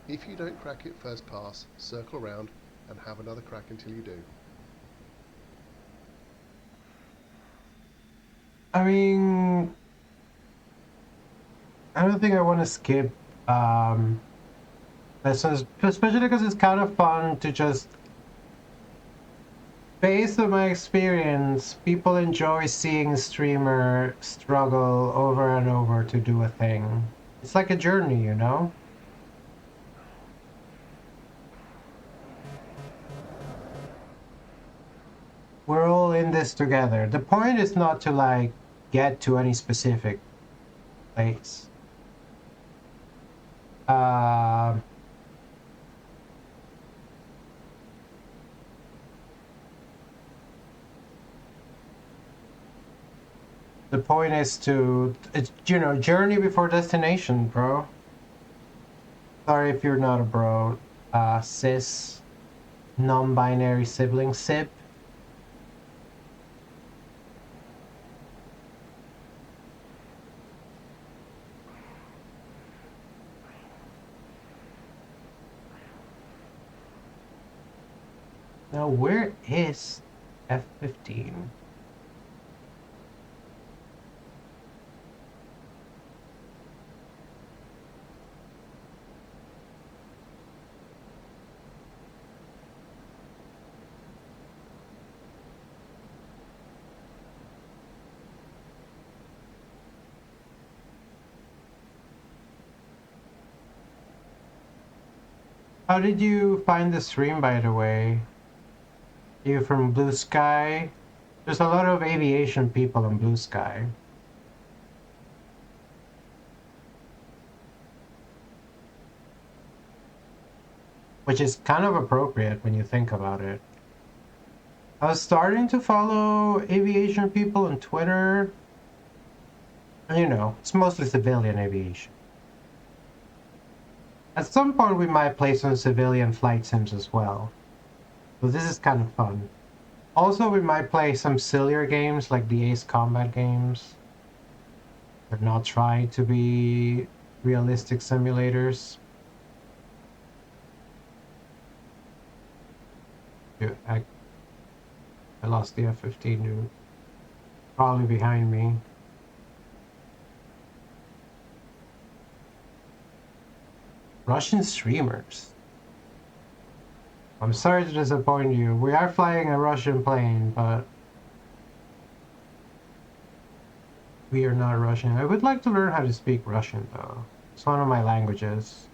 If you don't crack it first pass, circle around and have another crack until you do. I mean, I don't think I want to skip lessons, especially because it's kind of fun to just, based on my experience, people enjoy seeing a streamer struggle over and over to do a thing. It's like a journey, you know? We're all in this together. The point is not to like get to any specific place. The point is to, it's, you know, journey before destination, bro. Sorry if you're not a bro. Cis, non-binary sibling, sib. Now, where is F-15? How did you find the stream, by the way? You from Blue Sky? There's a lot of aviation people on Blue Sky. Which is kind of appropriate when you think about it. I was starting to follow aviation people on Twitter. You know, it's mostly civilian aviation. At some point we might play some civilian flight sims as well. So this is kind of fun. Also, we might play some sillier games like the Ace Combat games. They're not trying to be realistic simulators. Dude, I lost the F-15, dude. Probably behind me. Russian streamers. I'm sorry to disappoint you. We are flying a Russian plane, but we are not Russian. I would like to learn how to speak Russian, though. It's one of my languages.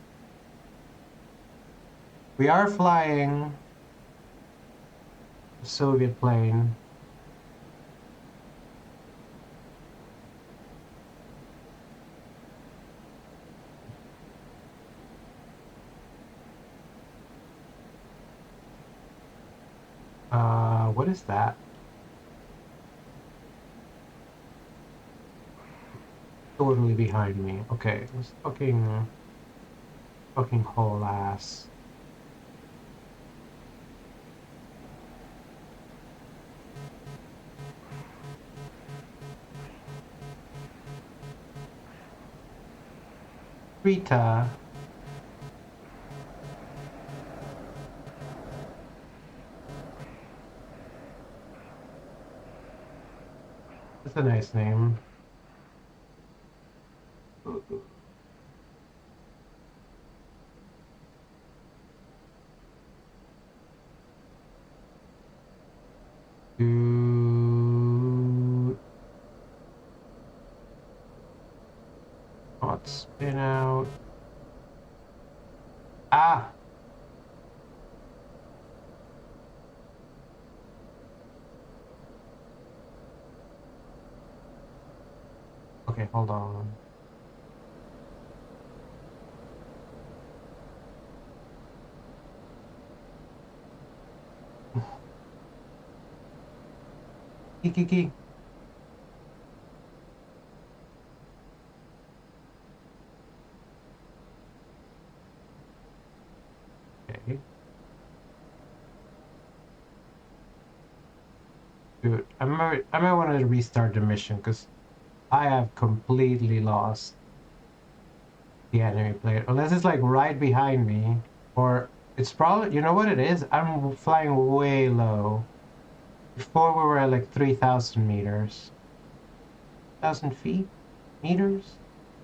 We are flying a Soviet plane. What is that? Totally behind me. Okay, this fucking whole ass. Rita. That's a nice name. Dude. Hot spin out. Ah! hold on. Kiki. Okay. Dude, I might want to restart the mission because I have completely lost the enemy player. Unless it's like right behind me, or it's probably, you know what it is? I'm flying way low. Before we were at like 3,000 meters. 1,000 feet? Meters?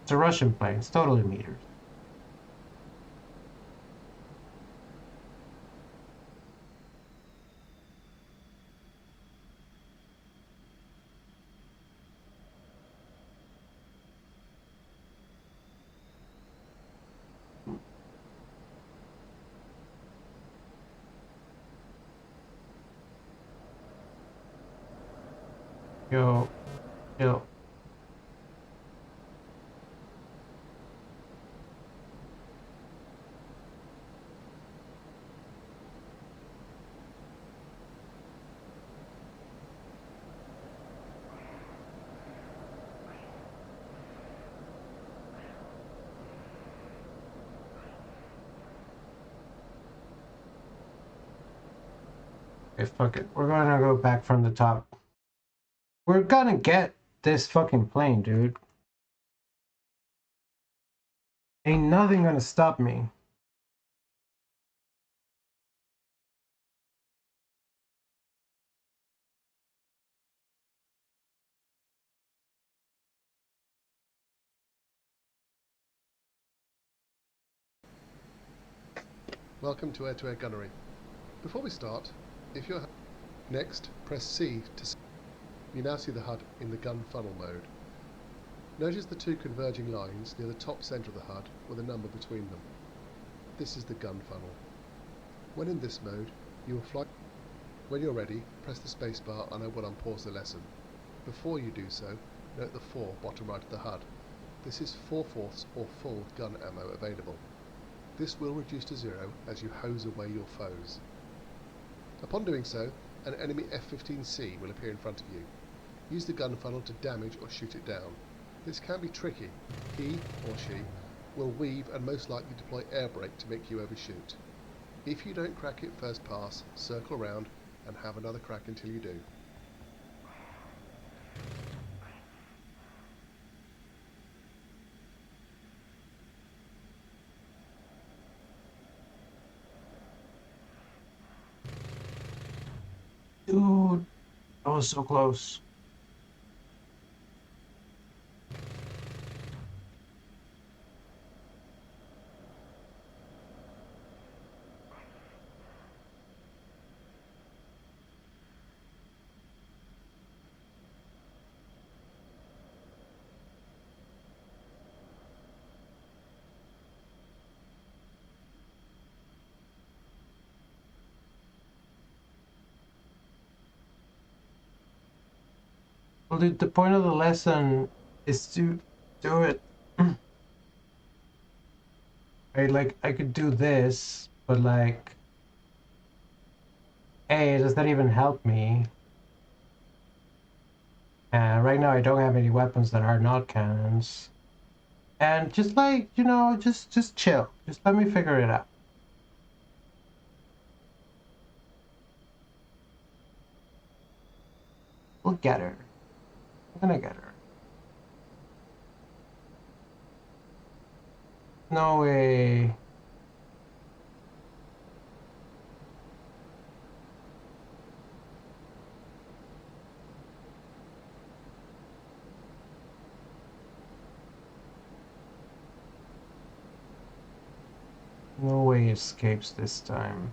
It's a Russian plane. It's totally meters. Yo, yo. Okay, fuck it. We're gonna go back from the top. We're gonna get this fucking plane, dude. Ain't nothing gonna stop me. Welcome to air-to-air gunnery. Before we start, if you're next, press C to. You now see the HUD in the gun funnel mode. Notice the two converging lines near the top centre of the HUD with a number between them. This is the gun funnel. When in this mode, you will fly. When you're ready, press the spacebar and I will unpause the lesson. Before you do so, note the 4 bottom right of the HUD. This is 4/4 or full gun ammo available. This will reduce to 0 as you hose away your foes. Upon doing so, an enemy F-15C will appear in front of you. Use the gun funnel to damage or shoot it down. This can be tricky. He or she will weave and most likely deploy air brake to make you overshoot. If you don't crack it first pass, circle around and have another crack until you do. Dude, that was so close. Well, dude, the point of the lesson is to do it. I could do this, but like, hey, does that even help me? Right now I don't have any weapons that are not cannons. And just like, you know, just chill. Just let me figure it out. We'll get her. I'm gonna get her. No way. No way escapes this time.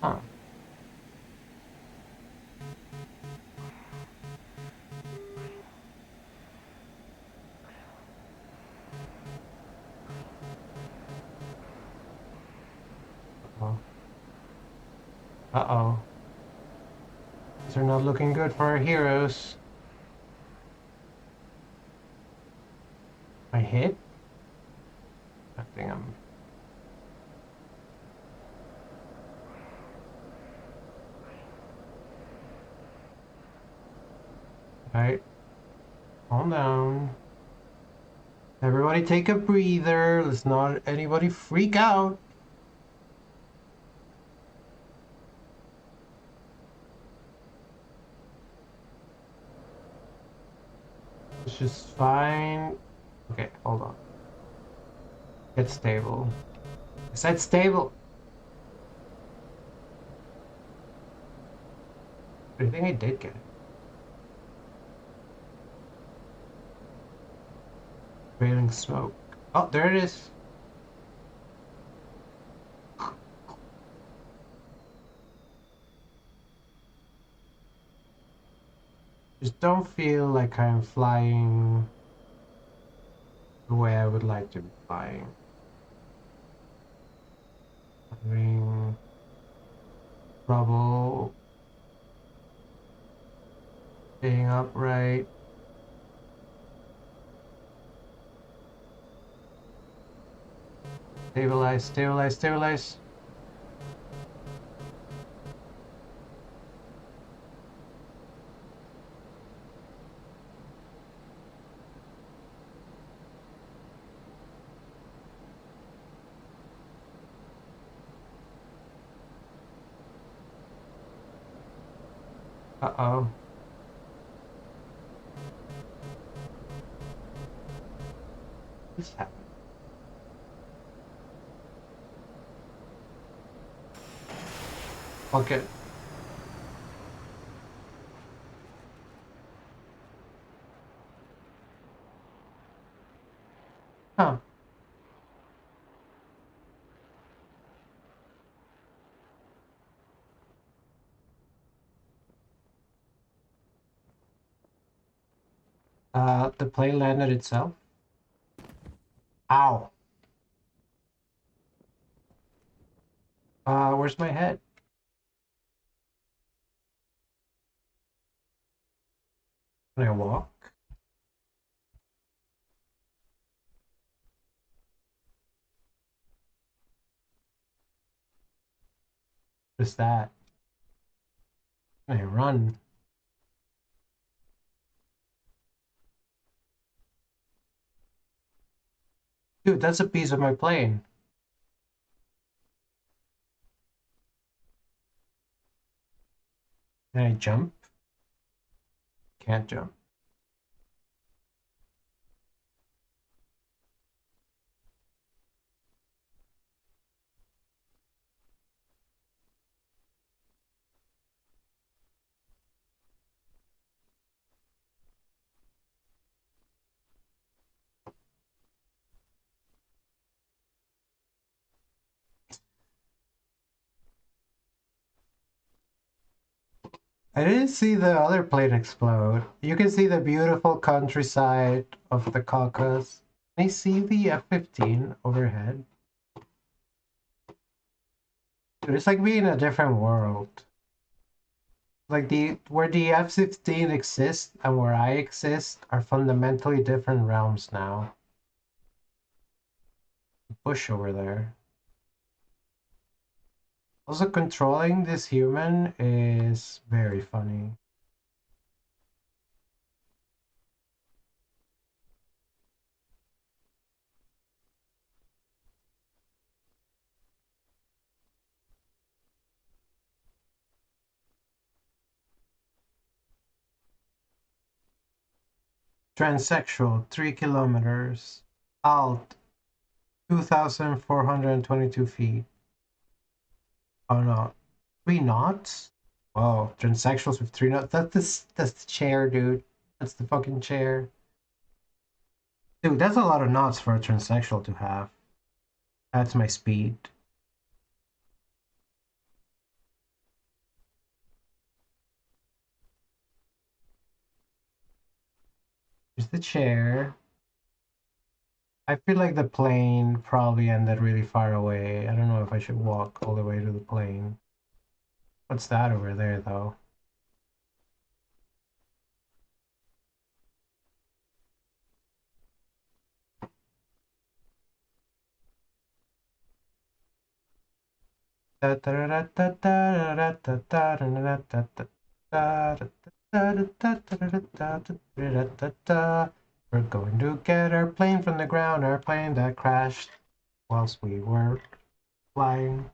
Huh. Uh-oh. Uh-oh. These are not looking good for our heroes. I hit? I think I'm... Alright. Calm down. Everybody take a breather. Let's not anybody freak out. It's just fine. Okay, hold on. Get stable. I said stable. I think I did get it. Trailing smoke. Oh, there it is. Just don't feel like I'm flying the way I would like to be flying. Having trouble staying upright. Stabilize, stabilize, stabilize. Uh-oh. What's happening? Okay. Huh. The plane landed itself. Ow. Where's my head? Can I walk? What's that? Can I run? Dude, that's a piece of my plane. Can I jump? Can't jump. I didn't see the other plane explode. You can see the beautiful countryside of the Caucasus. Can I see the F-15 overhead? Dude, it's like being in a different world. Like where the F-16 exists and where I exist are fundamentally different realms now. Bush over there. Also, controlling this human is very funny. Transsexual, 3 kilometers. Alt, 2,422 feet. Oh no, 3 knots? Whoa, transsexuals with 3 knots. That's the chair, dude. That's the fucking chair. Dude, that's a lot of knots for a transsexual to have. That's my speed. the chair. I feel like the plane probably ended really far away. I don't know if I should walk all the way to the plane. What's that over there, though? We're going to get our plane from the ground, our plane that crashed whilst we were flying.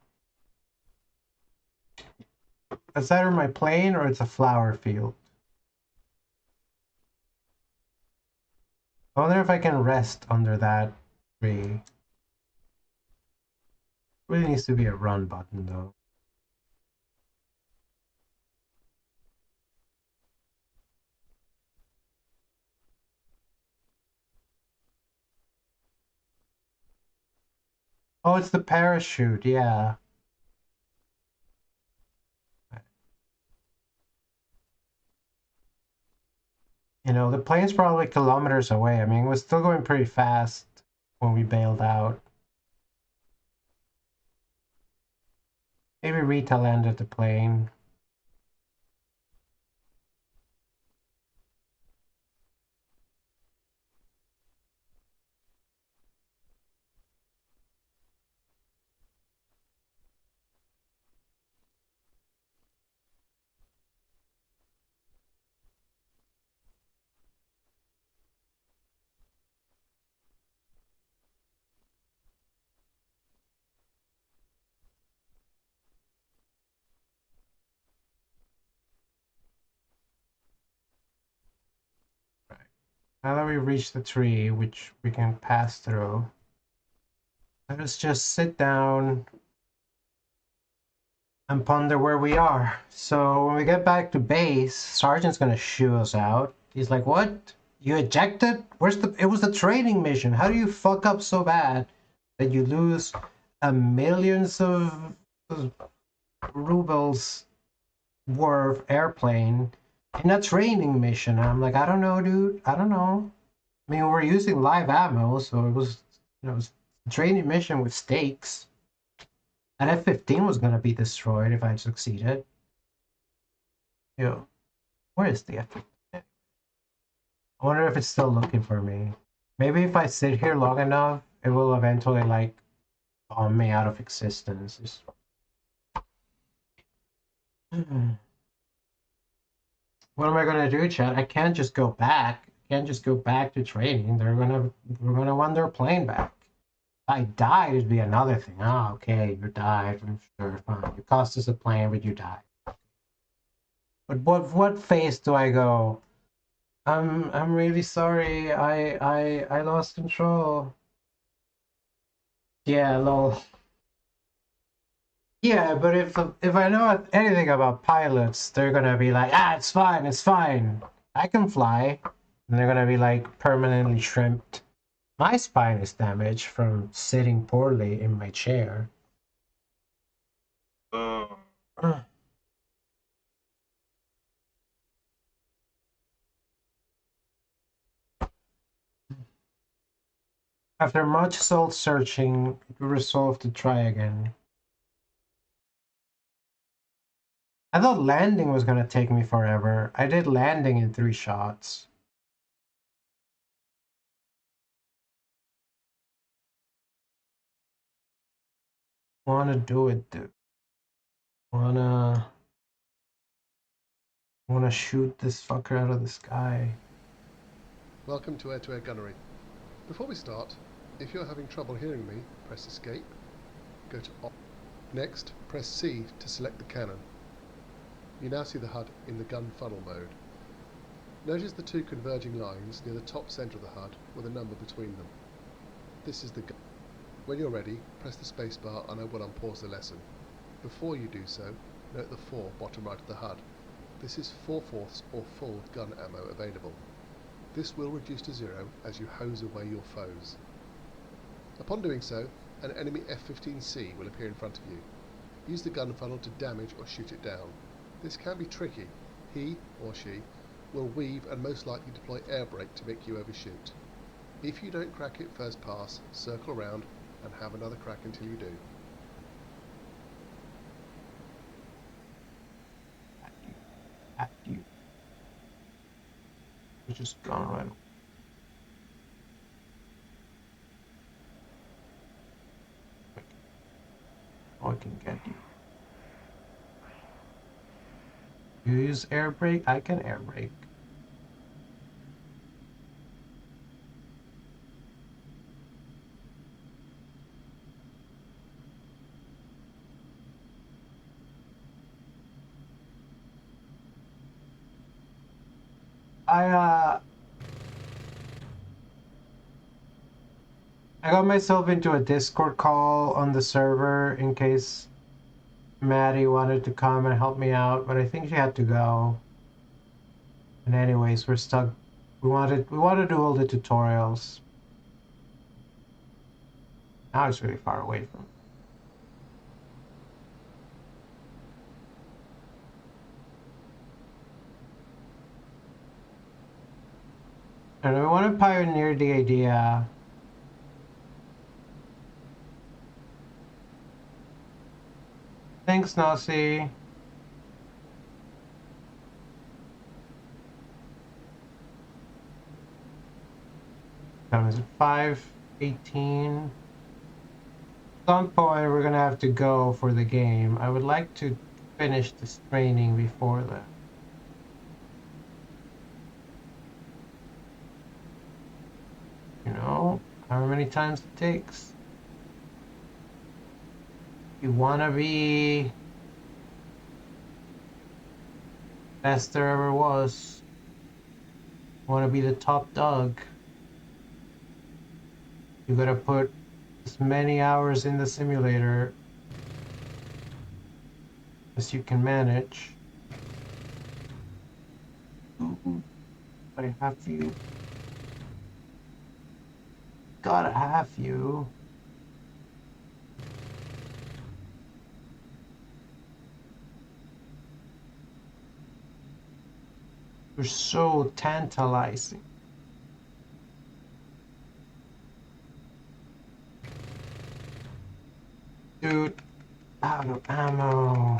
Is that my plane or it's a flower field? I wonder if I can rest under that tree. Really needs to be a run button though. Oh, it's the parachute, yeah. You know, the plane's probably kilometers away. I mean, it was still going pretty fast when we bailed out. Maybe Rita landed the plane. Now that we've reached the tree, which we can pass through, let us just sit down and ponder where we are. So when we get back to base, Sergeant's gonna shoo us out. He's like, "What? You ejected? It was the training mission. How do you fuck up so bad that you lose millions of rubles worth airplane in a training mission?" And I'm like, "I don't know, dude. I don't know. I mean, we're using live ammo, so it was, it was a training mission with stakes. An F-15 was gonna be destroyed if I succeeded." Yo, where is the F-15? I wonder if it's still looking for me. Maybe if I sit here long enough, it will eventually like bomb me out of existence. What am I gonna do, Chad? I can't just go back. I can't just go back to training. We're gonna want their plane back. If I died, it'd be another thing. Oh, okay, you died. Sure, fine. You cost us a plane, but you died. But what phase do I go? I'm really sorry. I lost control. Yeah, lol. Yeah, but if I know anything about pilots, they're gonna be like, "Ah, it's fine, it's fine. I can fly." And they're gonna be like permanently shrimped. My spine is damaged from sitting poorly in my chair. After much soul searching, we resolved to try again. I thought landing was gonna take me forever. I did landing in 3 shots. Wanna do it, dude. Wanna shoot this fucker out of the sky. Welcome to air gunnery. Before we start, if you're having trouble hearing me, press escape, go to off. Next, press C to select the cannon. You now see the HUD in the gun funnel mode. Notice the 2 converging lines near the top centre of the HUD with a number between them. This is the gun. When you're ready, press the spacebar and I will unpause the lesson. Before you do so, note the 4 bottom right of the HUD. This is 4/4 or full gun ammo available. This will reduce to 0 as you hose away your foes. Upon doing so, an enemy F-15C will appear in front of you. Use the gun funnel to damage or shoot it down. This can be tricky. He or she will weave and most likely deploy air brake to make you overshoot. If you don't crack it first pass, circle around and have another crack until you do. At you. We're just gone right. Oh, I can get you. You use air brake? I can air brake. I got myself into a Discord call on the server in case Maddie wanted to come and help me out, but I think she had to go. And anyways, we're stuck. We wanted to do all the tutorials. Now it's really far away from. And we want to pioneer the idea. Thanks, Nasi. Is it 5:18? At some point, we're gonna have to go for the game. I would like to finish this training before that. You know, however many times it takes. You wanna be best there ever was. Wanna be the top dog. You gotta put as many hours in the simulator as you can manage. Ooh, I have you. Gotta have you. You're so tantalizing. Dude, out of ammo.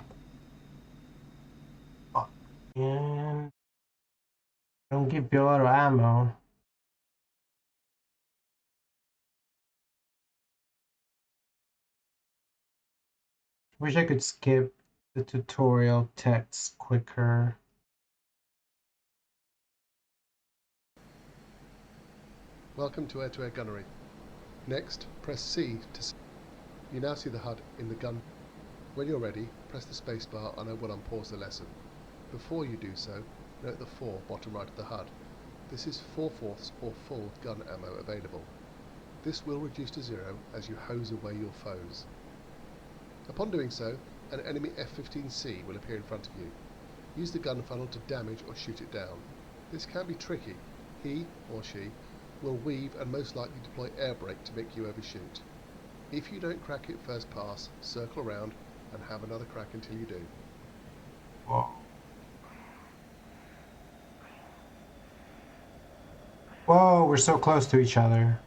Fuck, man. Don't give you a lot of ammo. Wish I could skip the tutorial text quicker. Welcome to air-to-air gunnery. Next, press C to... You now see the HUD in the gun. When you're ready, press the spacebar and I will unpause the lesson. Before you do so, note the 4 bottom right of the HUD. This is 4/4 or full gun ammo available. This will reduce to 0 as you hose away your foes. Upon doing so, an enemy F-15C will appear in front of you. Use the gun funnel to damage or shoot it down. This can be tricky. He, or she, will weave and most likely deploy air brake to make you overshoot. If you don't crack it first pass, circle around and have another crack until you do. Whoa. Whoa, we're so close to each other.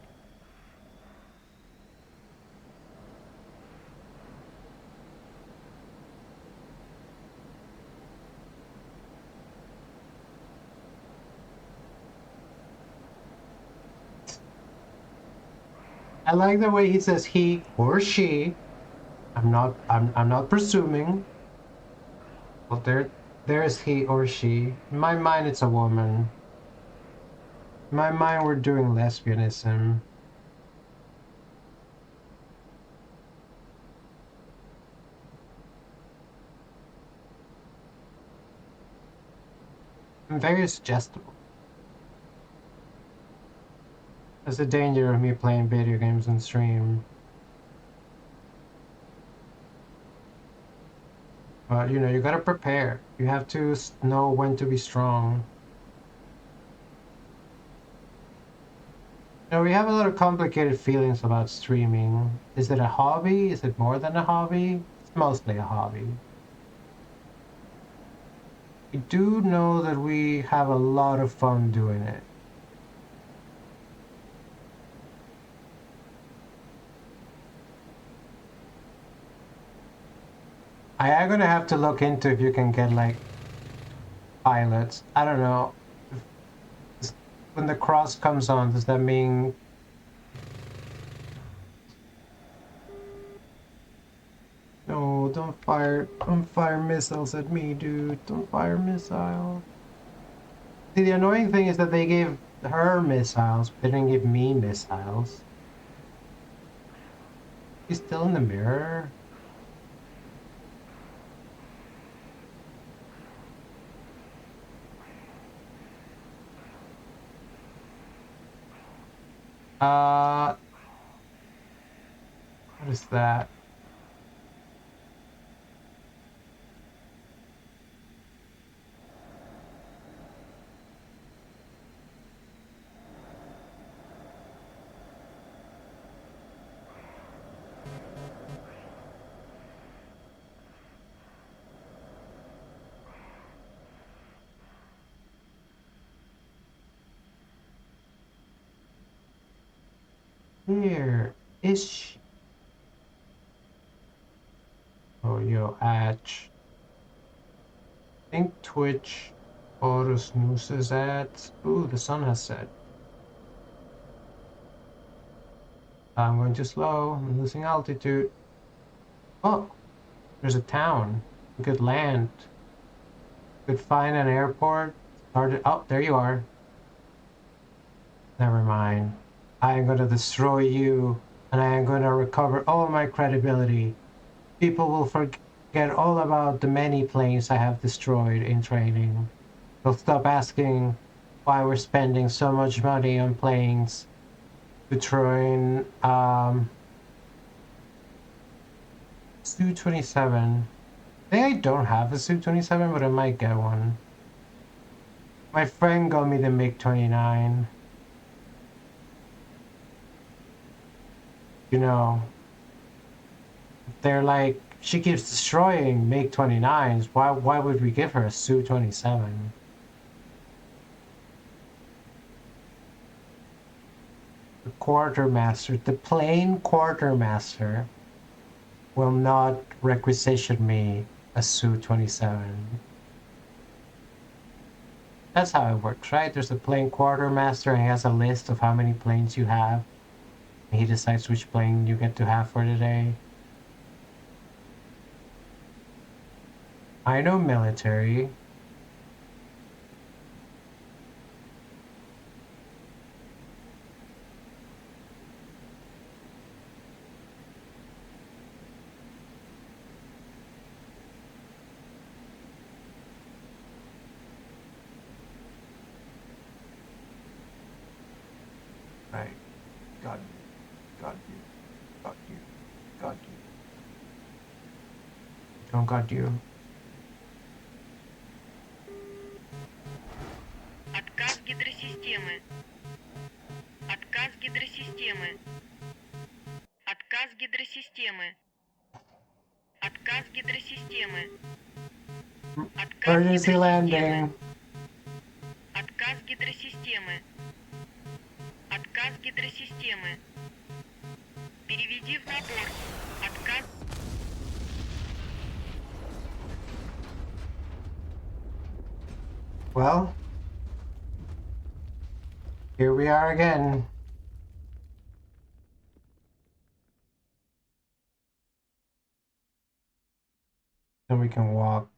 I like the way he says he or she. I'm not presuming. But there's he or she. In my mind it's a woman. In my mind we're doing lesbianism. I'm very suggestible. That's the danger of me playing video games on stream. But you know, you gotta prepare. You have to know when to be strong. You know, we have a lot of complicated feelings about streaming. Is it a hobby? Is it more than a hobby? It's mostly a hobby. I do know that we have a lot of fun doing it. I am gonna have to look into if you can get like pilots. I don't know. When the cross comes on, does that mean... No, don't fire missiles at me, dude. Don't fire missiles. See, the annoying thing is that they gave her missiles, but they didn't give me missiles. He's still in the mirror? What is that? Where is she? Oh, yo, Atch. I think Twitch auto snoozes ads. Ooh, the sun has set. I'm going too slow. I'm losing altitude. Oh, there's a town. We could land. We could find an airport. Started. Oh, there you are. Never mind. I am going to destroy you, and I am going to recover all my credibility. People will forget all about the many planes I have destroyed in training. They'll stop asking why we're spending so much money on planes to train Su-27. I think I don't have a Su-27, but I might get one. My friend got me the MiG-29. You know, they're like, she keeps destroying MiG-29s. Why would we give her a Su-27? The quartermaster, the plane quartermaster will not requisition me a Su-27. That's how it works, right? There's a plane quartermaster and he has a list of how many planes you have. And he decides which plane you get to have for the day. I know military. Right. Got you. Got you. Got you. Got you. Don't got you. Отказ гидросистемы. Отказ гидросистемы. Отказ гидросистемы. Отказ гидросистемы. Отказ Emergency гидросистемы. landing. Отказ гидросистемы. Отказ гидросистемы. Переведи в набор. Отказ. Well, here we are again. Then we can walk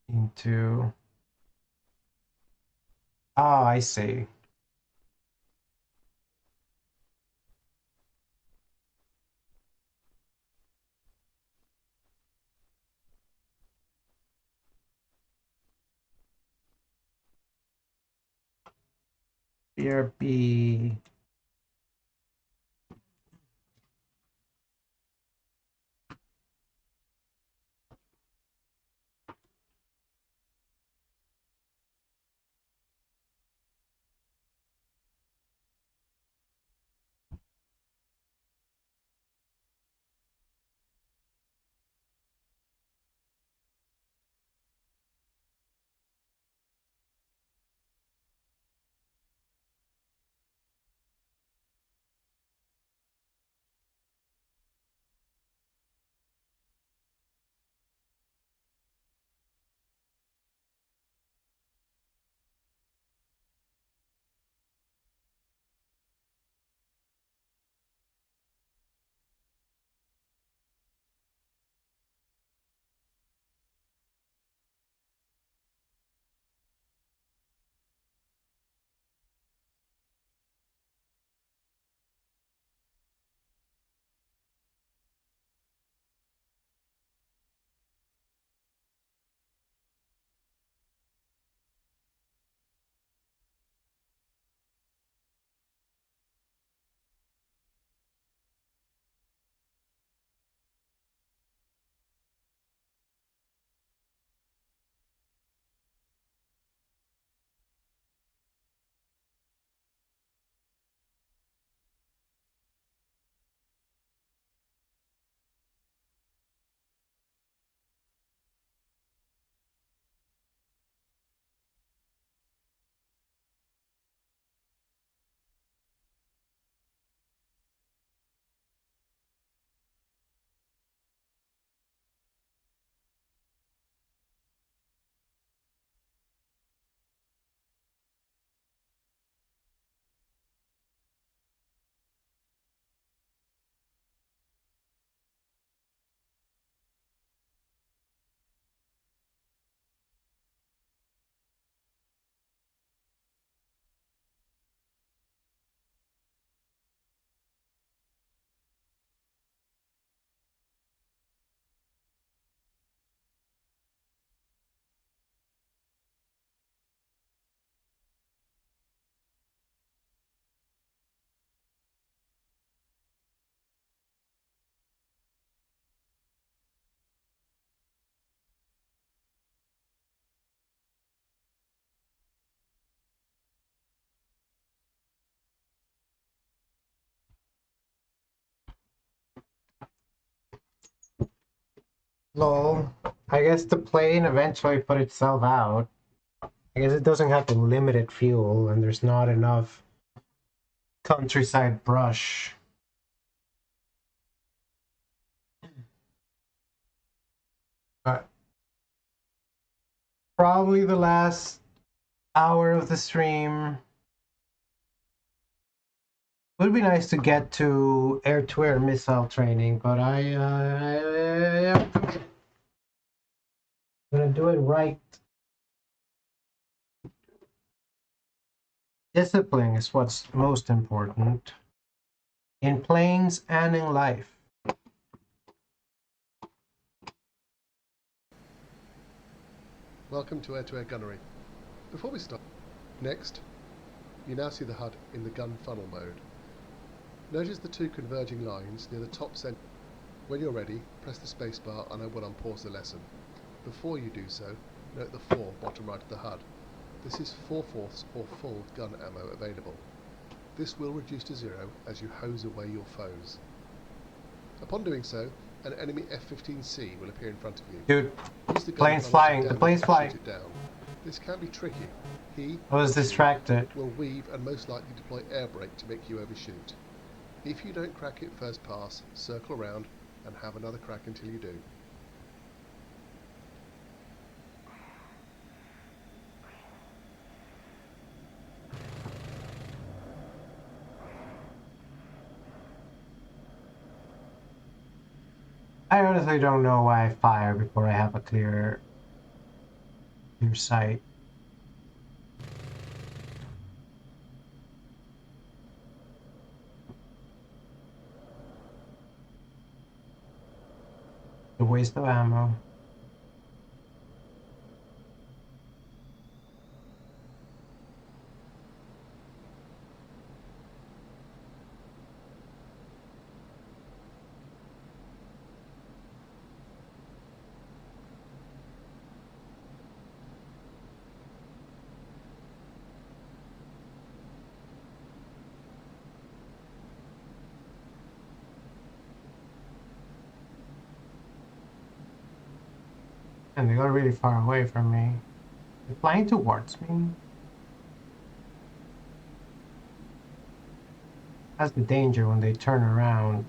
into... Oh, I see. BRB. Lol. I guess the plane eventually put itself out. I guess it doesn't have the limited fuel, and there's not enough countryside brush. But probably the last hour of the stream. Would be nice to get to air-to-air missile training, but I'm gonna do it right. Discipline is what's most important in planes and in life. Welcome to air-to-air gunnery. Before we start, next, you now see the HUD in the gun funnel mode. Notice the two converging lines near the top center. When you're ready, press the spacebar and I will unpause the lesson. Before you do so, note the 4 bottom right of the HUD. This is 4/4 or full gun ammo available. This will reduce to 0 as you hose away your foes. Upon doing so, an enemy F-15C will appear in front of you. Dude, Use the gun plane's funnel to flying. The damage plane's and flying. shoot it down. This can be tricky. He I was or she distracted. will weave and most likely deploy air brake to make you overshoot. If you don't crack it first pass, circle around and have another crack until you do. I honestly don't know why I fire before I have a clear sight. The waste of ammo. And they got really far away from me. They're flying towards me. That's the danger when they turn around.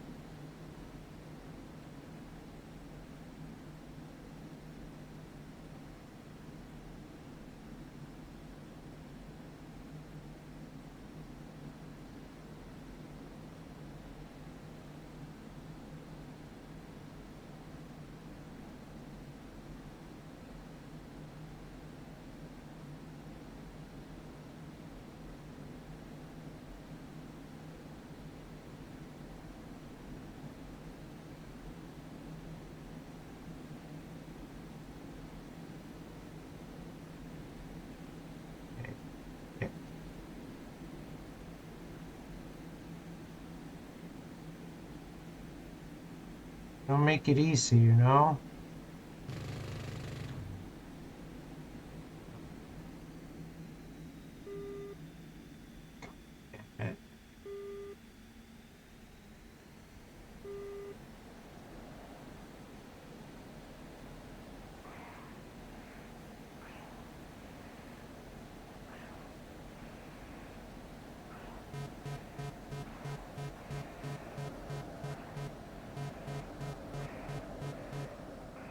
Don't make it easy, you know?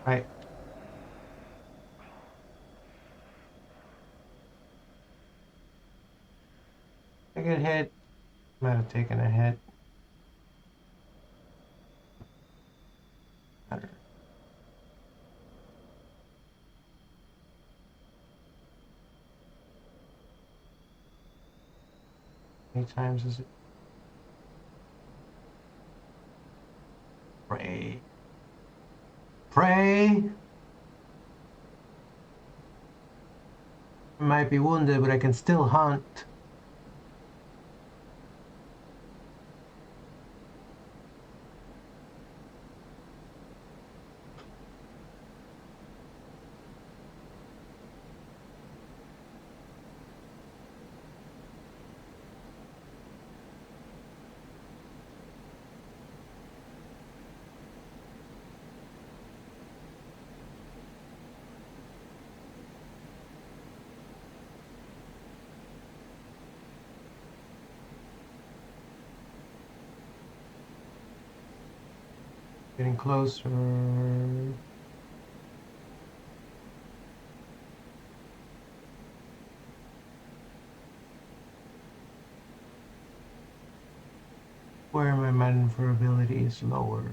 Right. I get hit. Might have taken a hit. Better. How many times is it? Pray. Pray! I might be wounded, but I can still hunt. Getting closer. Where my maneuverability is lower.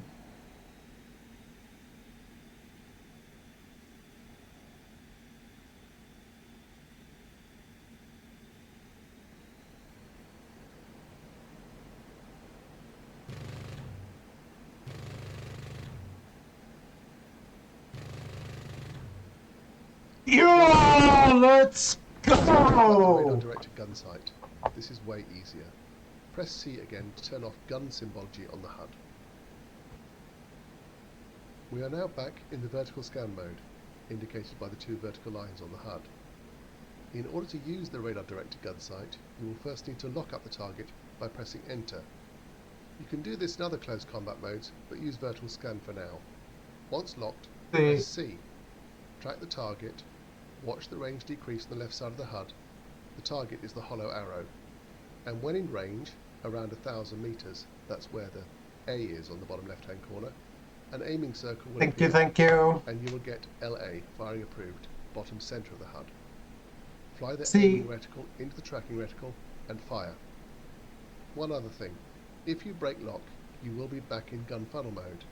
Yeah, let's At the radar go! directed gun sight. This is way easier. Press C again to turn off gun symbology on the HUD. We are now back in the vertical scan mode, indicated by the two vertical lines on the HUD. In order to use the radar directed gun sight, you will first need to lock up the target by pressing Enter. You can do this in other close combat modes, but use vertical scan for now. Once locked, press C. Track the target. Watch the range decrease on the left side of the HUD. The target is the hollow arrow. And when in range, around 1,000 meters, that's where the A is on the bottom left-hand corner, an aiming circle will appear. Thank you. And you will get LA, firing approved, bottom center of the HUD. Fly the See. aiming reticle into the tracking reticle and fire. One other thing, if you break lock, you will be back in gun funnel mode.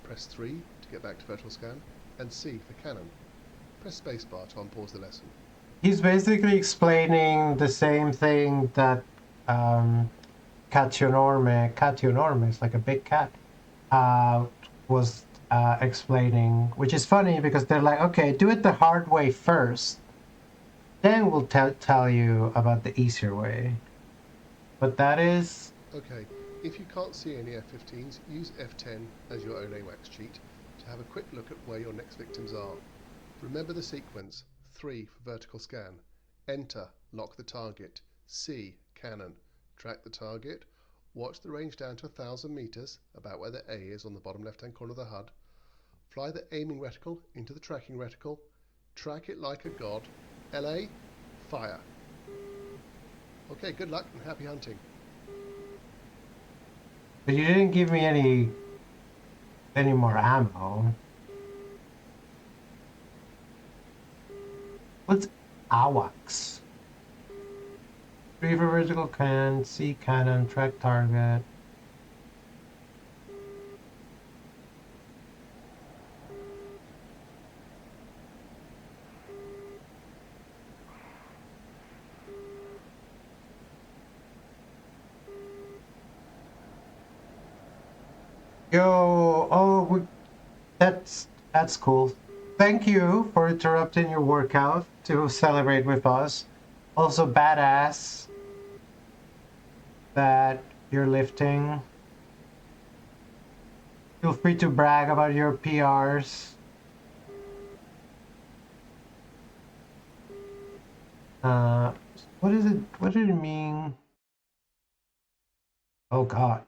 Press 3 to get back to vertical scan, and C for cannon. Press spacebar to unpause the lesson. He's basically explaining the same thing that Cationorme, like a big cat, was explaining, which is funny because they're like, okay, do it the hard way first, then we'll tell you about the easier way. But that is... Okay, if you can't see any F-15s, use F10 as your own AWACS cheat to have a quick look at where your next victims are. Remember the sequence: 3 for vertical scan, Enter, lock the target, C, cannon, track the target, watch the range down to 1,000 meters, about where the A is on the bottom left-hand corner of the HUD, fly the aiming reticle into the tracking reticle, track it like a god, LA, fire. Okay, good luck and happy hunting. But you didn't give me any more ammo. What's AWACS? 3 for vertical cannon, C cannon, track target. Yo, oh, that's cool. Thank you for interrupting your workout to celebrate with us. Also, badass that you're lifting. Feel free to brag about your PRs. What is it? What did it mean? Oh God.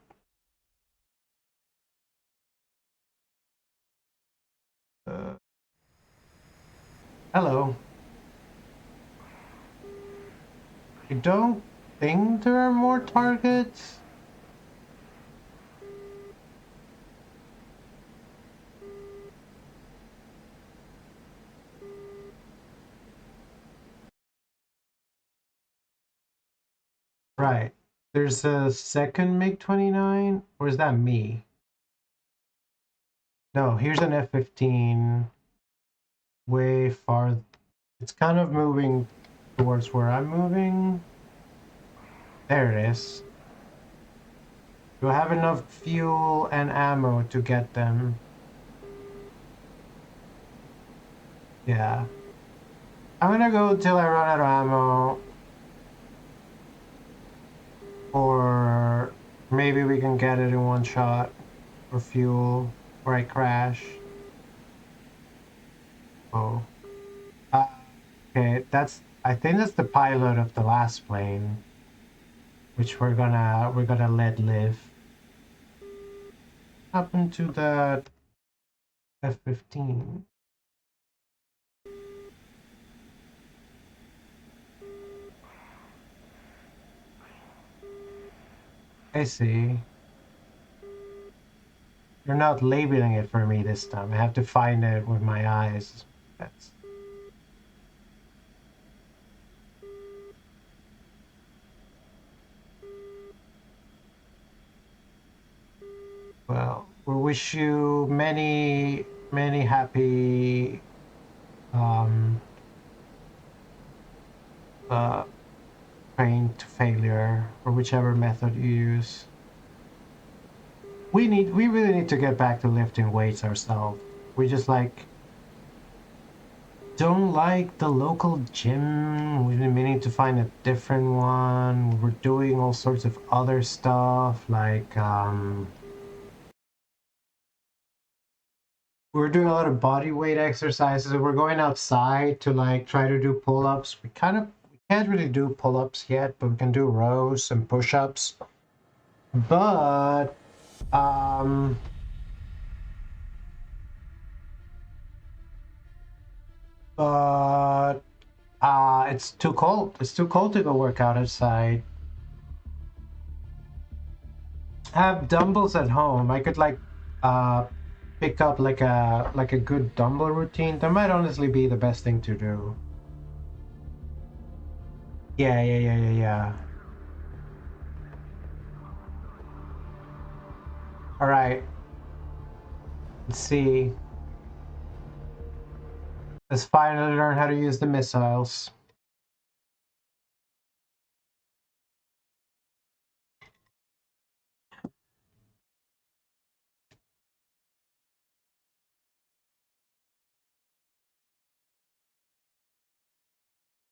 Hello. I don't think there are more targets. Right. There's a second MiG-29, or is that me? No, here's an F-15 way far. It's kind of moving towards where I'm moving. There it is. Do I have enough fuel and ammo to get them? Yeah. I'm gonna go till I run out of ammo. Or maybe we can get it in one shot. Or fuel. Or I crash. Oh. Okay, I think that's the pilot of the last plane. Which we're gonna let live. What happened to the F-15? I see. You're not labeling it for me this time. I have to find it with my eyes. That's... Well, we wish you many, many happy um, uh, train to failure, or whichever method you use. We really need to get back to lifting weights ourselves. We just like don't like the local gym. We've been meaning to find a different one. We're doing all sorts of other stuff, like we're doing a lot of body weight exercises. We're going outside to like try to do pull-ups. We can't really do pull-ups yet, but we can do rows and push-ups. But um but it's too cold. It's too cold to go work out outside. I have dumbbells at home. I could like uh pick up like a good dumbbell routine. That might honestly be the best thing to do. Yeah. All right. Let's see. Let's finally learn how to use the missiles.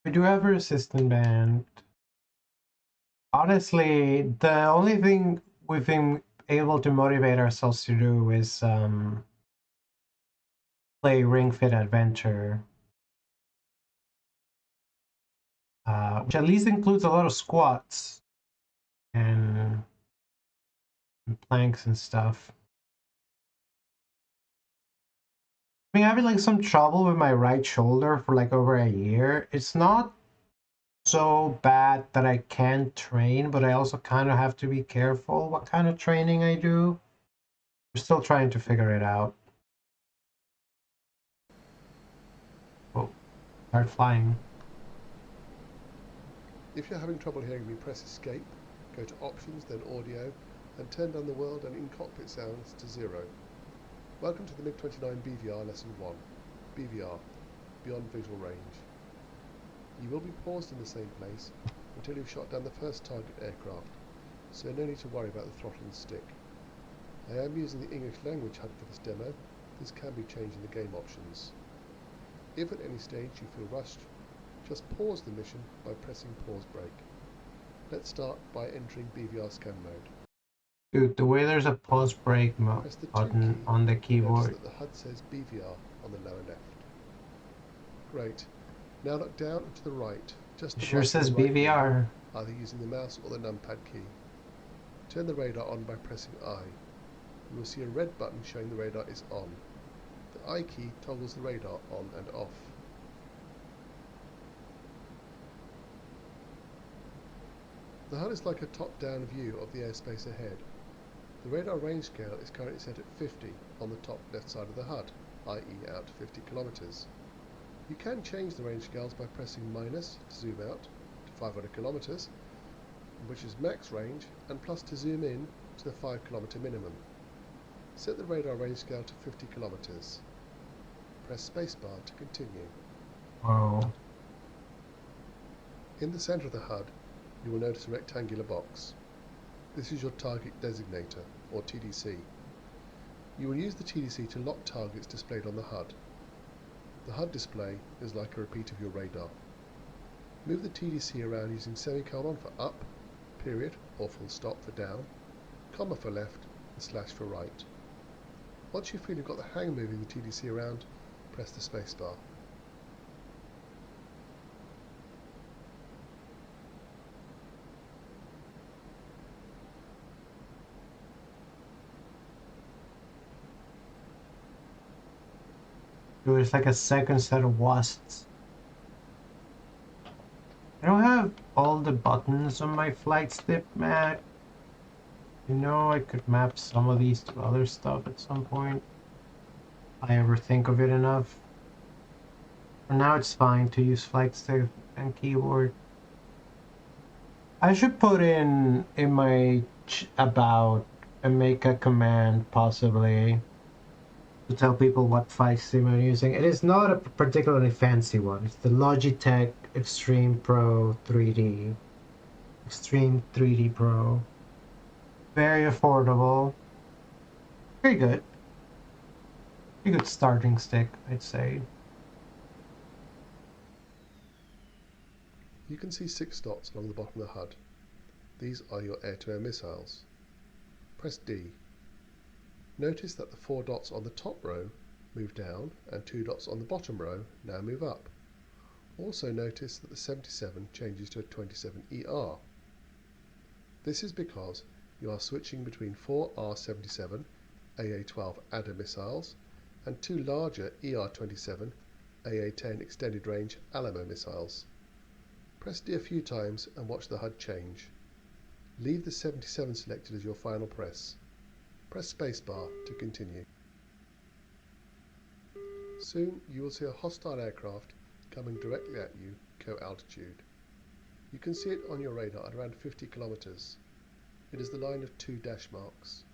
We do have a resistant band. Honestly, the only thing we've been able to motivate ourselves to do is play Ring Fit Adventure, which at least includes a lot of squats and planks and stuff. I mean, I've having like some trouble with my right shoulder for like over a year. It's not so bad that I can't train, but I also kind of have to be careful what kind of training I do. We're still trying to figure it out. Oh, start flying. If you're having trouble hearing me, press escape, go to options, then audio, and turn down the world and in-cockpit sounds to 0. Welcome to the MiG-29 BVR Lesson 1. BVR, Beyond Visual Range. You will be paused in the same place until you've shot down the first target aircraft, so no need to worry about the throttle and stick. I am using the English language HUD for this demo. This can be changed in the game options. If at any stage you feel rushed, just pause the mission by pressing pause break. Let's start by entering BVR scan mode. Dude, the way there's a pause break Press the 2 button key on the and notice keyboard. that the HUD says BVR on the lower left. Great. Now look down and to the right, just It the sure right says of the right wheel, BVR. either using the mouse or the numpad key. Turn the radar on by pressing I. You will see a red button showing the radar is on. The I key toggles the radar on and off. The HUD is like a top-down view of the airspace ahead. The radar range scale is currently set at 50 on the top left side of the HUD, i.e. out to 50 kilometers. You can change the range scales by pressing minus to zoom out to 500 kilometers, which is max range, and plus to zoom in to the 5 kilometer minimum. Set the radar range scale to 50 kilometers. Press spacebar to continue. Whoa. In the center of the HUD, you will notice a rectangular box. This is your target designator, or TDC. You will use the TDC to lock targets displayed on the HUD. The HUD display is like a repeat of your radar. Move the TDC around using semicolon for up, period, or full stop for down, comma for left, and slash for right. Once you feel you've got the hang of moving the TDC around, press the spacebar. There's like a second set of wasps. I don't have all the buttons on my flight stick, Matt. You know, I could map some of these to other stuff at some point. If I ever think of it enough. For now, it's fine to use flight stick and keyboard. I should put in my about and make a command possibly to tell people what flight sim I'm using. It is not a particularly fancy one. It's the Logitech Extreme Pro 3D. Extreme 3D Pro. Very affordable. Very good. Pretty good starting stick, I'd say. You can see 6 dots along the bottom of the HUD. These are your air-to-air missiles. Press D. Notice that the 4 dots on the top row move down and 2 dots on the bottom row now move up. Also notice that the 77 changes to a 27ER. This is because you are switching between 4 R-77 AA-12 Adder missiles and 2 larger ER-27 AA-10 extended range Alamo missiles. Press D a few times and watch the HUD change. Leave the 77 selected as your final press. Press spacebar to continue. Soon you will see a hostile aircraft coming directly at you, co-altitude. You can see it on your radar at around 50 kilometers. It is the line of 2 dash marks.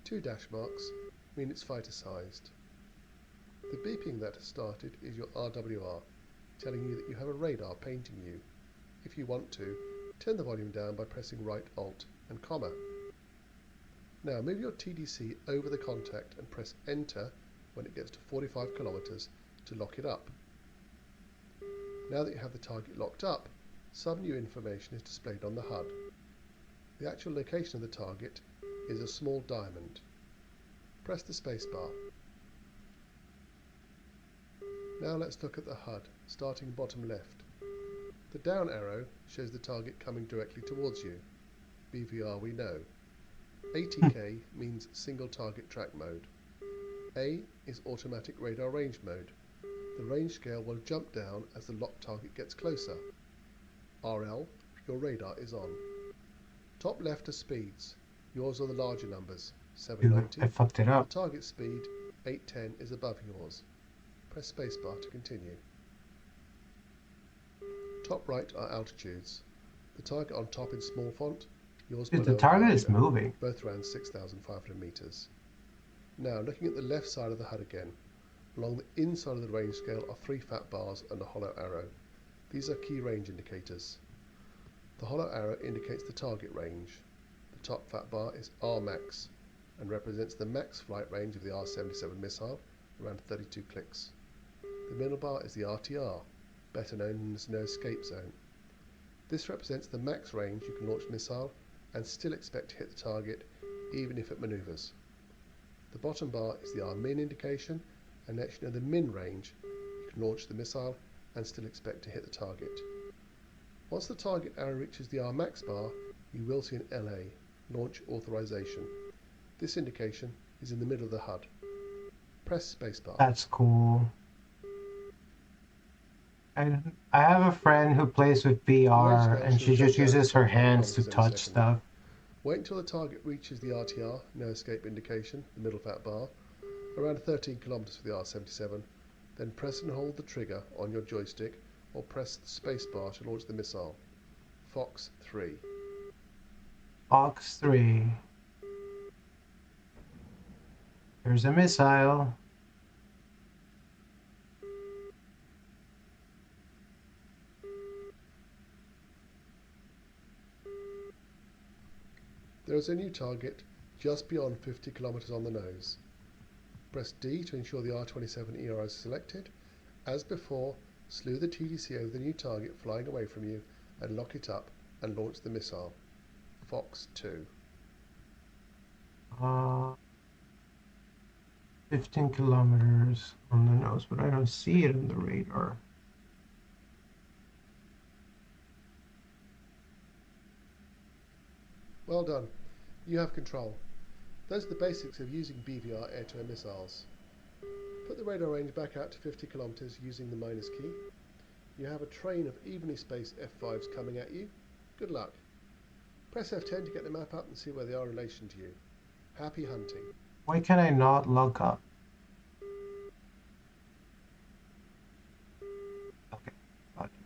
2 dash marks mean it's fighter sized. The beeping that has started is your RWR, telling you that you have a radar painting you. If you want to, turn the volume down by pressing right Alt and comma. Now move your TDC over the contact and press Enter when it gets to 45 kilometers to lock it up. Now that you have the target locked up, some new information is displayed on the HUD. The actual location of the target is a small diamond. Press the spacebar. Now let's look at the HUD, starting bottom left. The down arrow shows the target coming directly towards you. BVR we know. ATK means single target track mode. A is automatic radar range mode. The range scale will jump down as the locked target gets closer. RL, your radar is on. Top left are speeds. Yours are the larger numbers, Dude, 790. I fucked it up. The target speed, 810, is above yours. Press spacebar to continue. Top right are altitudes. The target on top in small font, yours Dude, below the target is larger, moving. both around 6,500 meters. Now looking at the left side of the HUD again. Along the inside of the range scale are 3 fat bars and a hollow arrow. These are key range indicators. The hollow arrow indicates the target range. The top fat bar is Rmax and represents the max flight range of the R-77 missile, around 32 clicks. The middle bar is the RTR, better known as no escape zone. This represents the max range you can launch a missile and still expect to hit the target even if it maneuvers. The bottom bar is the R-min indication and lets you know the min range you can launch the missile and still expect to hit the target. Once the target arrow reaches the Rmax bar, you will see an LA, launch authorization. This indication is in the middle of the HUD. Press spacebar. That's cool. I have a friend who plays with VR and she just uses her hands to touch stuff. Wait until the target reaches the RTR, no escape indication, the middle fat bar, around 13 kilometers for the R-77, then press and hold the trigger on your joystick or press the spacebar to launch the missile. Fox 3. Fox 3. There's a missile. There is a new target just beyond 50 kilometers on the nose. Press D to ensure the R-27 ERO is selected. As before, slew the TDC over the new target flying away from you and lock it up and launch the missile. Fox 2. 15 kilometers on the nose, but I don't see it on the radar. Well done. You have control. Those are the basics of using BVR air-to-air missiles. Put the radar range back out to 50 kilometers using the minus key. You have a train of evenly spaced F5s coming at you. Good luck. Press F10 to get the map up and see where they are in relation to you. Happy hunting. Why can I not log up? Okay. Got you.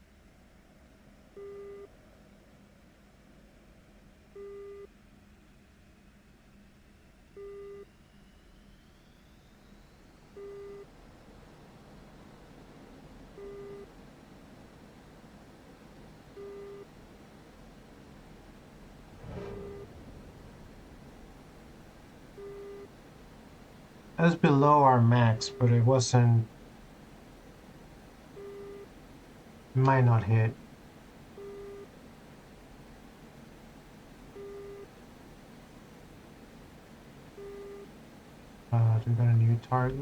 It was below our max, but it wasn't. Might not hit. Do we got a new target?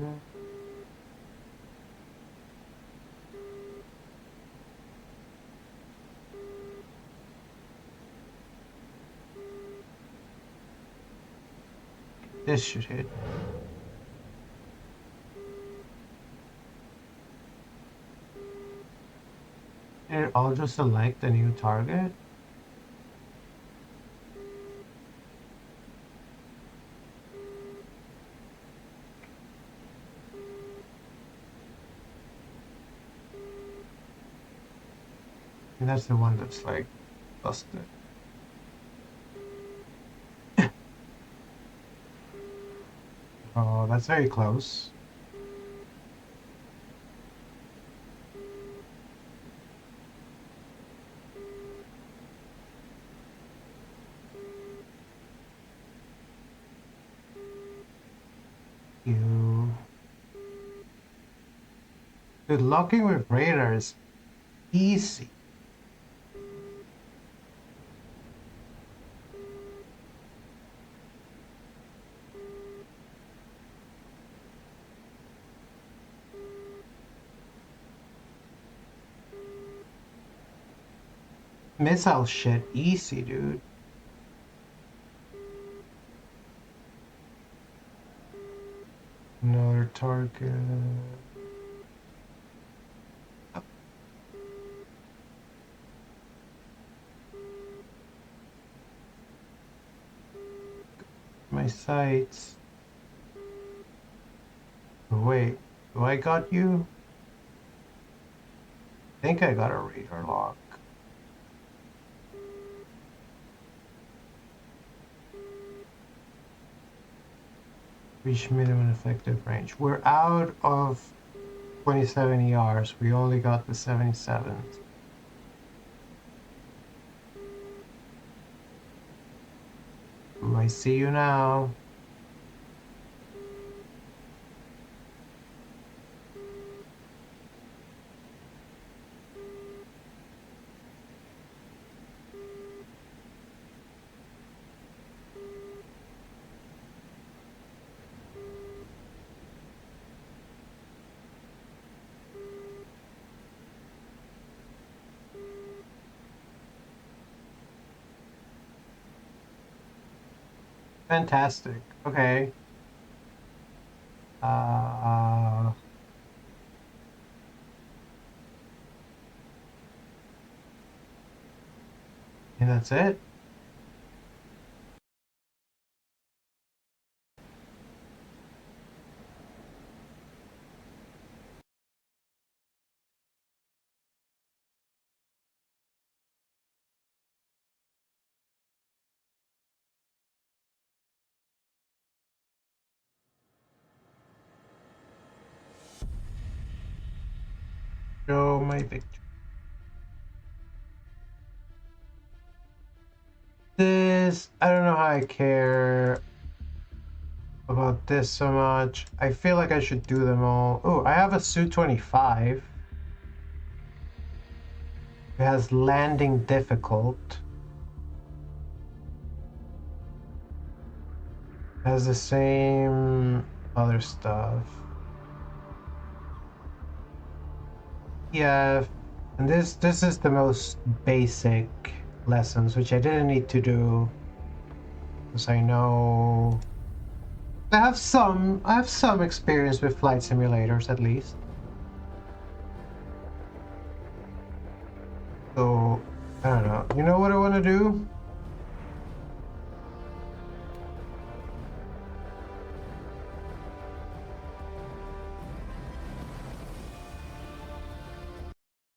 This should hit. Here, I'll just select a new target. And that's the one that's like busted. Oh, that's very close. You. Dude, locking with radar is easy. Missile shit, easy, dude. Another target. My sights. Wait, do I got you? I think I got a radar lock. Reach minimum effective range. We're out of 27 ERs. We only got the 77. Ooh, I see you now. Fantastic. Okay. And that's it. Show my victory. This, I don't know how I care about this so much. I feel like I should do them all. Oh, I have a Su-25. It has landing difficult. Has the same other stuff. Yeah, and this is the most basic lessons, which I didn't need to do because I know I have some experience with flight simulators at least. So I don't know. You know what I want to do?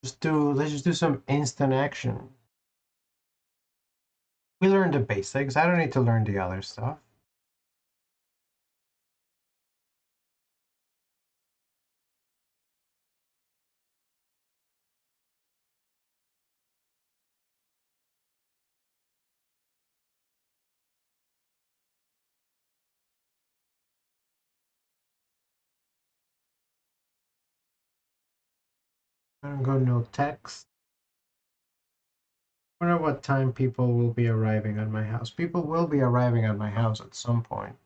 Let's just do some instant action. We learned the basics. I don't need to learn the other stuff. I don't got no text. I wonder what time people will be arriving at my house. People will be arriving at my house at some point.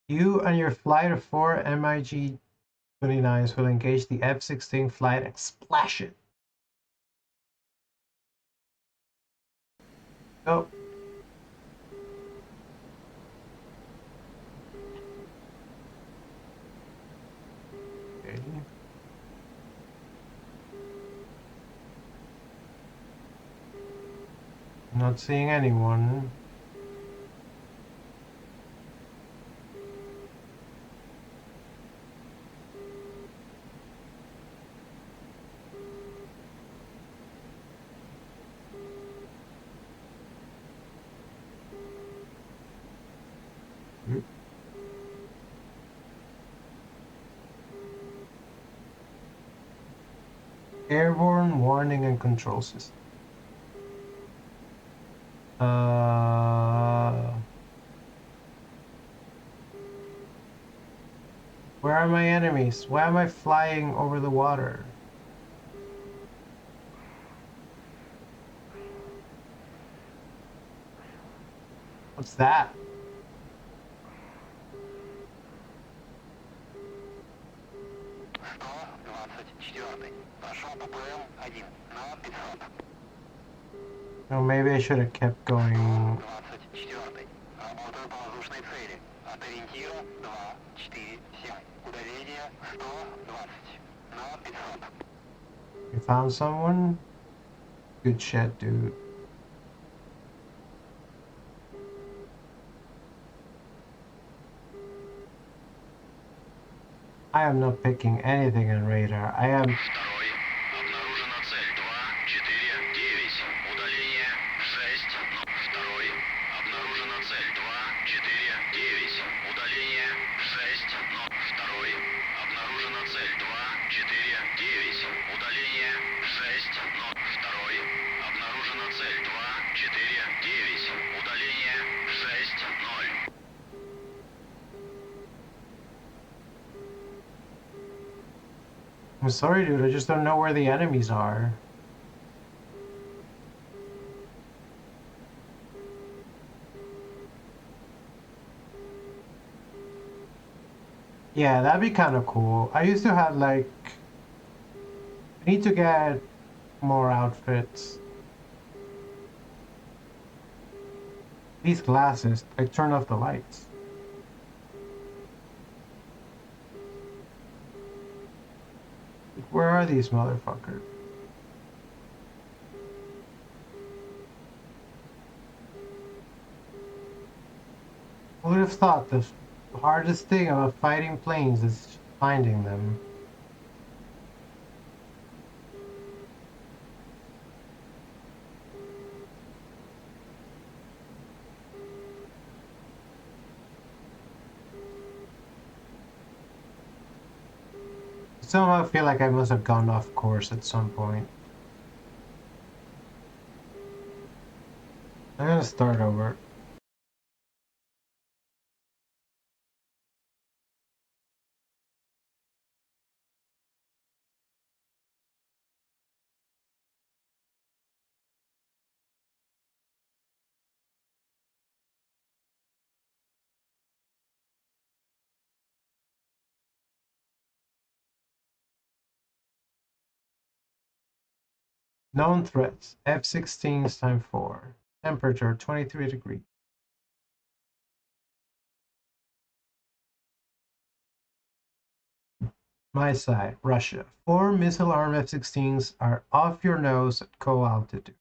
You and your flight of 4 MiG-29s will engage the F-16 flight and splash it. Go. Okay. Not seeing anyone. Airborne warning and control system. Where are my enemies? Why am I flying over the water? What's that? Oh, maybe I should have kept going. You found someone? Good shit, dude. I am not picking anything on radar. I am... Второй. Обнаружена цель 249. Удаление 6. Второй. Обнаружена цель 249. Удаление 6. Второй. Обнаружена цель 249. Удаление 6. Второй. Обнаружена цель 249. Удаление 6. 0. I'm sorry, dude. I just don't know where the enemies are. Yeah, that'd be kind of cool. I used to have, like... I need to get more outfits. These glasses, I turn off the lights. Where are these motherfuckers? Who would have thought the hardest thing about fighting planes is finding them? Somehow I feel like I must have gone off course at some point. I'm gonna start over. Known threats. F-16s times 4. Temperature 23 degrees. My side, Russia. 4 missile-armed F-16s are off your nose at co-altitude.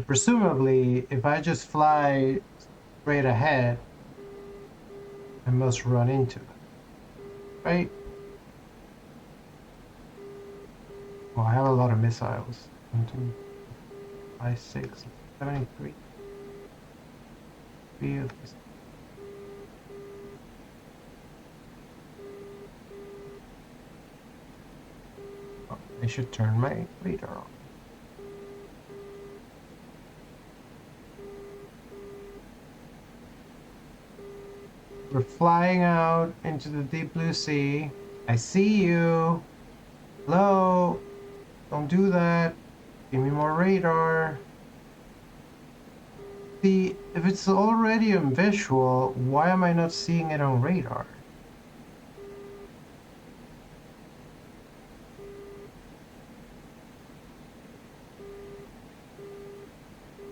Presumably, if I just fly straight ahead, I must run into them. Right? Well, I have a lot of missiles. 1, 2, 5, 6, 73. 3 of these. Oh, I should turn my radar on. We're flying out into the deep blue sea. I see you. Hello? Don't do that. Give me more radar. See, if it's already on visual, why am I not seeing it on radar?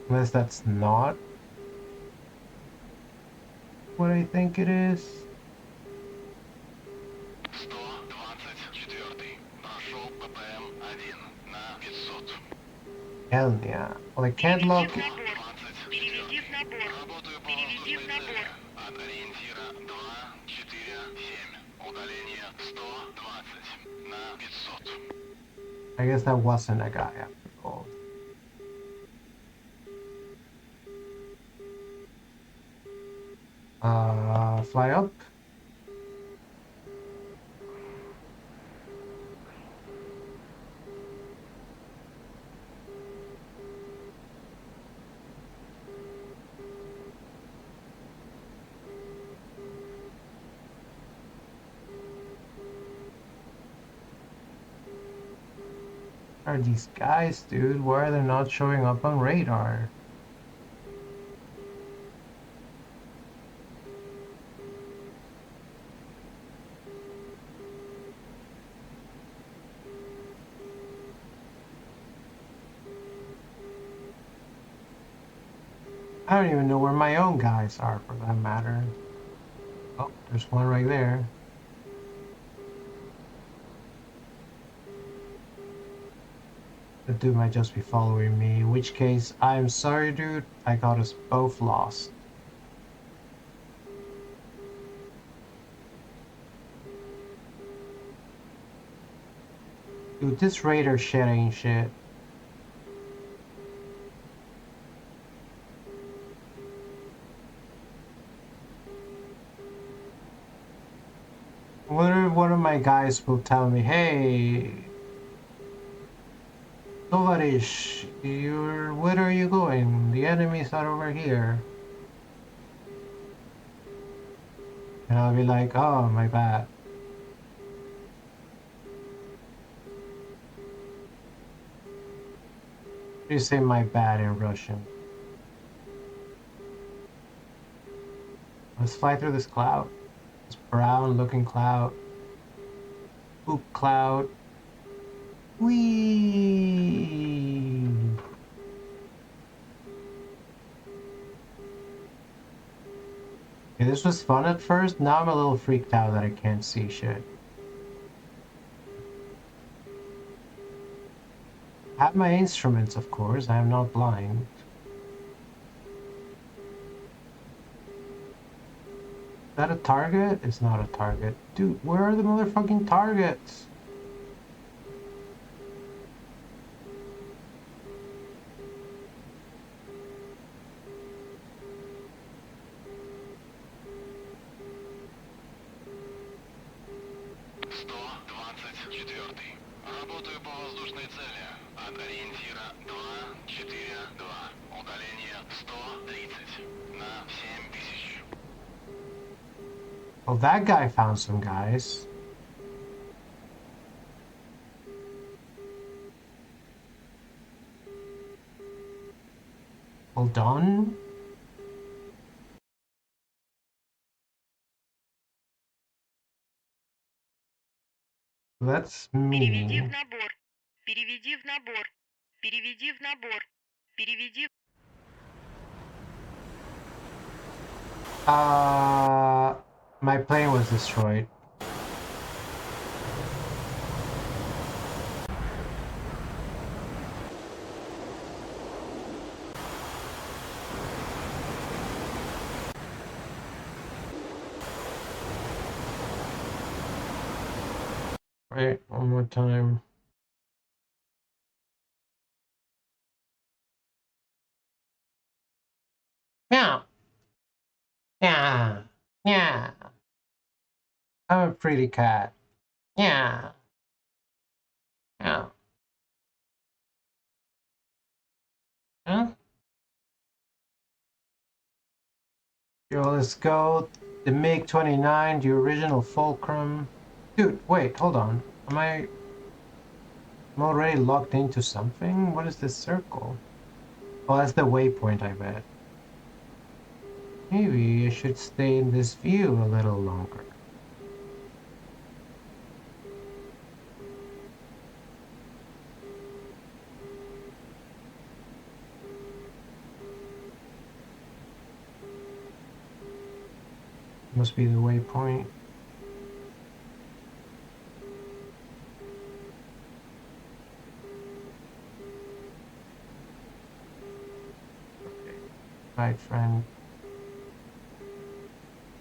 Unless that's not what I think it is. 124. Прошел ППМ-1 на 500. Hell yeah. Well, I can't log it. Переведи в набор. Работаю по Переведи в воздушной набор. цели. От ориентира 247. Удаление 120 на 500. I guess that wasn't a guy after all. Fly up. Are these guys, dude? Why are they not showing up on radar? I don't even know where my own guys are, for that matter. Oh, there's one right there. The dude might just be following me, in which case, I'm sorry, dude. I got us both lost. Dude, this radar shit ain't shit. What if one of my guys will tell me, hey, Tovarish, where are you going? The enemies are over here. And I'll be like, oh, my bad. You say my bad in Russian. Let's fly through this cloud. This brown looking cloud. Poop cloud. Whee! Okay, this was fun at first. Now I'm a little freaked out that I can't see shit. I have my instruments, of course. I am not blind. Is that a target? It's not a target. Dude, where are the motherfucking targets? Работаю по воздушной цели. От ориентира 242. Удаление 130 на 7000. Well, that guy found some guys. Well done. That's Переведи в me. набор. Переведи в набор. Переведи в набор. Переведи. My plane was destroyed. Right, one more time. Yeah. Yeah. Yeah. I'm a pretty cat. Yeah. Yeah. Huh? Yo, let's go. The MiG-29, the original Fulcrum. Dude, wait, hold on. I'm already locked into something? What is this circle? Oh, that's the waypoint, I bet. Maybe I should stay in this view a little longer. Must be the waypoint. Okay. Right, friend.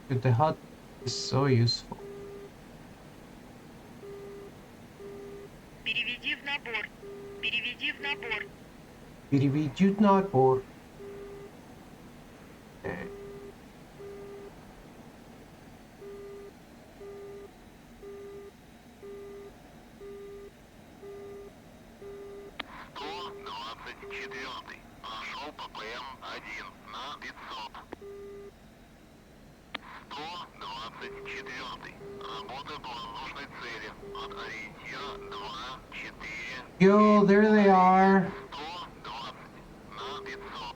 Dude, the HUD is so useful. Переведи в набор. Переведи в набор. Переведут набор. Okay. Прошел ППМ-1 на 500. 124. Работа по воздушной цели. От ориентира 2, 4, Yo, there they are. 120 на 500.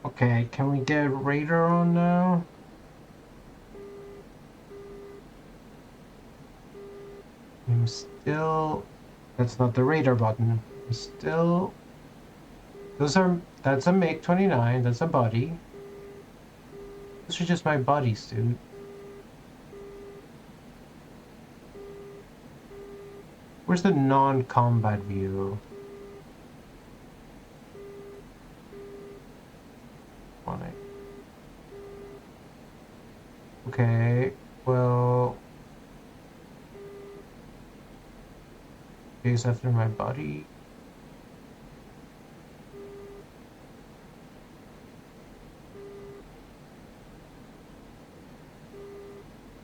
Okay, can we get radar on now? I'm still... That's not the radar button. I'm still... That's a MiG-29. That's a buddy. Those are just my buddies, dude. Where's the non-combat view? Okay, well... Chase after my buddy.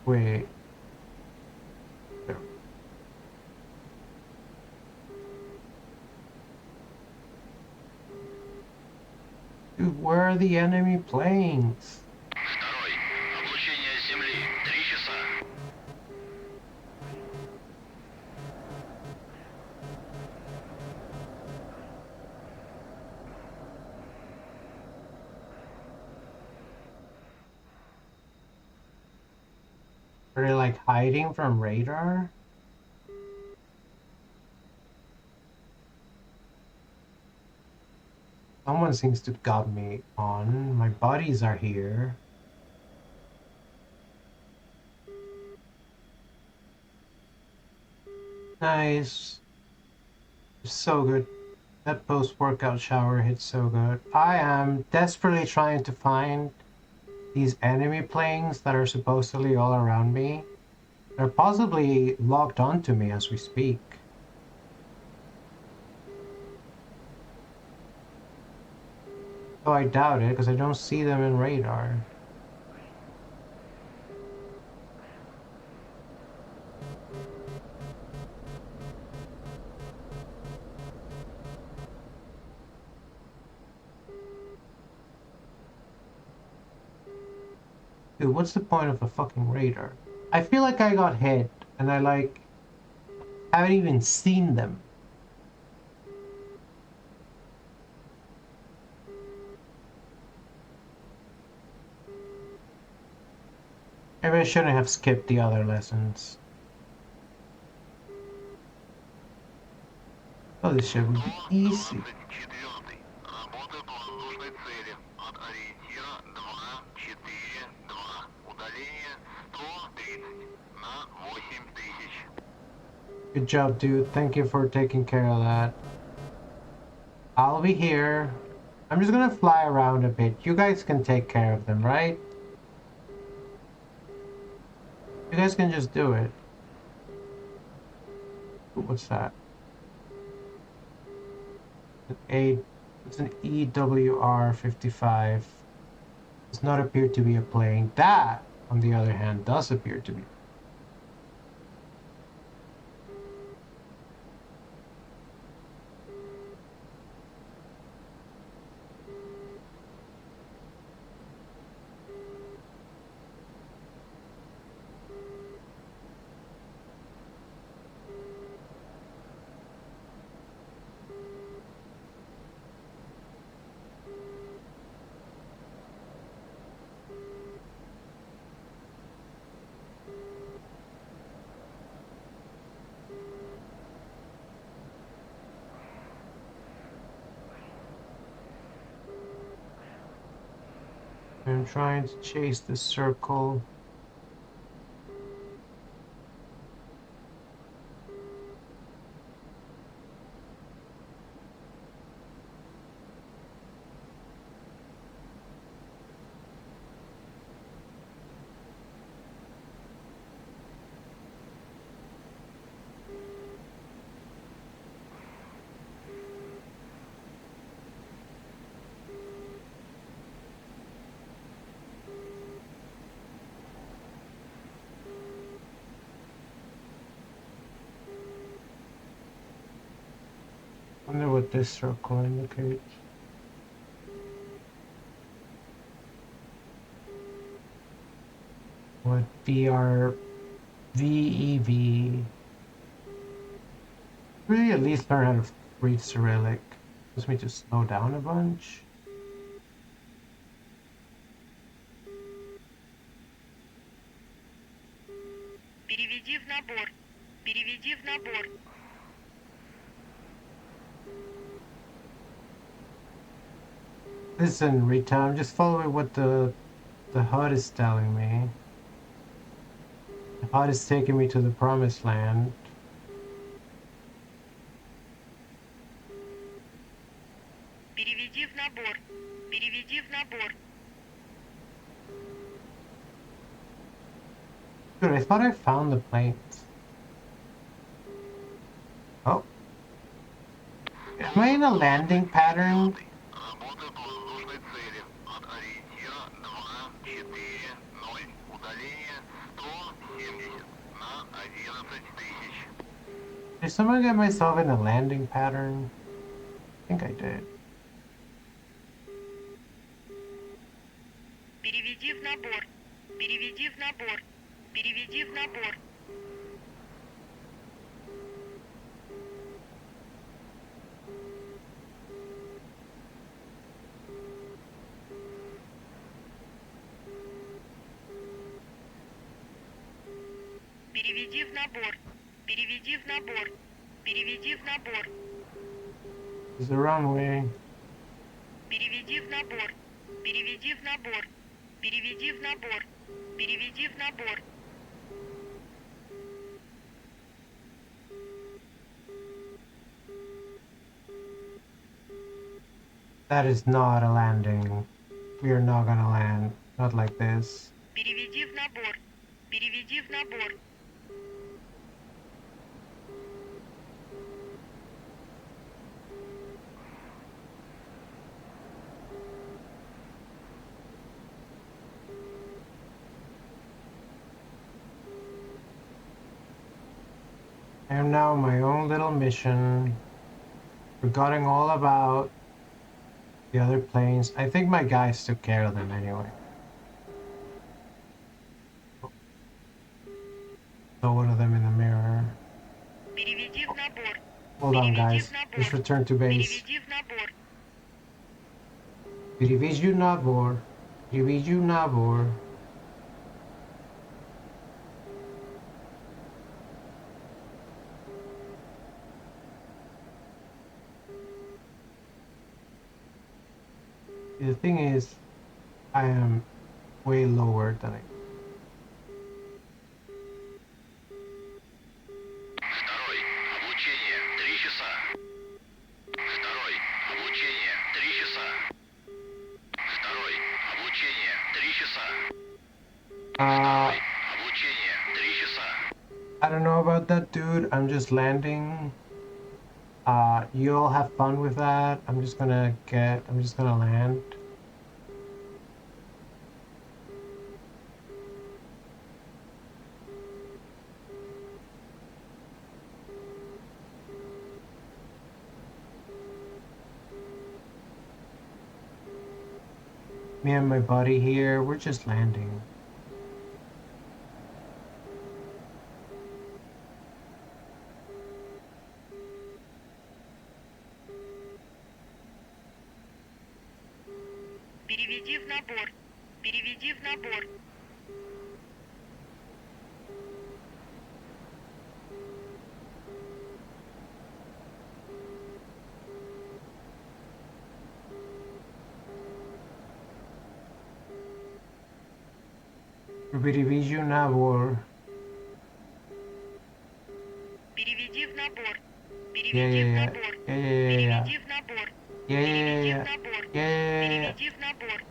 Wait. There. Dude, where are the enemy planes? Второй. Облучение с земли. 3 часа. Are they like hiding from radar? Someone seems to got me on. My buddies are here. Nice. So good. That post-workout shower hits so good. I am desperately trying to find these enemy planes that are supposedly all around me. They're possibly locked onto me as we speak. Though I doubt it, because I don't see them in radar. Dude, what's the point of a fucking radar? I feel like I got hit, and I like haven't even seen them. Maybe I shouldn't have skipped the other lessons. Oh, this shit would be easy. 124. Работа по воздушной цели. От ориентира 2, 4, 2. Удаление 130 на 8000. Good job, dude. Thank you for taking care of that. I'll be here. I'm just gonna fly around a bit. You guys can take care of them, right? You guys can just do it. Ooh, what's that? An aid It's an EWR-55. Does not appear to be a plane. That, on the other hand, does appear to be. I'm trying to chase the circle. Wonder what this circle indicates. What VRVEV? Really, at least learn how to read Cyrillic. Wants me to slow down a bunch. Переведи в набор. Переведи в набор. Listen, Rita, I'm just following what the HUD is telling me. The HUD is taking me to the promised land. Переведи в набор. Переведи в набор. Dude, I thought I found the planes. Oh. Am I in a landing pattern? Работа по воздушной цели. От ориентира 240. Удаление 170 на 11 тысяч. Did someone get myself in a landing pattern? I think I did. Переведи в набор. Переведи в набор. Переведи в набор. Переведи в набор. Переведи в набор. Переведи в набор. It's the wrong way. Переведи в набор. Переведи в набор. Переведи в набор. Переведи в набор. That is not a landing. We are not gonna land. Not like this. Переведи в набор. Переведи в набор. I am now on my own little mission. Forgetting all about the other planes. I think my guys took care of them anyway. Saw one of them in the mirror. Переведи в набор. Hold on, Переведи guys. в набор. Let's return to base. Переведи в набор. Переведи набор. Переведи набор. The thing is, I am way lower than I. Второй. Облучение 3 часа. Второй. Облучение 3 часа. Второй. Облучение 3 часа. Облучение 3 часа. I don't know about that, dude. I'm just landing. You all have fun with that. I'm just gonna land. Me and my buddy here, we're just landing. Переведи в набор. Переведи в набор. Переведи набор. Переведи в набор. Yeah, Переведи в yeah, набор. yeah, yeah, yeah, Переведи в набор. yeah, yeah, Переведи yeah, в набор. yeah, yeah. Переведи в набор.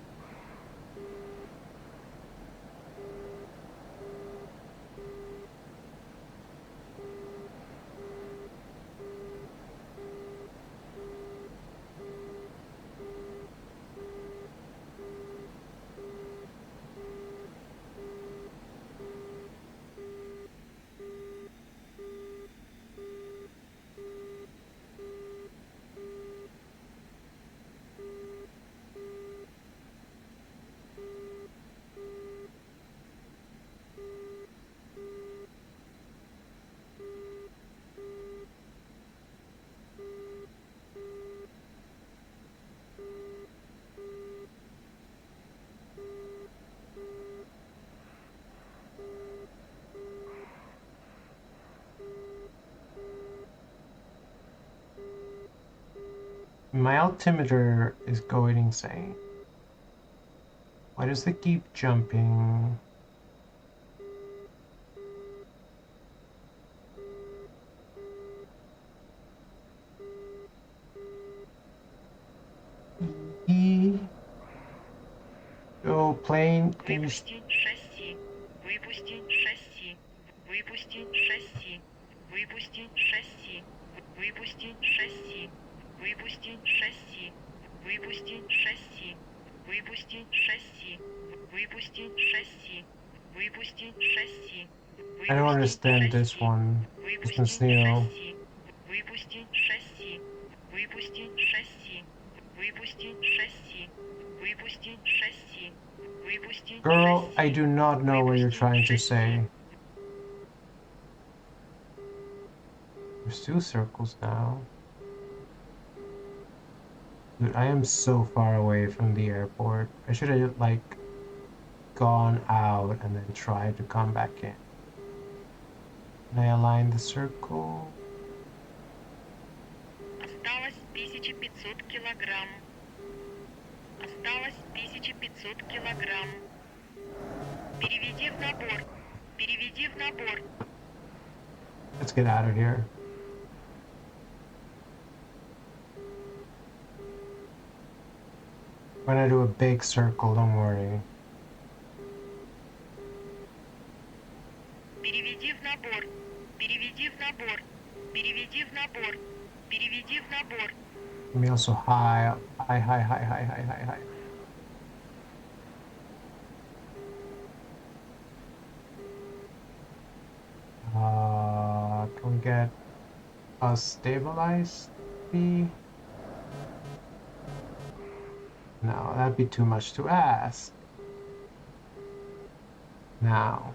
My altimeter is going insane. Why does it keep jumping? Yo, plane, can you... Выпусти шасси. Выпусти шасси. Выпусти шасси. Выпусти шасси. Выпусти шасси. Выпусти шасси. Выпусти шасси. Выпусти шасси. Выпусти шасси. Выпусти шасси. I don't understand this one. Business Neo. Выпусти шасси. Выпусти шасси. Выпусти шасси. Выпусти шасси. Выпусти Girl, шасси. I do not know what you're trying to say. There's 2 circles now. Dude, I am so far away from the airport. I should have, like, gone out and then tried to come back in. Can I align the circle? Осталось 1500 килограмм. Осталось 1500 килограмм. Переведи в набор. Переведи в набор. Let's get out of here. I'm gonna do a big circle, don't worry. Переведи в набор. Переведи в набор. Переведи в набор. Переведи в набор. Let me also high. Can we get a stabilized speed? No, that'd be too much to ask. Now.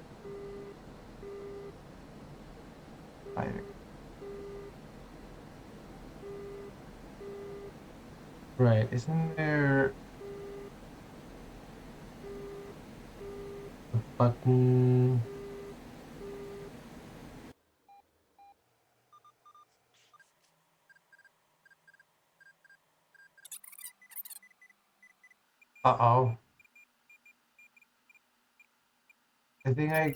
Fighter. Right, isn't there a button? Uh-oh. I think I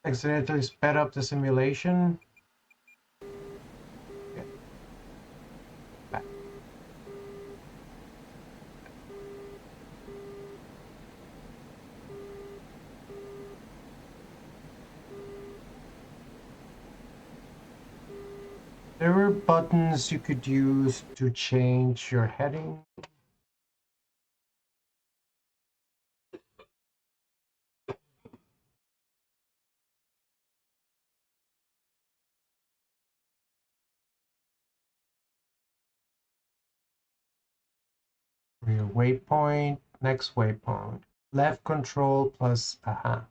accidentally sped up the simulation. Yeah. Back. whatever buttons you could use to change your heading. Your waypoint, next waypoint. Left control plus aha.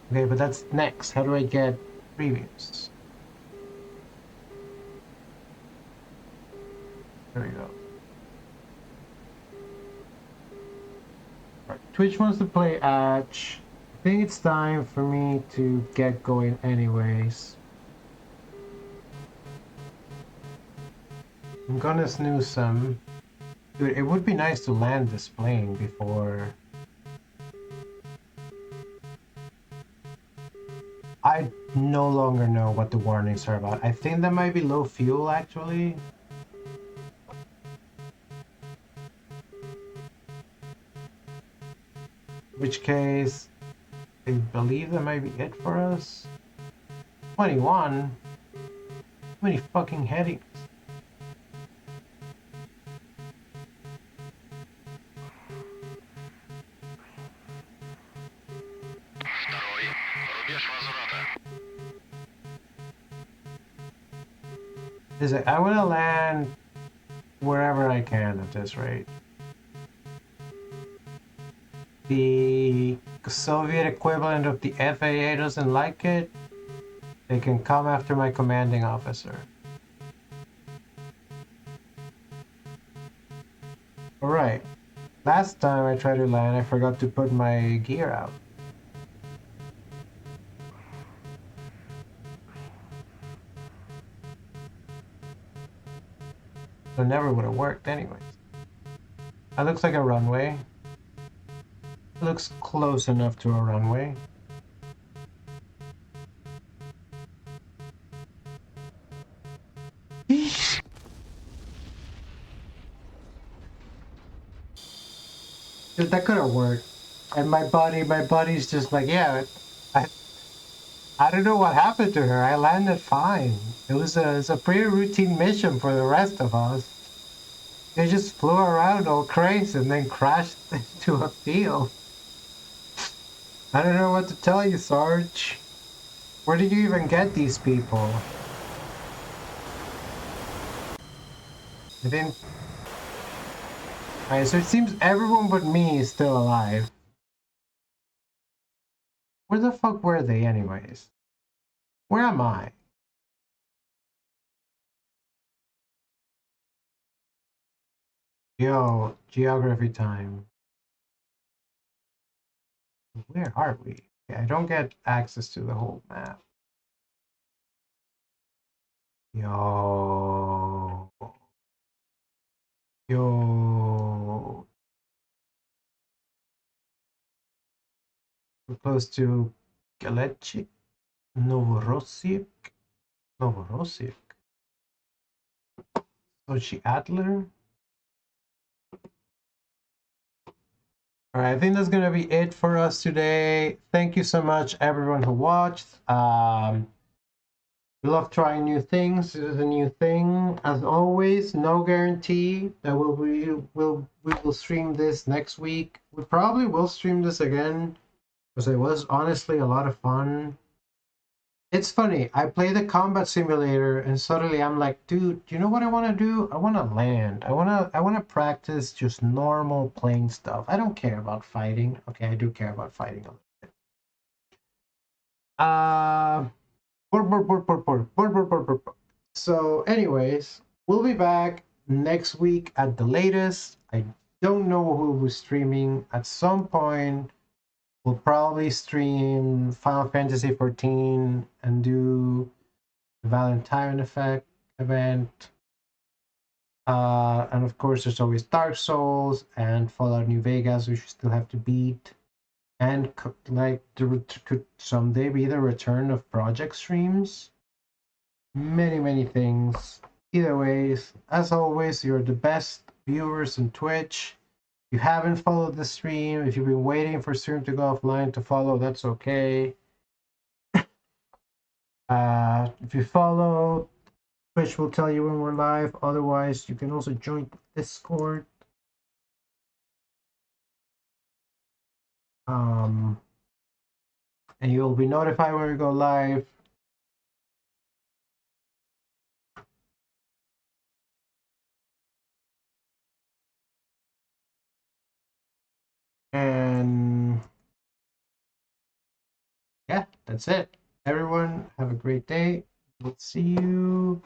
Okay, but that's next. How do I get previous? There we go. Right. Twitch wants to play Atch. I think it's time for me to get going anyways. I'm gonna snooze some. Dude, it would be nice to land this plane before... I no longer know what the warnings are about. I think that might be low fuel, actually. In which case, I believe that might be it for us. 21? How many fucking headings? Is it? I want to land wherever I can at this rate. The Soviet equivalent of the FAA doesn't like it. They can come after my commanding officer. Alright. Last time I tried to land, I forgot to put my gear out. So it never would have worked anyways. That looks like a runway. It looks close enough to a runway. Dude, that could have worked. And my buddy's just like, yeah, I don't know what happened to her. I landed fine. It was a pretty routine mission for the rest of us. They just flew around all crazy and then crashed into a field. I don't know what to tell you, Sarge. Where did you even get these people? I didn't... Alright, so it seems everyone but me is still alive. Where the fuck were they anyways? Where am I? Yo, geography time. Where are we? I don't get access to the whole map. Yo. Yo. We're close to Galechik, Novorossiysk. Novorossiysk. Sochi Adler. All right, I think that's gonna be it for us today. Thank you so much, everyone who watched. We love trying new things. This is a new thing. As always, no guarantee that we will stream this next week. We probably will stream this again because it was honestly a lot of fun. It's funny. I play the combat simulator and suddenly I'm like, dude, you know what I want to do? I want to land. I want to practice just normal playing stuff. I don't care about fighting. Okay, I do care about fighting a little bit. So anyways, we'll be back next week at the latest. I don't know who was streaming. At some point, we'll probably stream Final Fantasy 14 and do the Valentine Effect event. And of course, there's always Dark Souls and Fallout New Vegas, which we still have to beat. And like could someday be the return of project streams. Many things. Either ways, as always, you're the best viewers on Twitch. you haven't followed the stream, if you've been waiting for stream to go offline to follow, that's okay. If you follow, Twitch will tell you when we're live. Otherwise, you can also join Discord. And you'll be notified when we go live. And yeah, that's it. Everyone, have a great day. We'll see you